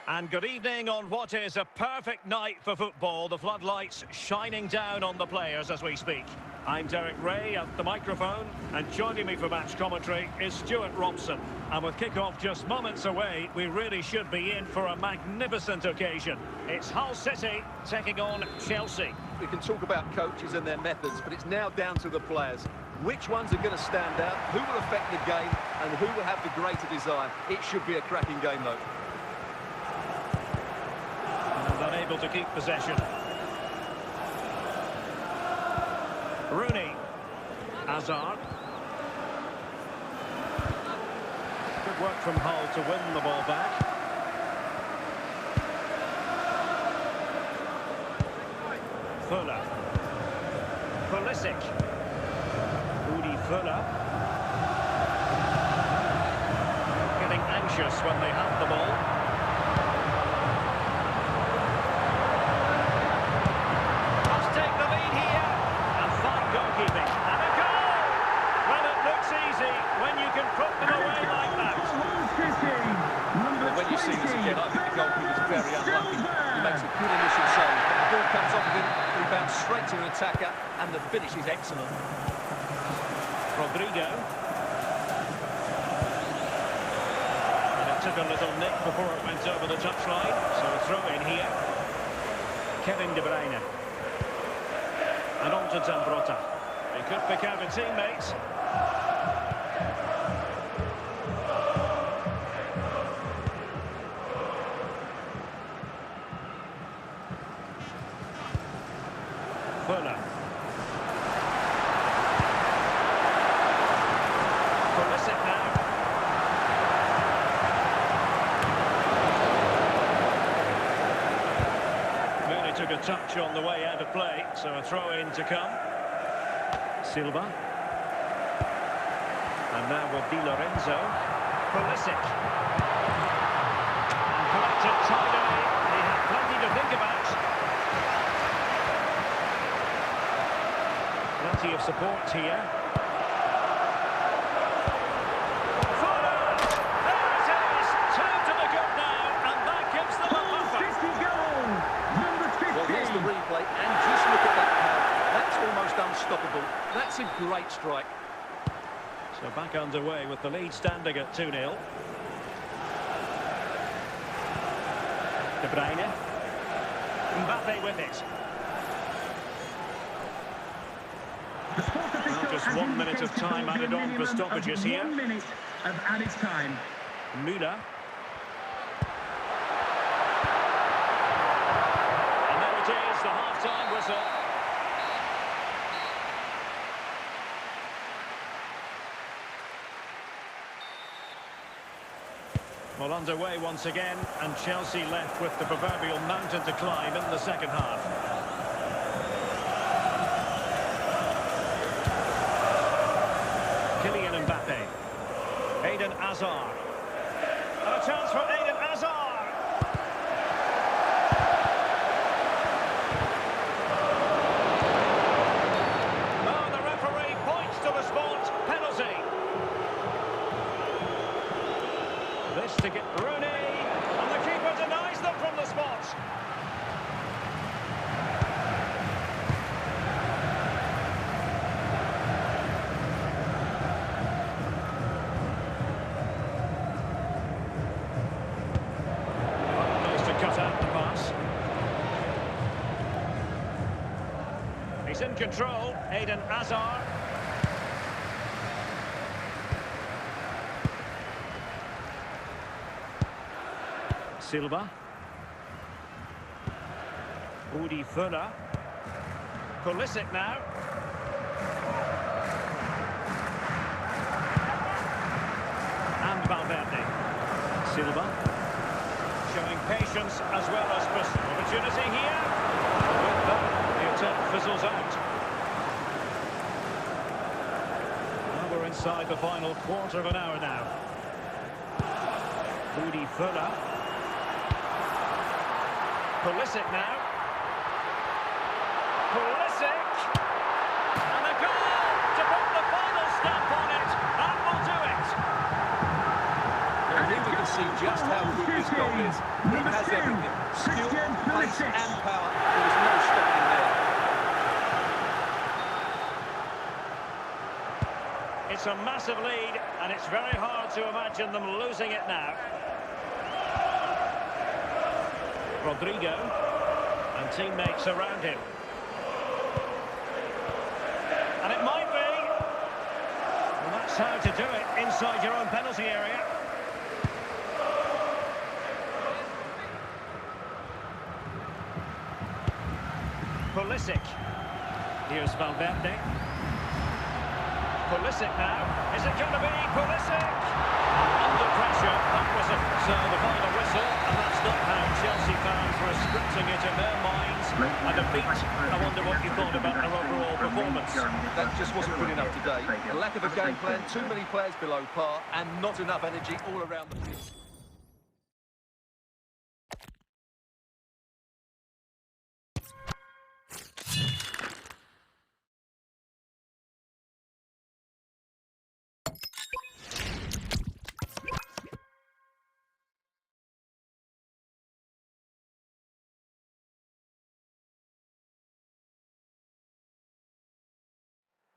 And good evening on what is a perfect night for football. The floodlights shining down on the players as we speak. I'm Derek Ray at the microphone, and joining me for match commentary is Stuart Robson. And with kick-off just moments away, we really should be in for a magnificent occasion. It's Hull City taking on Chelsea. We can talk about coaches and their methods, but it's now down to the players. Which ones are going to stand out, who will affect the game, and who will have the greater desire. It should be a cracking game, though. And unable to keep possession. Rooney. Hazard. Good work from Hull to win the ball back. Fuller. Pulisic. Udi Fuller. Getting anxious when they have the ball. See this again, I think the goalkeeper's very unlucky. He makes a good initial save, but the ball comes off of him, rebounds straight to an attacker, and the finish is excellent. Rodrigo. And it took a little nick before it went over the touchline, so a throw in here. Kevin De Bruyne. And on to Zambrotta. He could pick out a teammate. Fuller. Pulisic now. Really took a touch on the way out of play, so a throw-in to come. Silva. And now with Di Lorenzo. Pulisic. And collected tidily. He had plenty to think about. Plenty of support here. Fuller! There it is! 2 to the good now, and that gives them a buffer. Goal! Number 15. Well, here's the replay, and just look at that power. That's almost unstoppable. That's a great strike. So back underway with the lead standing at 2-0. De Bruyne. Mbappe with it. Well, just 1 minute of time added on for stoppages here. 1 minute of added time. Müller. And there it is, the half-time whistle. Well, underway once again, and Chelsea left with the proverbial mountain to climb in the second half. Kylian Mbappe. Eden Hazard. And a chance for Eden Hazard. Oh, the referee points to the spot. Penalty. This to get Rooney. And the keeper denies them from the spot. Cut out the pass. He's in control, Eden Hazard. Silva. Udi Fuller. Pulisic now. And Valverde. Silva. Showing patience as well as opportunity here. With that, the attempt fizzles out. Well, we're inside the final quarter of an hour now. Udi Fuller. Pulisic now. Pulisic! And a goal to put the final stamp on it. That will do it. And here we can see just how good this goal is. It has everything. Skill, pace and power. There is no stopping there. It's a massive lead, and it's very hard to imagine them losing it now. Rodrigo, and teammates around him. And it might be. Well, that's how to do it inside your own penalty area. Pulisic. Here's Valverde. Pulisic now. Is it going to be Pulisic? Under pressure, that was it. So the final whistle, and that's not how Chelsea fans were scripting it in their minds. A defeat. I wonder what you thought about their overall performance. That just wasn't good enough today. A lack of a game plan, too many players below par, and not enough energy all around the pitch.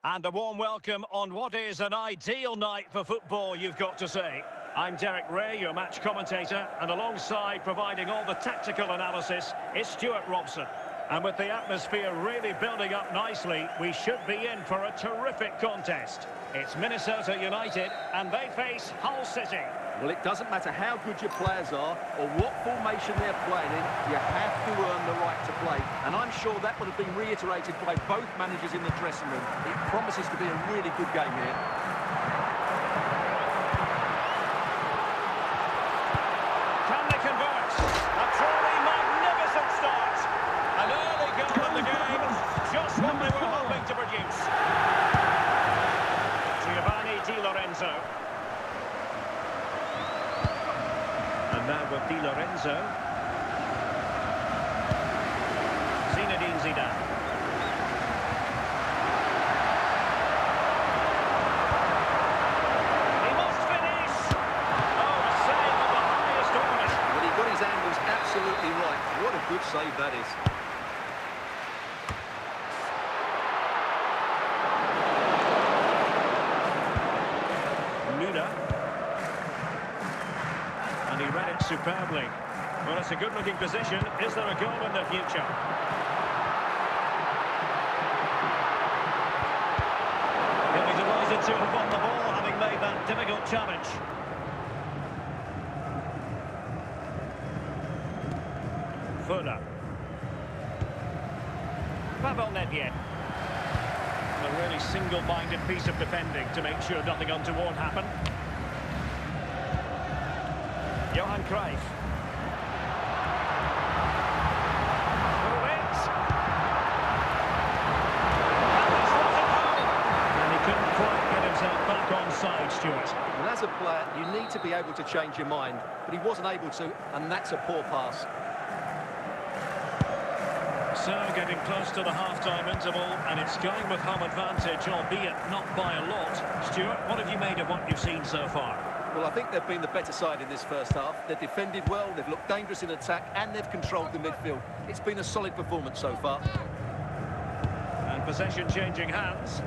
And a warm welcome on what is an ideal night for football, you've got to say. I'm Derek Ray, your match commentator, and alongside providing all the tactical analysis is Stuart Robson. And with the atmosphere really building up nicely, we should be in for a terrific contest. It's Minnesota United, and they face Hull City. Well, it doesn't matter how good your players are or what formation they're playing in, you have to earn the right to play. And I'm sure that would have been reiterated by both managers in the dressing room. It promises to be a really good game here. Can they convert? A truly magnificent start. An early goal in the game, just what they were hoping to produce. Giovanni Di Lorenzo. Now with Di Lorenzo. Zinedine Zidane. He must finish! Oh, a save of the highest order. Well, he got his angles absolutely right. What a good save that is. And he read it superbly. Well, it's a good-looking position. Is there a goal in the future? He'll be delighted to have won the ball, having made that difficult challenge. Fuller. Pavel Nedved. A really single-minded piece of defending to make sure nothing untoward happened. Johan Cruyff. And he couldn't quite get himself back on side, Stuart. And as a player, you need to be able to change your mind, but he wasn't able to, and that's a poor pass. So getting close to the half-time interval, and it's going with home advantage, albeit not by a lot. Stuart, what have you made of what you've seen so far? Well, I think they've been the better side in this first half. They've defended well, they've looked dangerous in attack, and they've controlled the midfield. It's been a solid performance so far. And possession changing hands.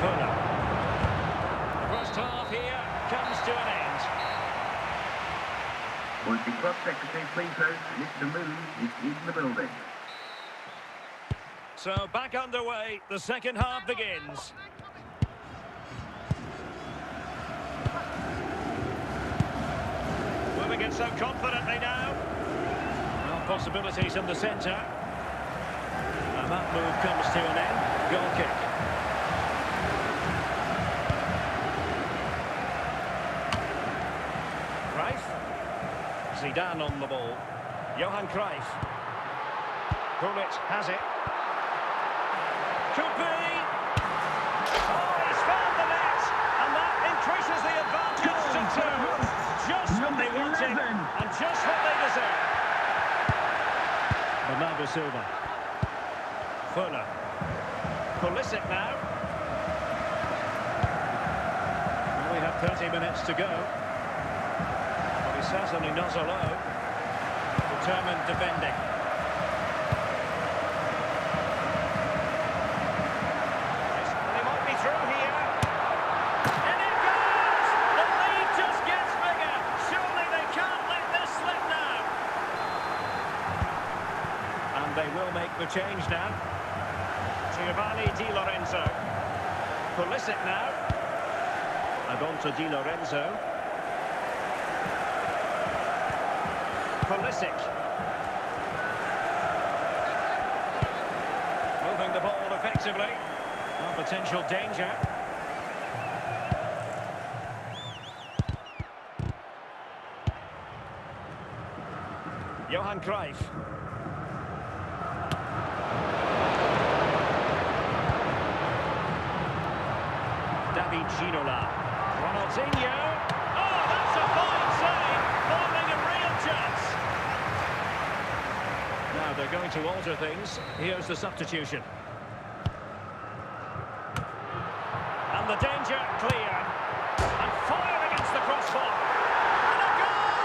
Fuller. The first half here comes to an end. Would the club secretary please note Mr. Moon is in the building. So back underway, the second half begins. Moving it so confidently now. Well, possibilities in the centre. And that move comes to an end. Goal kick. Zidane on the ball. Johan Cruyff. Gullit has it. Could be. Oh, he's found the net. And that increases the advantage to 2. Just what they wanted and just what they deserve. Bernardo Silva. Fuller. Pulisic now. Well, we have 30 minutes to go. But he's certainly not alone. Determined defending. They might be through here. And it goes! The lead just gets bigger. Surely they can't let this slip now. And they will make the change now. Giovanni Di Lorenzo. Pulisic now. And on to Di Lorenzo. Pulisic. Moving the ball effectively. No potential danger. Johan Cruyff. David Ginola. Ronaldinho. Oh, that's a fine save. Forming a real chance. Now they're going to alter things. Here's the substitution. And the danger clear. And fire against the crossbar. And a goal!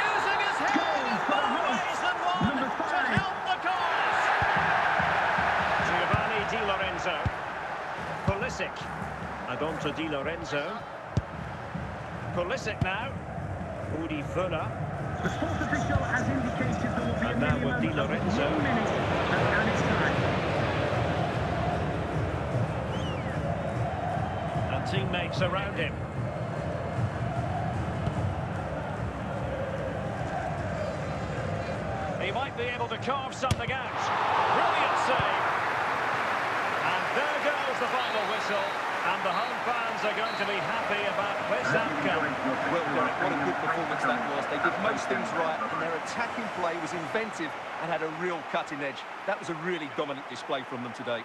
Using his head in more ways than one to help the cause. Giovanni Di Lorenzo. Pulisic. And on to Di Lorenzo. Pulisic now. Udi Fuller. The sports official has indicated there will be And a now minimum with Di of Lorenzo. 1 minute and it's time. And teammates around him. He might be able to carve something out. Brilliant save. And there goes the final whistle. And the home fans are going to be happy about this outcome. Well, Derek, what a good performance that was. They did most things right, and their attacking play was inventive and had a real cutting edge. That was a really dominant display from them today.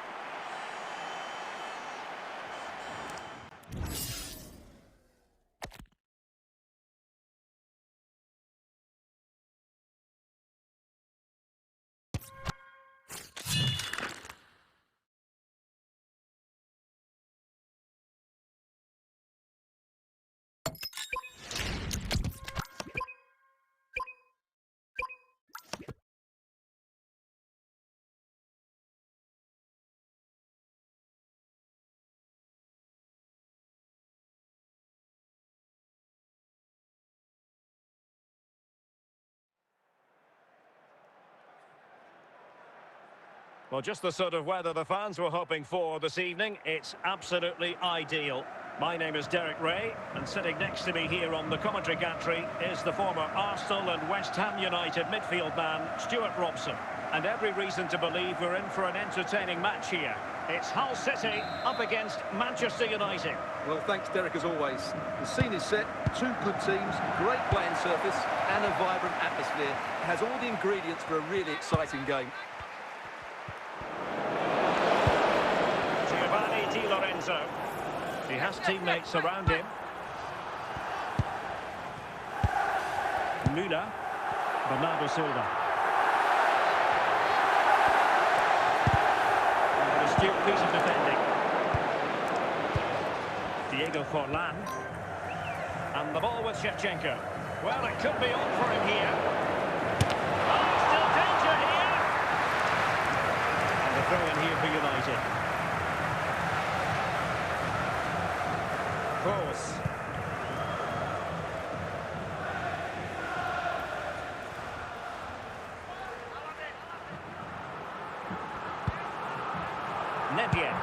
Well, just the sort of weather the fans were hoping for this evening. It's absolutely ideal. My name is Derek Ray, and sitting next to me here on the commentary gantry is the former Arsenal and West Ham United midfield man, Stuart Robson. And every reason to believe we're in for an entertaining match here. It's Hull City up against Manchester United. Well, thanks, Derek, as always. The scene is set, two good teams, great playing surface, and a vibrant atmosphere. It has all the ingredients for a really exciting game. Giovanni Di Lorenzo. He has teammates around him. Müller. Bernardo Silva. An astute piece of defending. Diego Forlan. And the ball with Shevchenko. Well, it could be on for him here. Oh, still danger here. And a throw in here for United. Kroos. Nevien.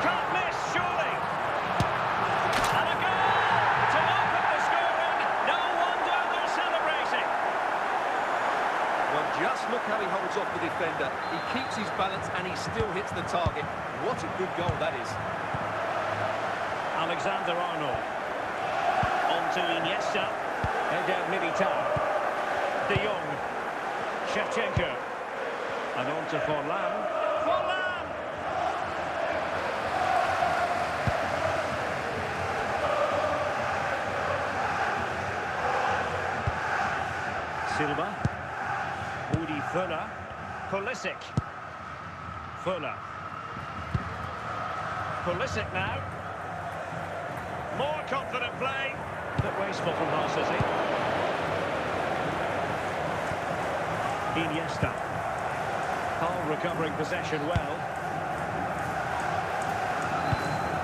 Can't miss, surely. And a goal to open the scoring. No wonder they're celebrating. Well, just look how he holds off the defender. He keeps his balance and he still hits the target. What a good goal that is. Alexander-Arnold. On to Iniesta. Eder Militao. De Jong. Shevchenko. And on to Forlan. Forlan! Silva. Udi Fuller. Pulisic. Fuller. Pulisic now. More confident play. Bit wasteful from Hull City. Iniesta. Hull recovering possession well.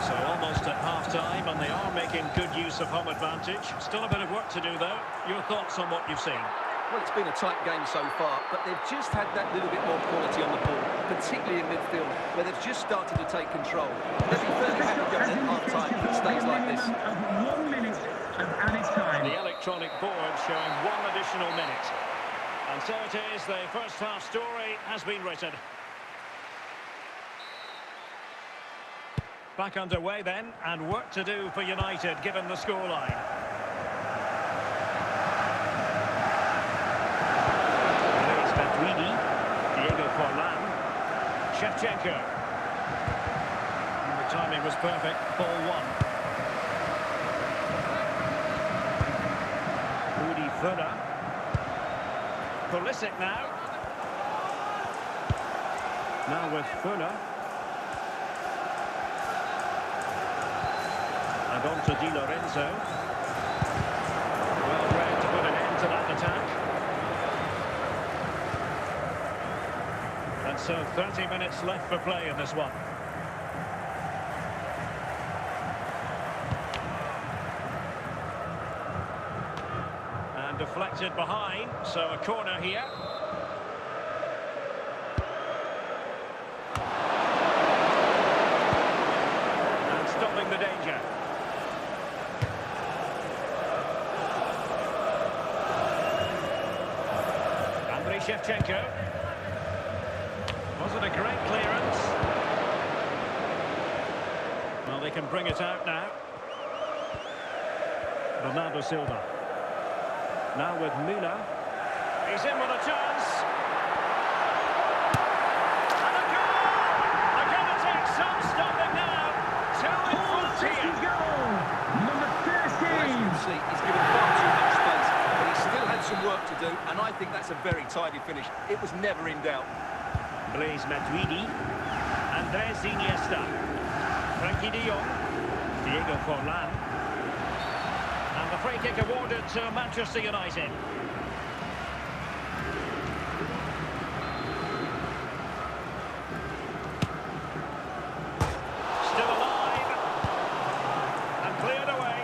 So almost at half-time, and they are making good use of home advantage. Still a bit of work to do, though. Your thoughts on what you've seen? Well, it's been a tight game so far, but they've just had that little bit more quality on the ball, particularly in midfield, where they've just started to take control. They'll be fairly happy going at half-time if it stays like this. 1 minute of added time. The electronic board showing 1 additional minute. And so it is, the first half story has been written. Back underway then, and work to do for United, given the scoreline. Luis Matuidi, Diego Forlan, Shevchenko. And the timing was perfect, ball 1. Rudi Völler. Pulisic now. Now with Fuller. And on to Di Lorenzo. Well read to put an end to that attack. And so 30 minutes left for play in this one. And deflected behind, so a corner here. And stopping the danger. Andriy Shevchenko. Was it a great clearance? Well, they can bring it out now. Bernardo Silva. Now with Müller. He's in with a chance. And a goal! They're going to take some stopping now. 2 in front here. Goal! Number 13. As you can see, he's given far too much space, but he still had some work to do, and I think that's a very tidy finish. It was never in doubt. Blaise Matuidi. Andrés Iniesta. Frankie de Jong. Diego Forlan. And the free kick awarded to Manchester United. Still alive. And cleared away.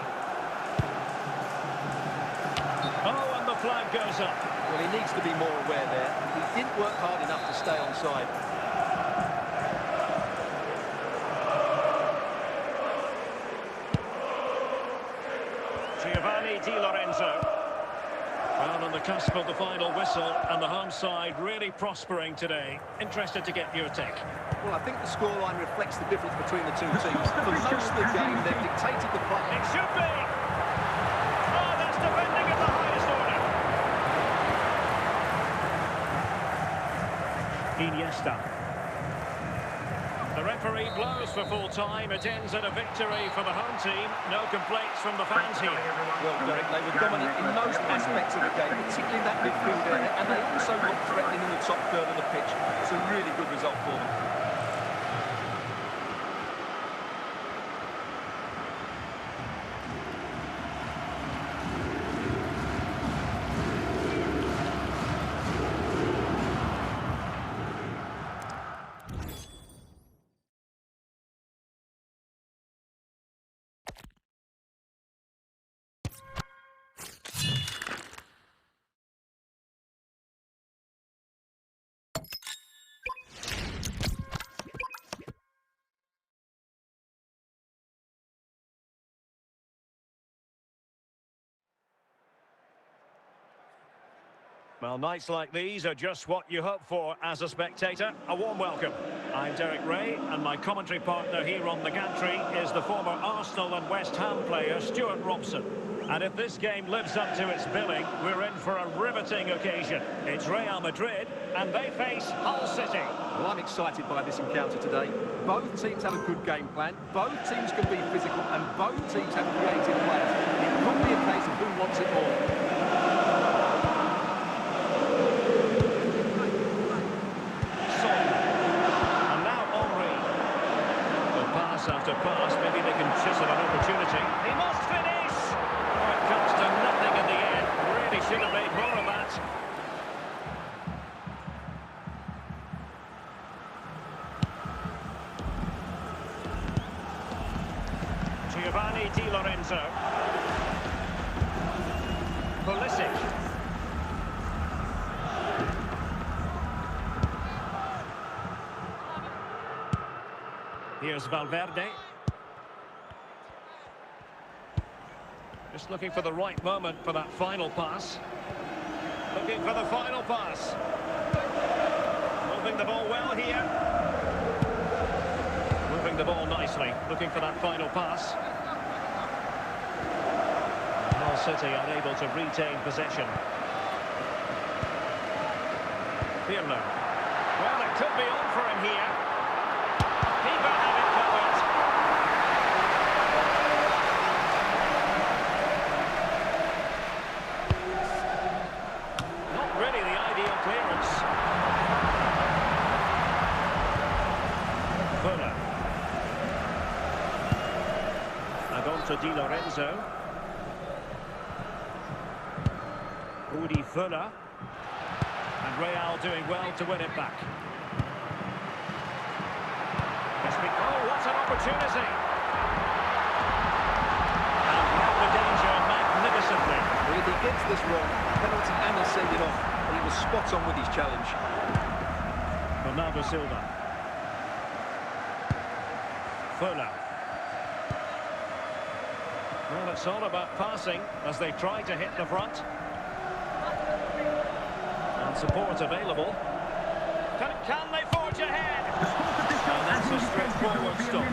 Oh, and the flag goes up. Well, he needs to be more aware there. He didn't work hard enough to stay onside. Giovanni Di Lorenzo. Well, on the cusp of the final whistle, and the home side really prospering today. Interested to get your take. Well, I think the scoreline reflects the difference between the two teams. For most of the game, they've dictated the play. It should be! Oh, that's defending at the highest order. Iniesta. The referee blows for full time. It ends in a victory for the home team. No complaints from the fans here. Well, Derek, they were dominant in most aspects of the game, particularly in that midfield area, and they also looked threatening in the top third of the pitch. It's a really good result for them. Well, nights like these are just what you hope for as a spectator. A warm welcome. I'm Derek Ray, and my commentary partner here on the gantry is the former Arsenal and West Ham player Stuart Robson. And if this game lives up to its billing, we're in for a riveting occasion. It's Real Madrid, and they face Hull City. Well, I'm excited by this encounter today. Both teams have a good game plan, both teams can be physical, and both teams have creative players. It could be a case of who wants it more. Lorenzo. Pulisic. Here's Valverde. Just looking for the right moment for that final pass. Looking for the final pass. Moving the ball well here. Moving the ball nicely. Looking for that final pass. Hull City unable to retain possession. Pirlo. Well, it could be on for him here. Keeper had it covered. Not really the ideal clearance. Fuller. And on to Di Lorenzo. Rudi Fuller. And Real doing well to win it back. Oh, what an opportunity! And met the danger magnificently. Well, if he gets this wrong, penalty and a sending off, he was spot on with his challenge. Bernardo Silva. Fuller. Well, it's all about passing as they try to hit the front. And support available. Can they forge ahead? And that's a straightforward stop.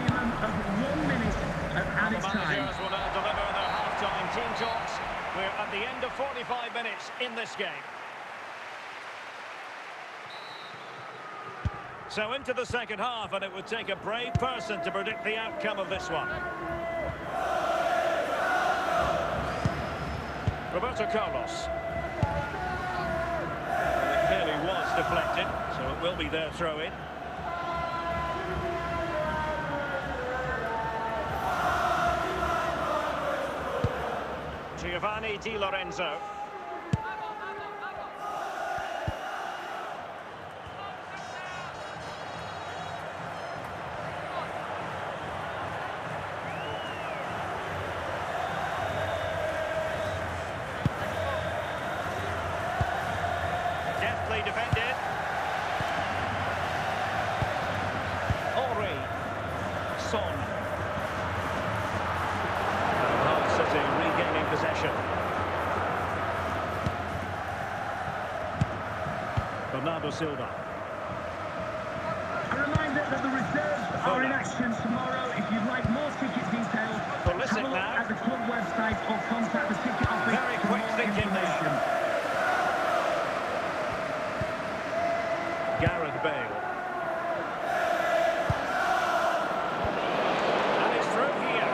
The managers will now deliver their half-time team talks. We're at the end of 45 minutes in this game. So into the second half, and it would take a brave person to predict the outcome of this one. Roberto Carlos. It clearly was deflected, so it will be their throw-in. Giovanni Di Lorenzo. Deftly defended. Henry. Son. Hull City regaining possession. Bernardo Silva. A reminder that the reserves are in action tomorrow. If you'd like more ticket details, have a look at the club website or contact the ticket office. Very quick thinking there. Gareth Bale. And it's through here.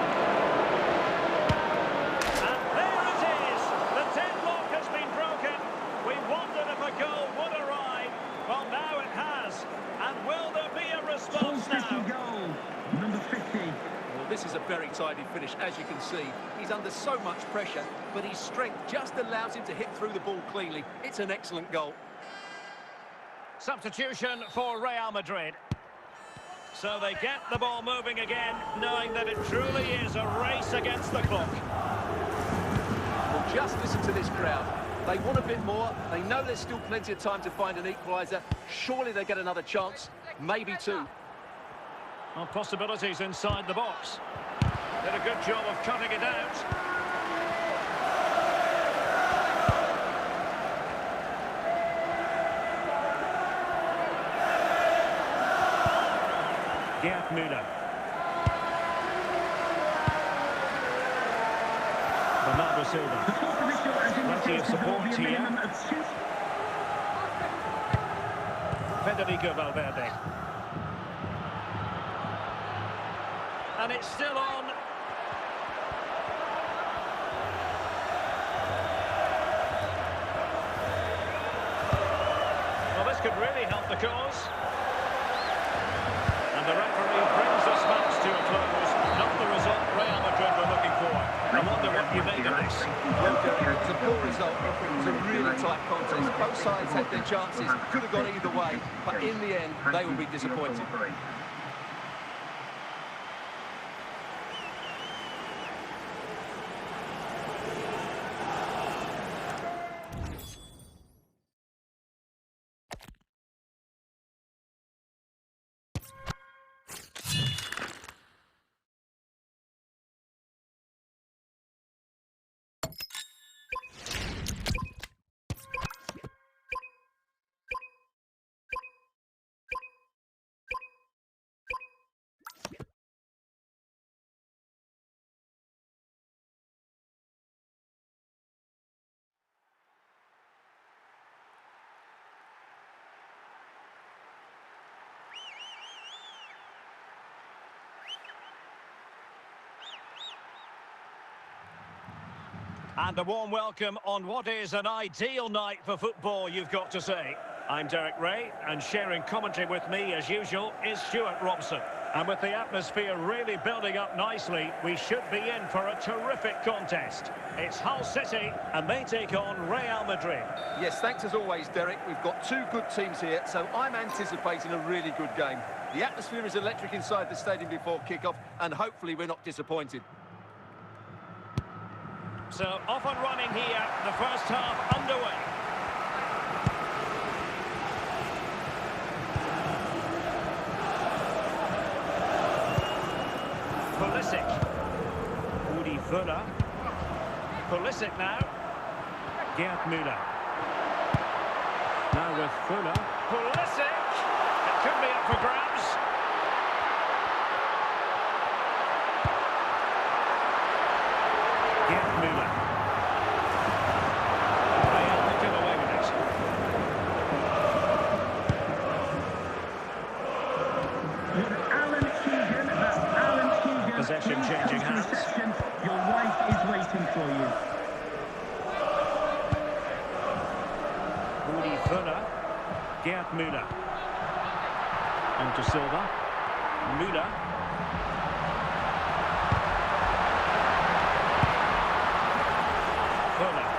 And there it is. The deadlock has been broken. We wondered if a goal would arrive. Well, now it has. And will there be a response now? Goal, number 50. Well, this is a very tidy finish, as you can see. He's under so much pressure, but his strength just allows him to hit through the ball cleanly. It's an excellent goal. Substitution for Real Madrid. So they get the ball moving again, knowing that it truly is a race against the clock. Well, just listen to this crowd. They want a bit more. They know there's still plenty of time to find an equaliser. Surely they get another chance, maybe two. Well, possibilities inside the box. Did a good job of cutting it out. Gerd Müller. Bernardo Silva. Plenty of support here. Federico Valverde. And it's still on. Well, this could really help the cause. And the referee brings this match to a close. Not the result Real Madrid were looking for. I wonder what you made of this. It's a poor result. It's a really tight contest. Both sides had their chances. Could have gone either way. But in the end, they will be disappointed. And a warm welcome on what is an ideal night for football, you've got to say. I'm Derek Ray, and sharing commentary with me, as usual, is Stuart Robson. And with the atmosphere really building up nicely, we should be in for a terrific contest. It's Hull City, and they take on Real Madrid. Yes, thanks as always, Derek. We've got two good teams here, so I'm anticipating a really good game. The atmosphere is electric inside the stadium before kick-off, and hopefully we're not disappointed. So, off and running here, the first half underway. Pulisic. Rudi Völler. Pulisic now. Gerd Müller. Now with Völler. Pulisic! It could be up for grabs. Gerd Müller. Real will get away with it. With Alan Keegan, that's Alan Keegan. Possession changing hands. Possession, your wife is waiting for you. Rudi Völler. Gerd Müller. On to Silva. Müller. Völler.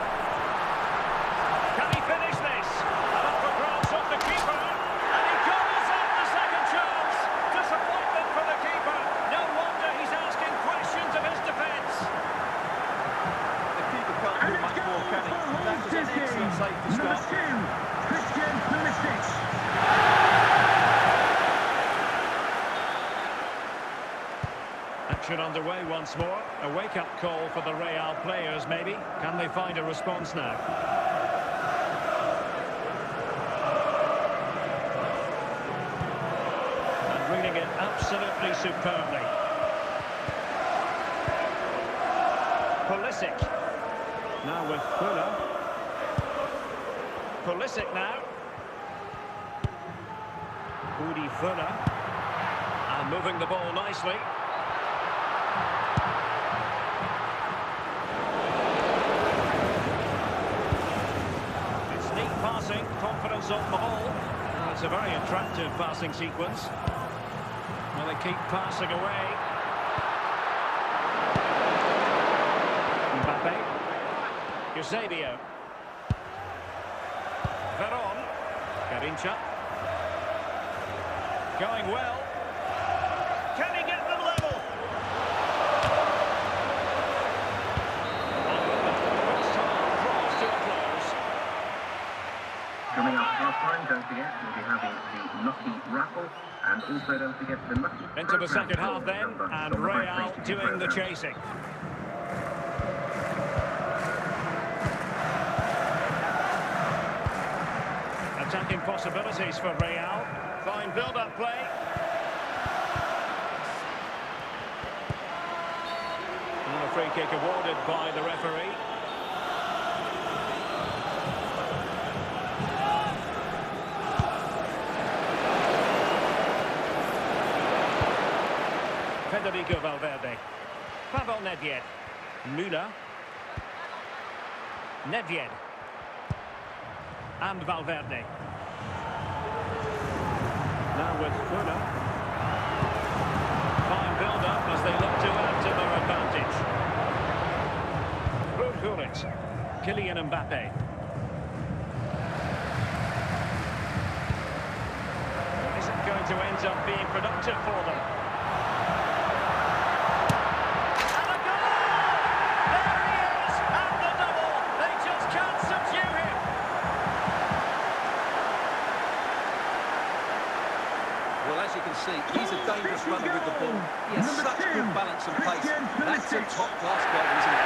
Can he finish this? And up for grabs off the keeper. And he goes up the second chance. Disappointment for the keeper. No wonder he's asking questions of his defence. The keeper can't do much more, can he? That was an excellent save to Number start. 2, Christian Pulisic. Action underway once more. A wake-up call for the Real players, maybe. Can they find a response now? And reading it absolutely superbly. Pulisic. Now with Völler. Pulisic now. Rudi Völler. And moving the ball nicely. Passing, confidence on the ball. And it's a very attractive passing sequence. Well, they keep passing away. Mbappe. Eusebio. Veron. Garincha. Going well. Can he get them level? First half draws to a close. Coming up half-time, don't forget, we'll be having the Lucky Raffle, and also don't forget the Lucky Into the Programme second half Gold then, number and from the Real High Safety doing the Programme. chasing. Attacking possibilities for Real. Fine build-up play. And a free kick awarded by the referee. Federico Valverde. Pavel Nedved. Müller. Nedved. And Valverde. Now with Völler. Fine build-up as they look to add to their advantage. Ruud Gullit. Kylian Mbappe. Isn't going to end up being productive for them. Well, as you can see, he's a dangerous runner with the ball. He has Number such 2, good balance and pace. Christian That's a Pulisic. top-class goal, isn't it?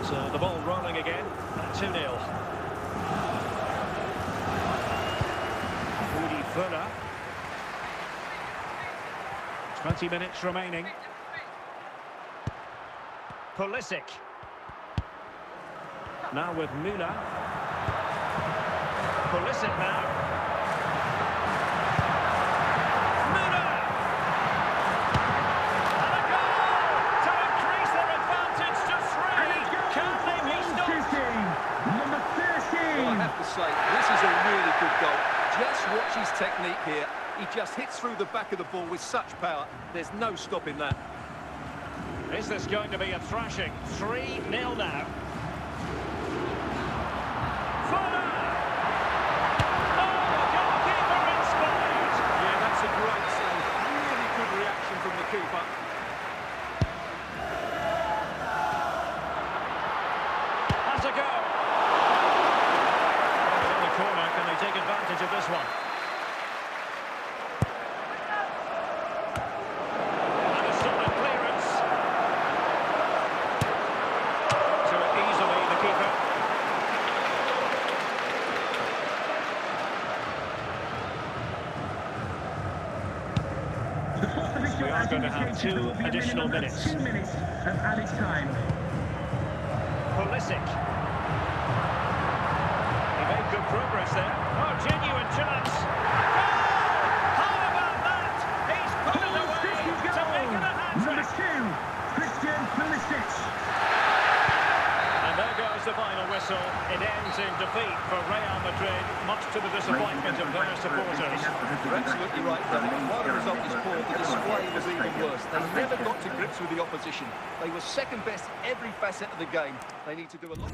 So the ball rolling again at 2-0. Rudi Völler. 20 minutes remaining. Pulisic. Now with Müller. Pulisic now. Müller! And a goal to increase their advantage to 3. Can they be stopped? Number 13. Well, I have to say, this is a really good goal. Just watch his technique here. He just hits through the back of the ball with such power. There's no stopping that. Is this going to be a thrashing? 3-0 now. Fuller! Oh, goalkeeper inspired! Yeah, that's a great save. Really good reaction from the keeper. Has a go. In the corner, can they take advantage of this one? And a solid clearance. To it easily, the keeper. The fourth official We are has going to have indicated there will 2 be a additional minimum of minutes. 2 minutes of added time. Pulisic. He made good progress there. Oh, genuine chance. A goal! How about that? He's put it away to make it a Number hat-trick. 2, Christian Pulisic. And there goes the final whistle. It ends in defeat for Real Madrid, much to the disappointment of their supporters. You're absolutely right, Derek. While the result was poor, the display was even worse. They never got to grips with the opposition. They were second best in every facet of the game. They need to do a lot.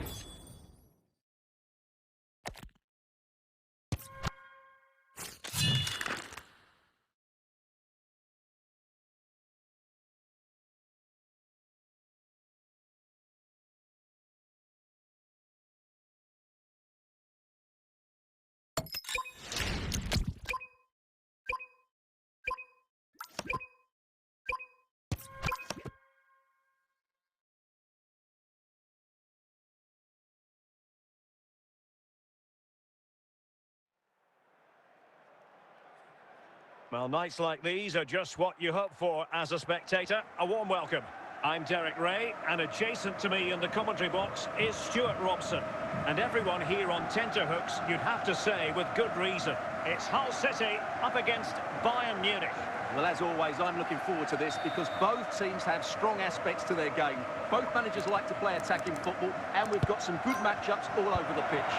Well, nights like these are just what you hope for as a spectator. A warm welcome. I'm Derek Ray, and adjacent to me in the commentary box is Stuart Robson. And everyone here on tenterhooks, you'd have to say with good reason. It's Hull City up against Bayern Munich. Well, as always, I'm looking forward to this because both teams have strong aspects to their game. Both managers like to play attacking football, and we've got some good matchups all over the pitch.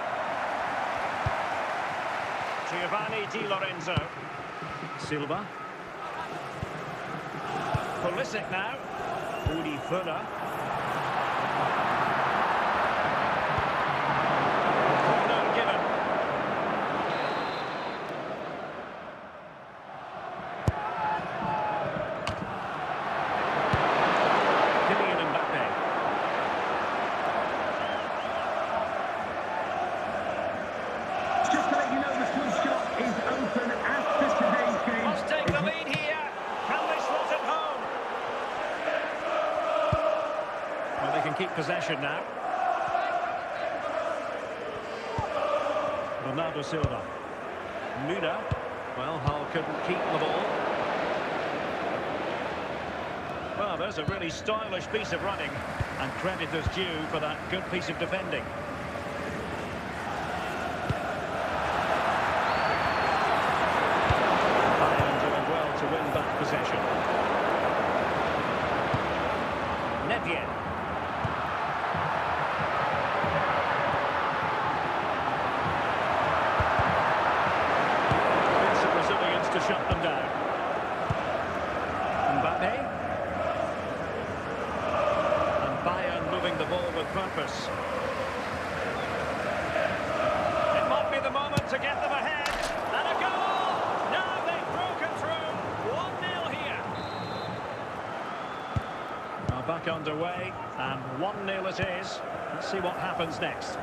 Giovanni Di Lorenzo. Silva. Pulisic now. Udi Fuller. Corner given. Kylian Mbappe. Just to let you know, the full shot is open after today's game. Must take the lead here. Can they slot it home? Well, they can keep possession now. Bernardo Silva. Müller. Well, Hull couldn't keep the ball. Well, there's a really stylish piece of running, and credit is due for that good piece of defending. Bayern doing well to win back possession. Nevien. Bits of resilience to shut them down. Mbappe. And Bayern moving the ball with purpose. It might be the moment to get them ahead. And a goal! Now they've broken through. 1-0 here. Now back underway, and 1-0 it is. Let's see what happens next.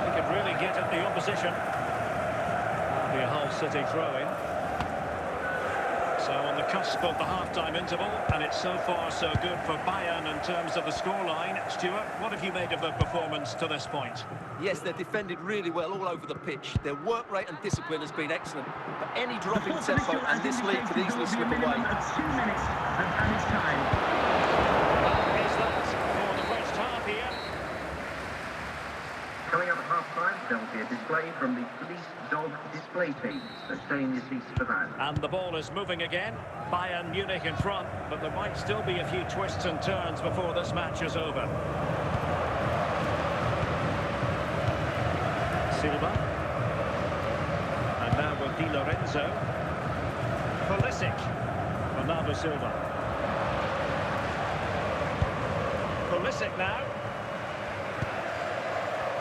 He could really get at the opposition. That'll be a Hull City throw-in. So on the cusp of the half-time interval, and it's so far so good for Bayern in terms of the scoreline. Stuart, what have you made of the performance to this point? Yes, they're defended really well all over the pitch. Their work rate and discipline has been excellent. But any drop in tempo and this lead could easily slip away. 2 minutes of added time. That is that for the first half here. Coming up at half-time, there will be a display from the Police Dog display team, so stay in your seats for that. And the ball is moving again. Bayern Munich in front, but there might still be a few twists and turns before this match is over. Silva. And now with Di Lorenzo. Pulisic. Bernardo Silva. Pulisic now.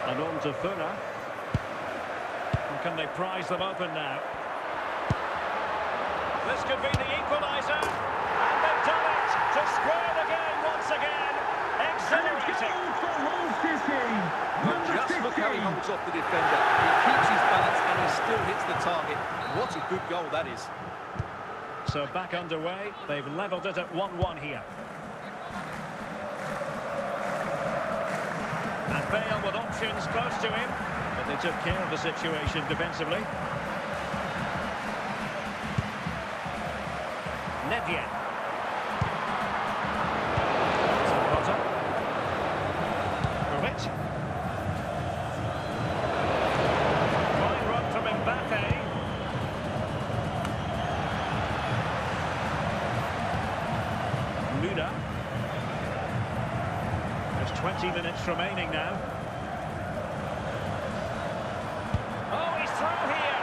And on to Fura. Can they prize them open now? This could be the equaliser. And they've done it to square the game once again. Exhilarating. Just look how he holds off the defender. He keeps his balance and he still hits the target. What a good goal that is. So back underway. They've levelled it at 1-1 here. And Bale with options close to him. But they took care of the situation defensively. Nevia. Zapata. Rovic. Fine run from Mbappe. Muda. There's 20 minutes remaining now. Oh, he's through here.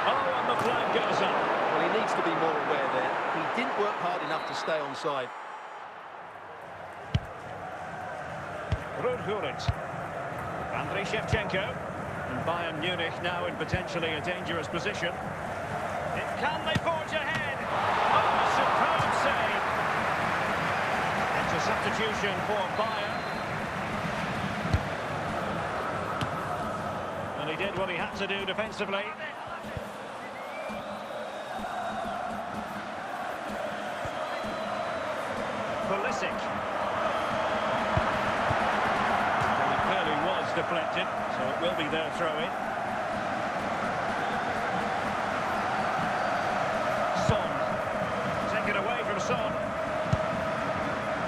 Oh, and the flag goes up. Well, he needs to be more aware there. He didn't work hard enough to stay onside. Ruud Gullit. Andriy Shevchenko. And Bayern Munich now in potentially a dangerous position. Can they forge ahead? Oh, superb save. It's a substitution for Bayern. And he did what he had to do defensively. Pulisic. Well, it clearly was deflected, so it will be their throw-in. Son. Take it away from Son.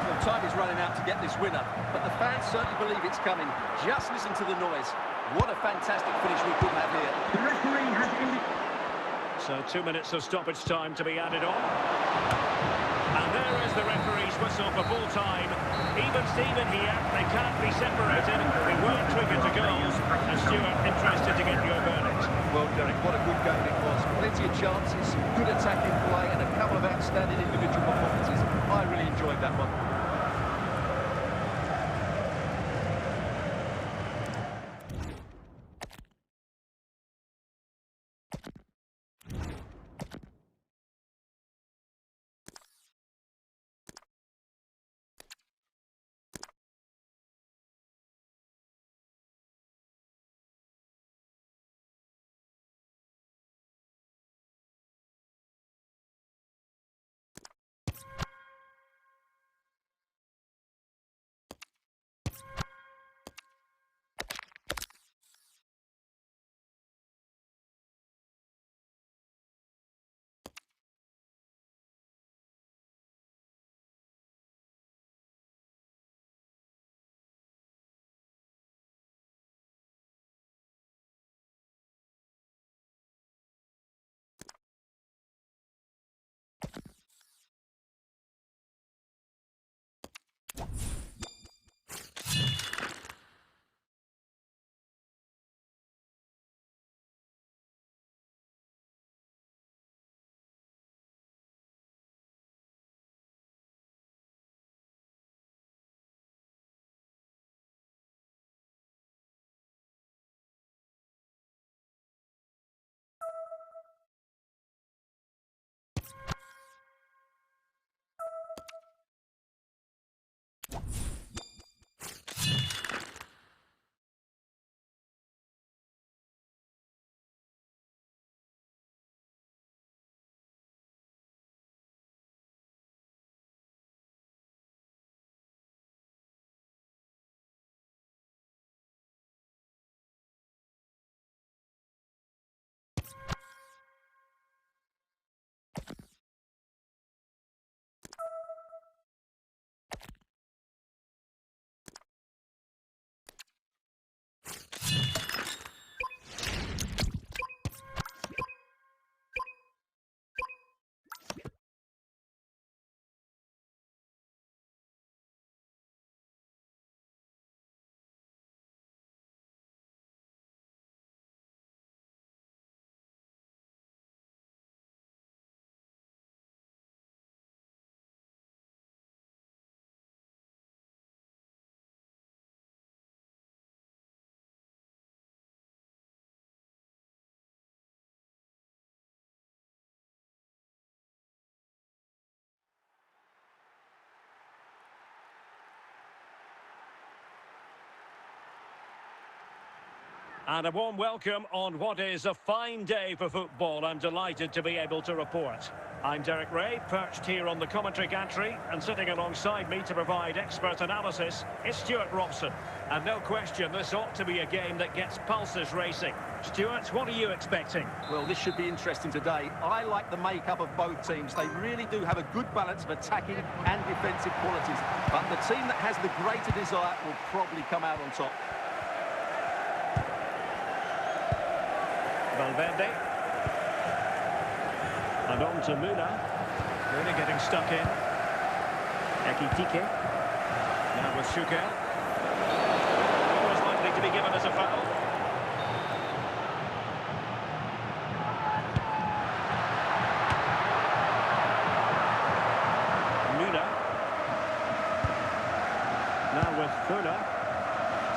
Well, time is running out to get this winner, but the fans certainly believe it's coming. Just listen to the noise. What a fantastic finish we could have here. The referee has indicated. So 2 minutes of stoppage time to be added on. And there is the referee's whistle for full time. Even Steven here, they can't be separated. They weren't triggered to goals. And Stuart, interested to get your verdict. Well, Derek, what a good game it was. Plenty of chances, good attacking play, and a couple of outstanding individual performances. I really enjoyed that one. And a warm welcome on what is a fine day for football. I'm delighted to be able to report. I'm Derek Ray, perched here on the commentary gantry, and sitting alongside me to provide expert analysis is Stuart Robson. And no question, this ought to be a game that gets pulses racing. Stuart, what are you expecting? Well, this should be interesting today. I like the makeup of both teams. They really do have a good balance of attacking and defensive qualities. But the team that has the greater desire will probably come out on top. Valverde. And on to Müller. Müller getting stuck in. Ekitike. Now with Schuker. Always likely to be given as a foul. Müller. Now with Fuller.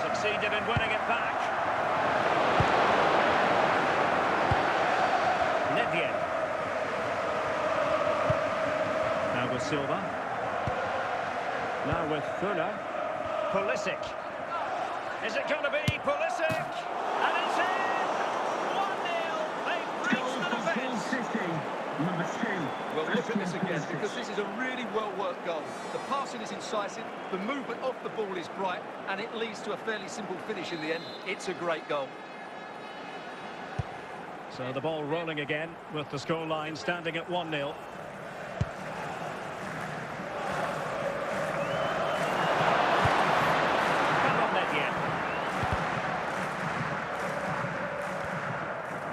Succeeded in winning it back. Now with Silva. Now with Fuller. Pulisic. Is it going to be Pulisic? And it's in! 1-0. They've breached the defence. City, number 2. Well, look at this again, because this is a really well-worked goal. The passing is incisive, the movement off the ball is bright, and it leads to a fairly simple finish in the end. It's a great goal. So the ball rolling again with the scoreline standing at 1-0.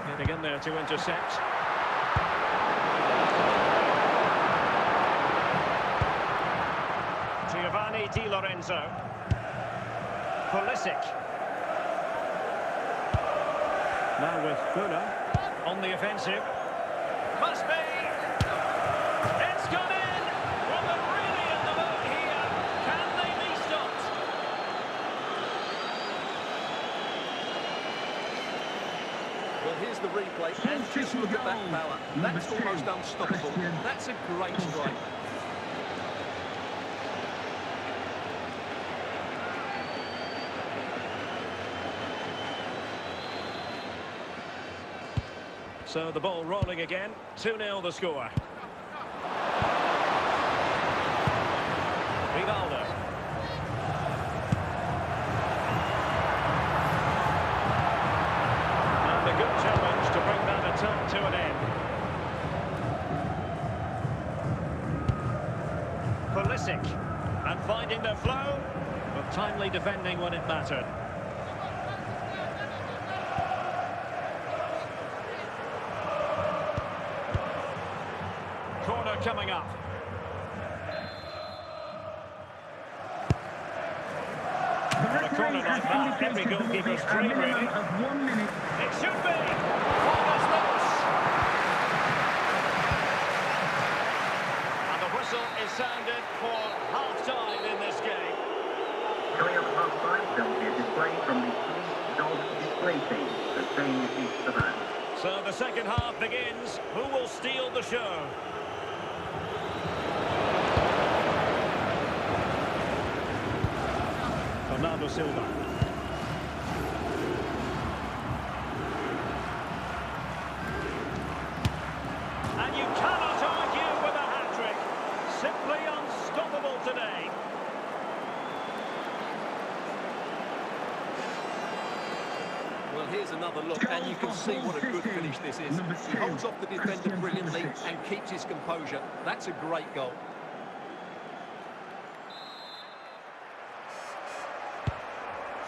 Getting in there to intercept. Giovanni Di Lorenzo. Pulisic. Now with Fuller. On the offensive. Must be! It's gone in! Well, they're really in the boat here. Can they be stopped? Well, here's the replay, and just look at that power. That's almost unstoppable. That's a great strike. So the ball rolling again. 2-0 the score. Rivaldo. And a good challenge to bring that attack to an end. Pulisic. And finding the flow, but timely defending when it mattered. Corner coming up. On a corner like that, every goalkeeper's dream, really. It should be. Corner's loose. And the whistle is sounded for half-time in this game. Coming up at half-time, there will be a display from the Police Dog Display Team. The same is the van. So the second half begins. Who will steal the show? Bernardo Silva. And you cannot argue with a hat-trick. Simply unstoppable today. Well, here's another look, and you can see what a good finish this is. He holds off the defender brilliantly and keeps his composure. That's a great goal.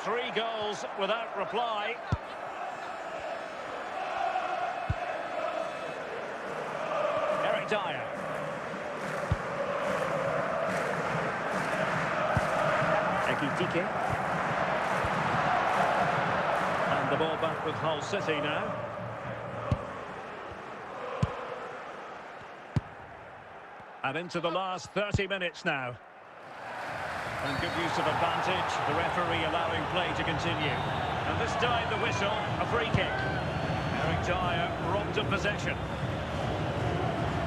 Three goals without reply. Eric Dyer. Ekitike. And the ball back with Hull City now. And into the last 30 minutes now. And good use of advantage, the referee allowing play to continue. And this time the whistle, a free kick. Eric Dyer robbed of possession.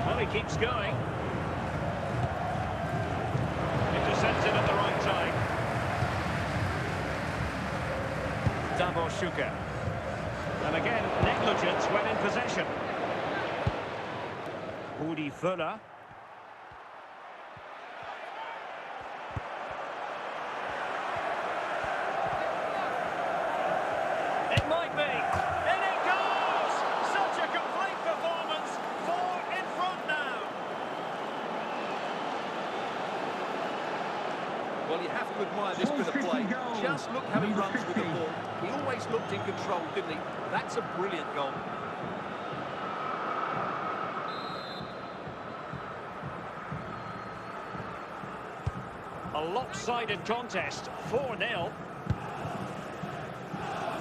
Well, he keeps going. Intercepted at the right time. Davor Schuker. And again, negligence when in possession. Udi Fuller. It might be. In it goes! Such a complete performance. 4 in front now. Well, you have to admire this bit of play. Just look how he runs with the ball. He always looked in control, didn't he? That's a brilliant goal. A lopsided contest, 4-0.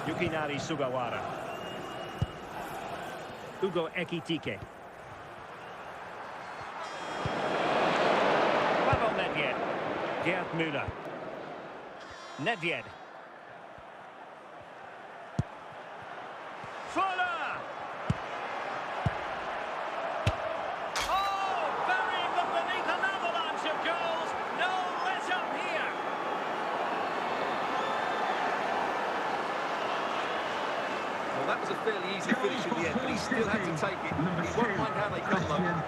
Yukinari Sugawara. Ugo Ekitike. Pavel Nedved. Gerd Müller. Nedved. Fuller! Oh, burying them beneath an avalanche of goals. No let up here. Well, that was a fairly easy finish in the end, but he still had to take it. He won't mind how they come, though.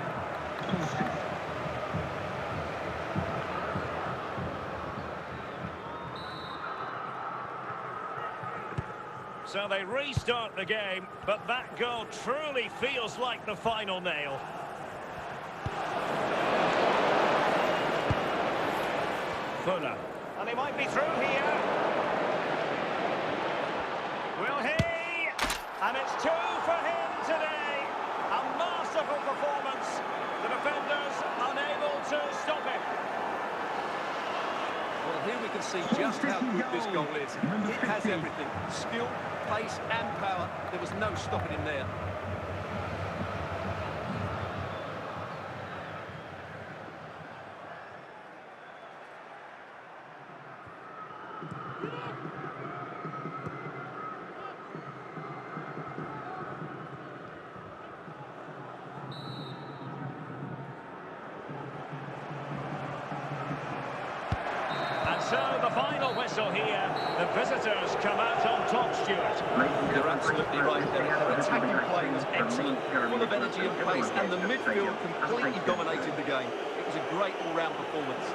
So they restart the game, but that goal truly feels like the final nail. Fuller. And he might be through here. Will he? And it's 2 for him today. A masterful performance. The defenders unable to stop him. Well, here we can see just how good this goal is. It has everything. Skill, pace and power. There was no stopping him there. So the final whistle here. The visitors come out on top, Stuart. You're absolutely right there. Their attacking play was excellent, full of energy and pace, and the midfield completely dominated the game. It was a great all-round performance.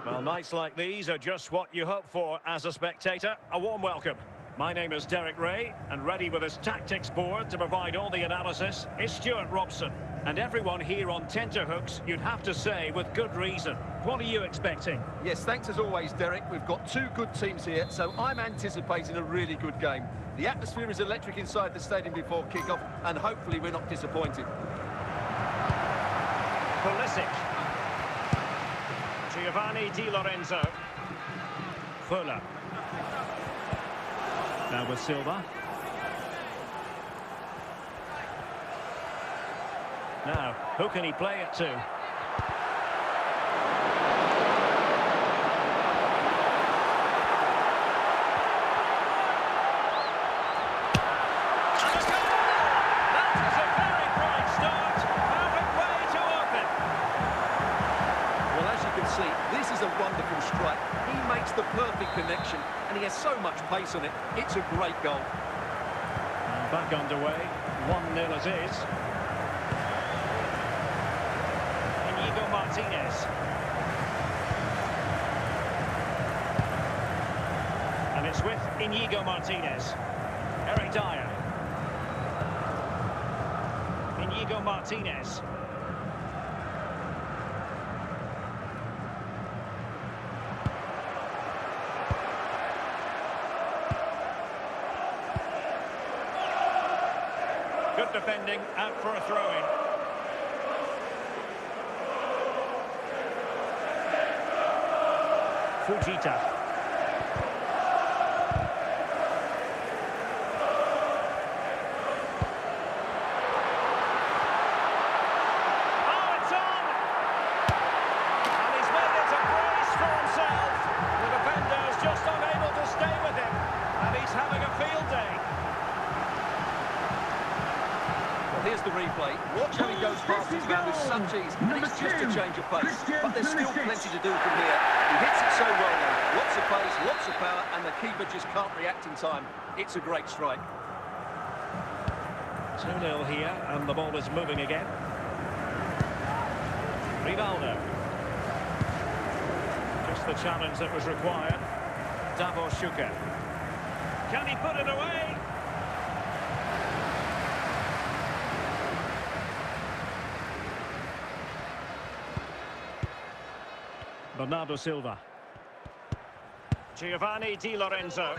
Well, nights like these are just what you hope for as a spectator. A warm welcome. My name is Derek Ray, and ready with his tactics board to provide all the analysis is Stuart Robson. And everyone here on tenterhooks, you'd have to say, with good reason. What are you expecting? Yes, thanks as always, Derek. We've got two good teams here, so I'm anticipating a really good game. The atmosphere is electric inside the stadium before kick-off, and hopefully we're not disappointed. Pulisic. Giovanni Di Lorenzo. Fuller. Now with Silva. Now, who can he play it to? This is a wonderful strike. He makes the perfect connection, and he has so much pace on it. It's a great goal. And back underway, 1-0 as is. Inigo Martinez. And it's with Inigo Martinez. Eric Dyer. Inigo Martinez. Good defending, out for a throw-in. Fujita. Oh, it's on! And he's made it a brace for himself. The defender's just unable to stay with him, and he's having a field day. Here's the replay. Watch how he goes past his man with such ease, and it's just a change of pace. But there's still plenty to do from here. He hits it so well now. Lots of pace, lots of power, and the keeper just can't react in time. It's a great strike. 2-0 here, and the ball is moving again. Rivaldo. Just the challenge that was required. Davor Šuker. Can he put it away? Bernardo Silva. Giovanni Di Lorenzo.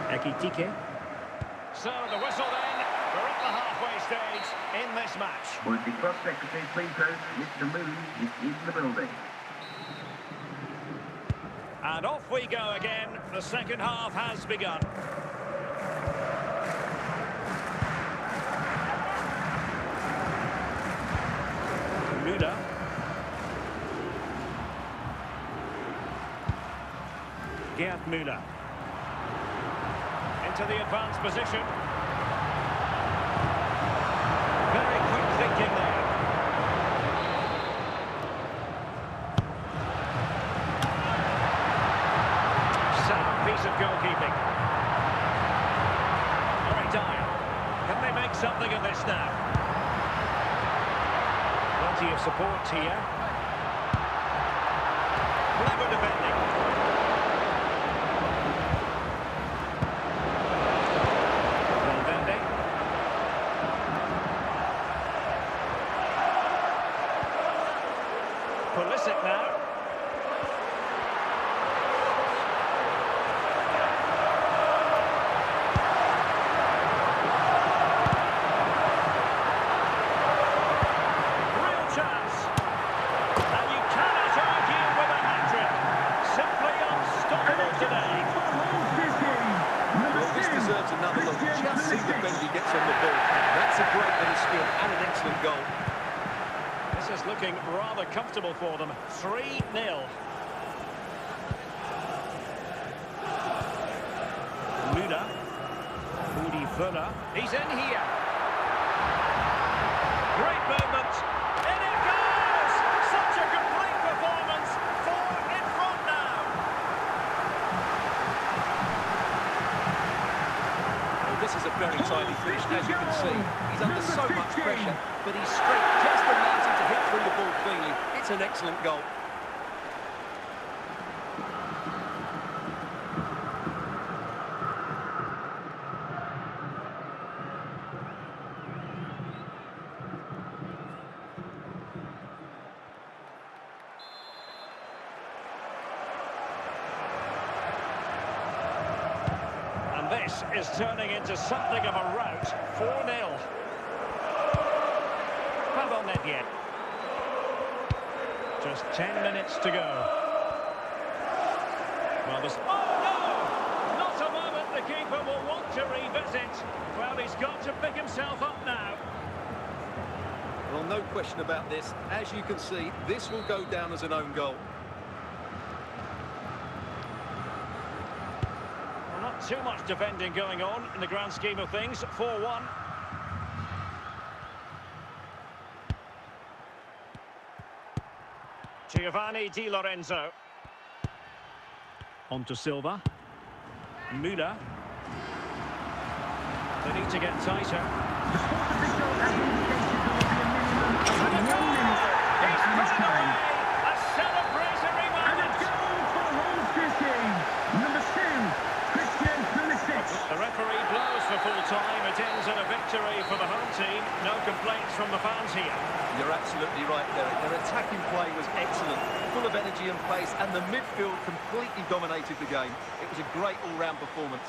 Ekitike. So the whistle then. We're at the halfway stage in this match. Would the club secretary please note Mr. Moon is in the building. And off we go again. The second half has begun. Müller. Gerd Müller. Into the advanced position. Very quick thinking there. Sound piece of goalkeeping. Eric Dyer. Can they make something of this now? Plenty of support here. Clever defending. Pulisic now. Real chance. And you cannot argue with a hat-trick. Simply unstoppable today. Well, this deserves another look. Just see the bend he gets on the ball. That's a great bit of skill and an excellent goal. This is looking rather comfortable for them. 3-0. Müller. Rudi Völler. He's in here. Great movement. In it goes! Such a complete performance. 4 in front now. Well, this this is a very tidy finish, as you can see. He's under so much pressure, but his strength just allows him to hit through the ball cleanly. It's an excellent goal. This is turning into something of a rout. 4-0. Pavel Nedved. Just 10 minutes to go. Well, this... Oh, no! Not a moment the keeper will want to revisit. Well, he's got to pick himself up now. Well, no question about this. As you can see, this will go down as an own goal. Too much defending going on in the grand scheme of things. 4-1. Giovanni Di Lorenzo. On to Silva. Müller. They need to get tighter. The sports official has indicated there will be a minimum of 1 minute of added time. A celebratory And a moment. goal for Hull City. Number 2. The referee blows for full time. It ends in a victory for the home team. No complaints from the fans here. You're absolutely right, Derek. Their attacking play was excellent, full of energy and pace, and the midfield completely dominated the game. It was a great all-round performance.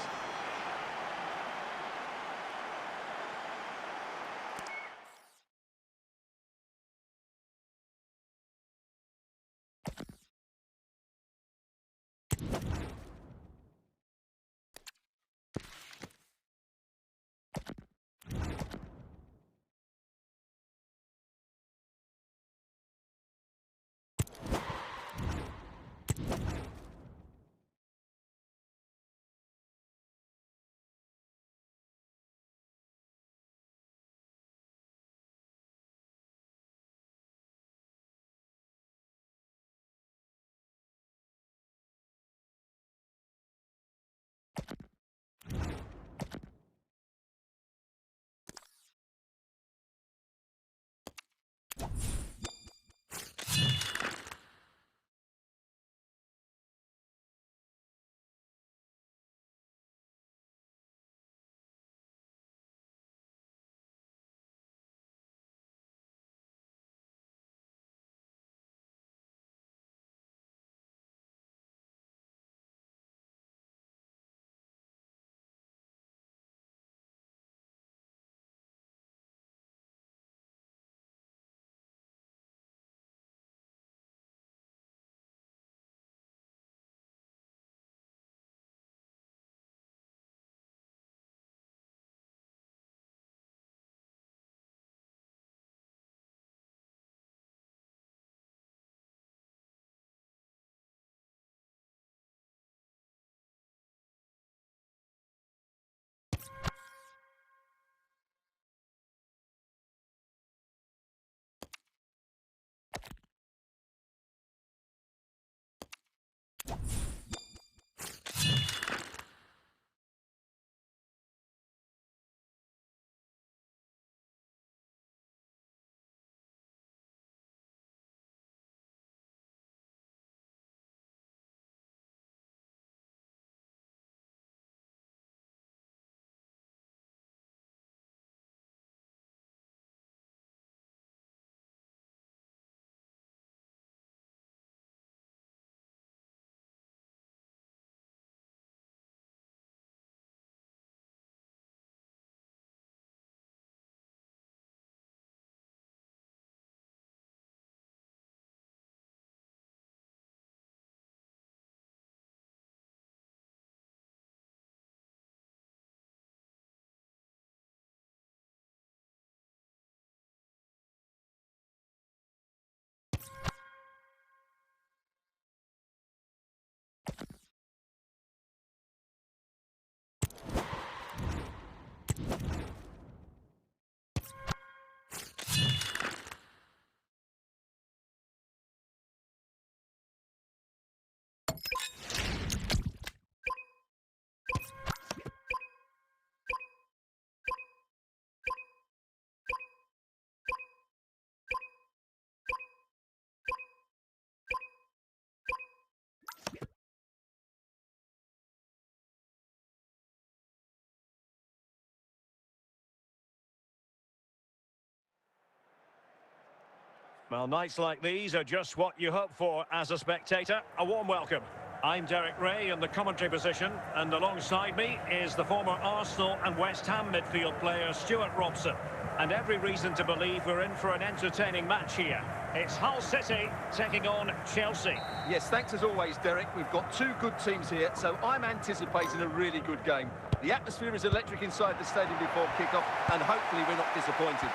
Well, nights like these are just what you hope for as a spectator. A warm welcome. I'm Derek Ray in the commentary position, and alongside me is the former Arsenal and West Ham midfield player Stuart Robson. And every reason to believe we're in for an entertaining match here. It's Hull City taking on Chelsea. Yes, thanks as always, Derek. We've got two good teams here, so I'm anticipating a really good game. The atmosphere is electric inside the stadium before kick-off, and hopefully we're not disappointed.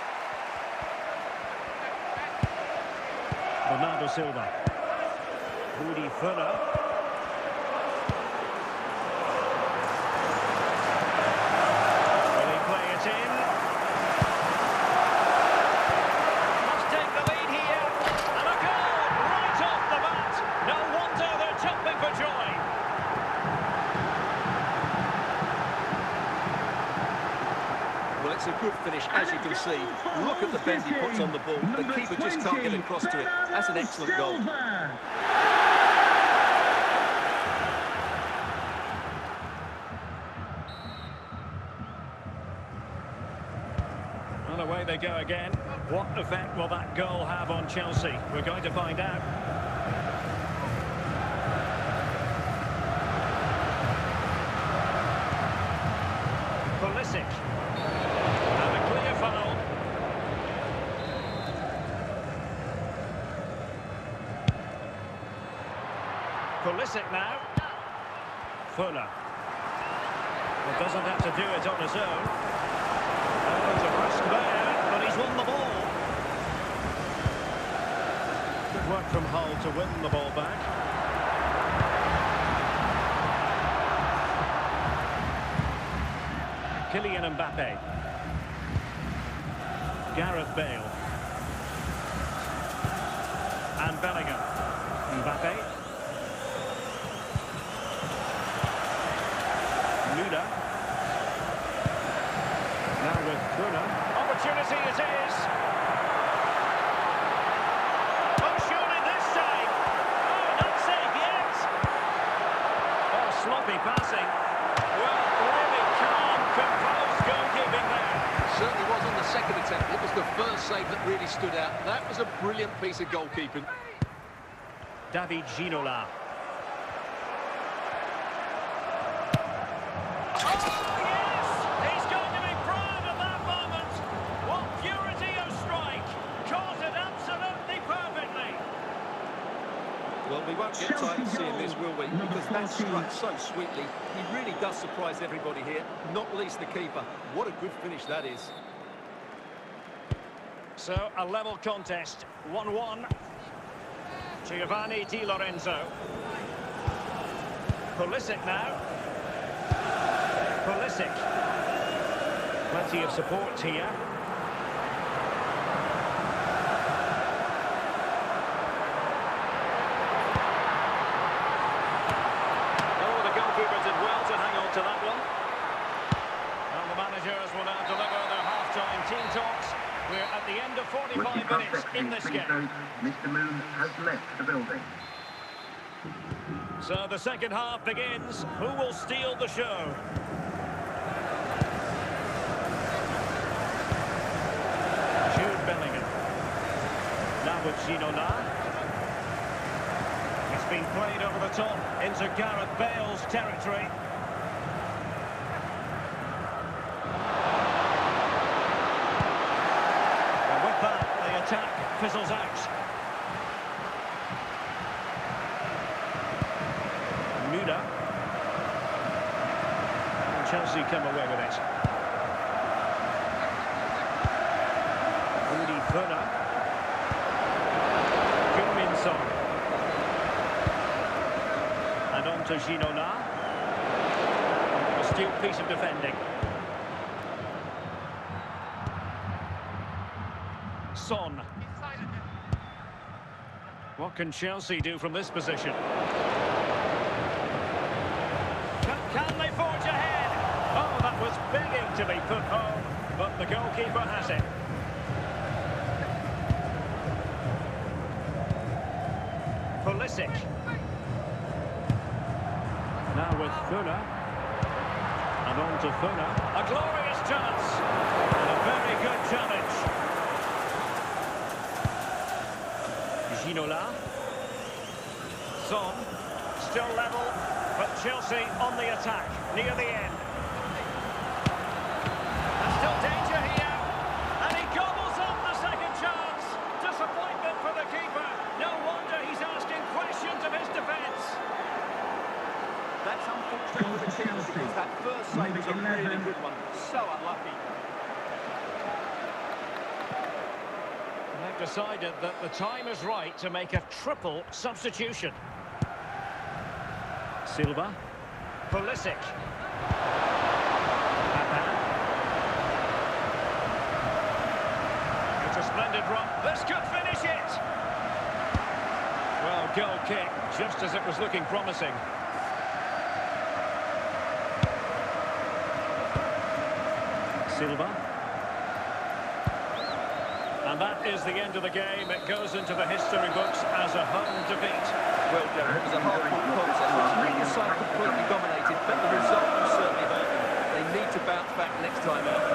Bernardo Silva. Rudi Völler. Will he play it in? Must take the lead here. And a goal right off the bat. No wonder they're jumping for joy. Well, it's a good finish, as you can see. Look at the bend he puts on the ball. The keeper just can't get across to it. That's an excellent goal. And away they go again. What effect will that goal have on Chelsea? We're going to find out. Pulisic. And a clear foul. Pulisic now. Völler. Well, doesn't have to do it on his own. There's a risk there, but he's won the ball. Good work from Hull to win the ball back. Kylian Mbappe. Gareth Bale. And Bellingham. Mbappe. Müller. Now with Völler. Opportunity it is. Oh, surely this time. Oh, not safe yet. Oh, sloppy passing. Well, really calm, composed goalkeeping there. Certainly was on the second attempt. It was the first save that really stood out. That was a brilliant piece of goalkeeping. David Ginola. Well, we won't get tired of seeing this, will we? Because that struck so sweetly. He really does surprise everybody here, not least the keeper. What a good finish that is. So, a level contest, 1-1. Giovanni Di Lorenzo. Pulisic now. Pulisic. Plenty of support here. To that one. And the managers will now deliver their half-time team talks. We're at the end of 45 minutes in this game. Mr. Moon has left the building. So the second half begins. Who will steal the show? Jude Bellingham. Now with Ginola. It's been played over the top into Gareth Bale's territory. Attack fizzles out. Müller. And Chelsea come away with it. Rudi Völler. Heung-min-Son. And on to Ginola. A astute piece of defending. Son. What can Chelsea do from this position? Can they forge ahead? Oh, that was begging to be put home, but the goalkeeper has it. Pulisic. Now with Völler. And on to Völler. A glorious chance. And a very good challenge. Ginola. Son. Still level, but Chelsea on the attack, near the end. And still danger here. And he gobbles up the second chance. Disappointment for the keeper. No wonder he's asking questions of his defence. That's unfortunate for the Chelsea because that first save was a really good one. So unlucky. They've decided that the time is right to make a triple substitution. Silva. Pulisic. It's a splendid run. This could finish it. Well, goal kick, just as it was looking promising. Silva. And that is the end of the game. It goes into the history books as a home defeat. Well, Derek, it was a hard-fought contest. The side completely dominated, but the result will certainly hurt them. They need to bounce back next time out.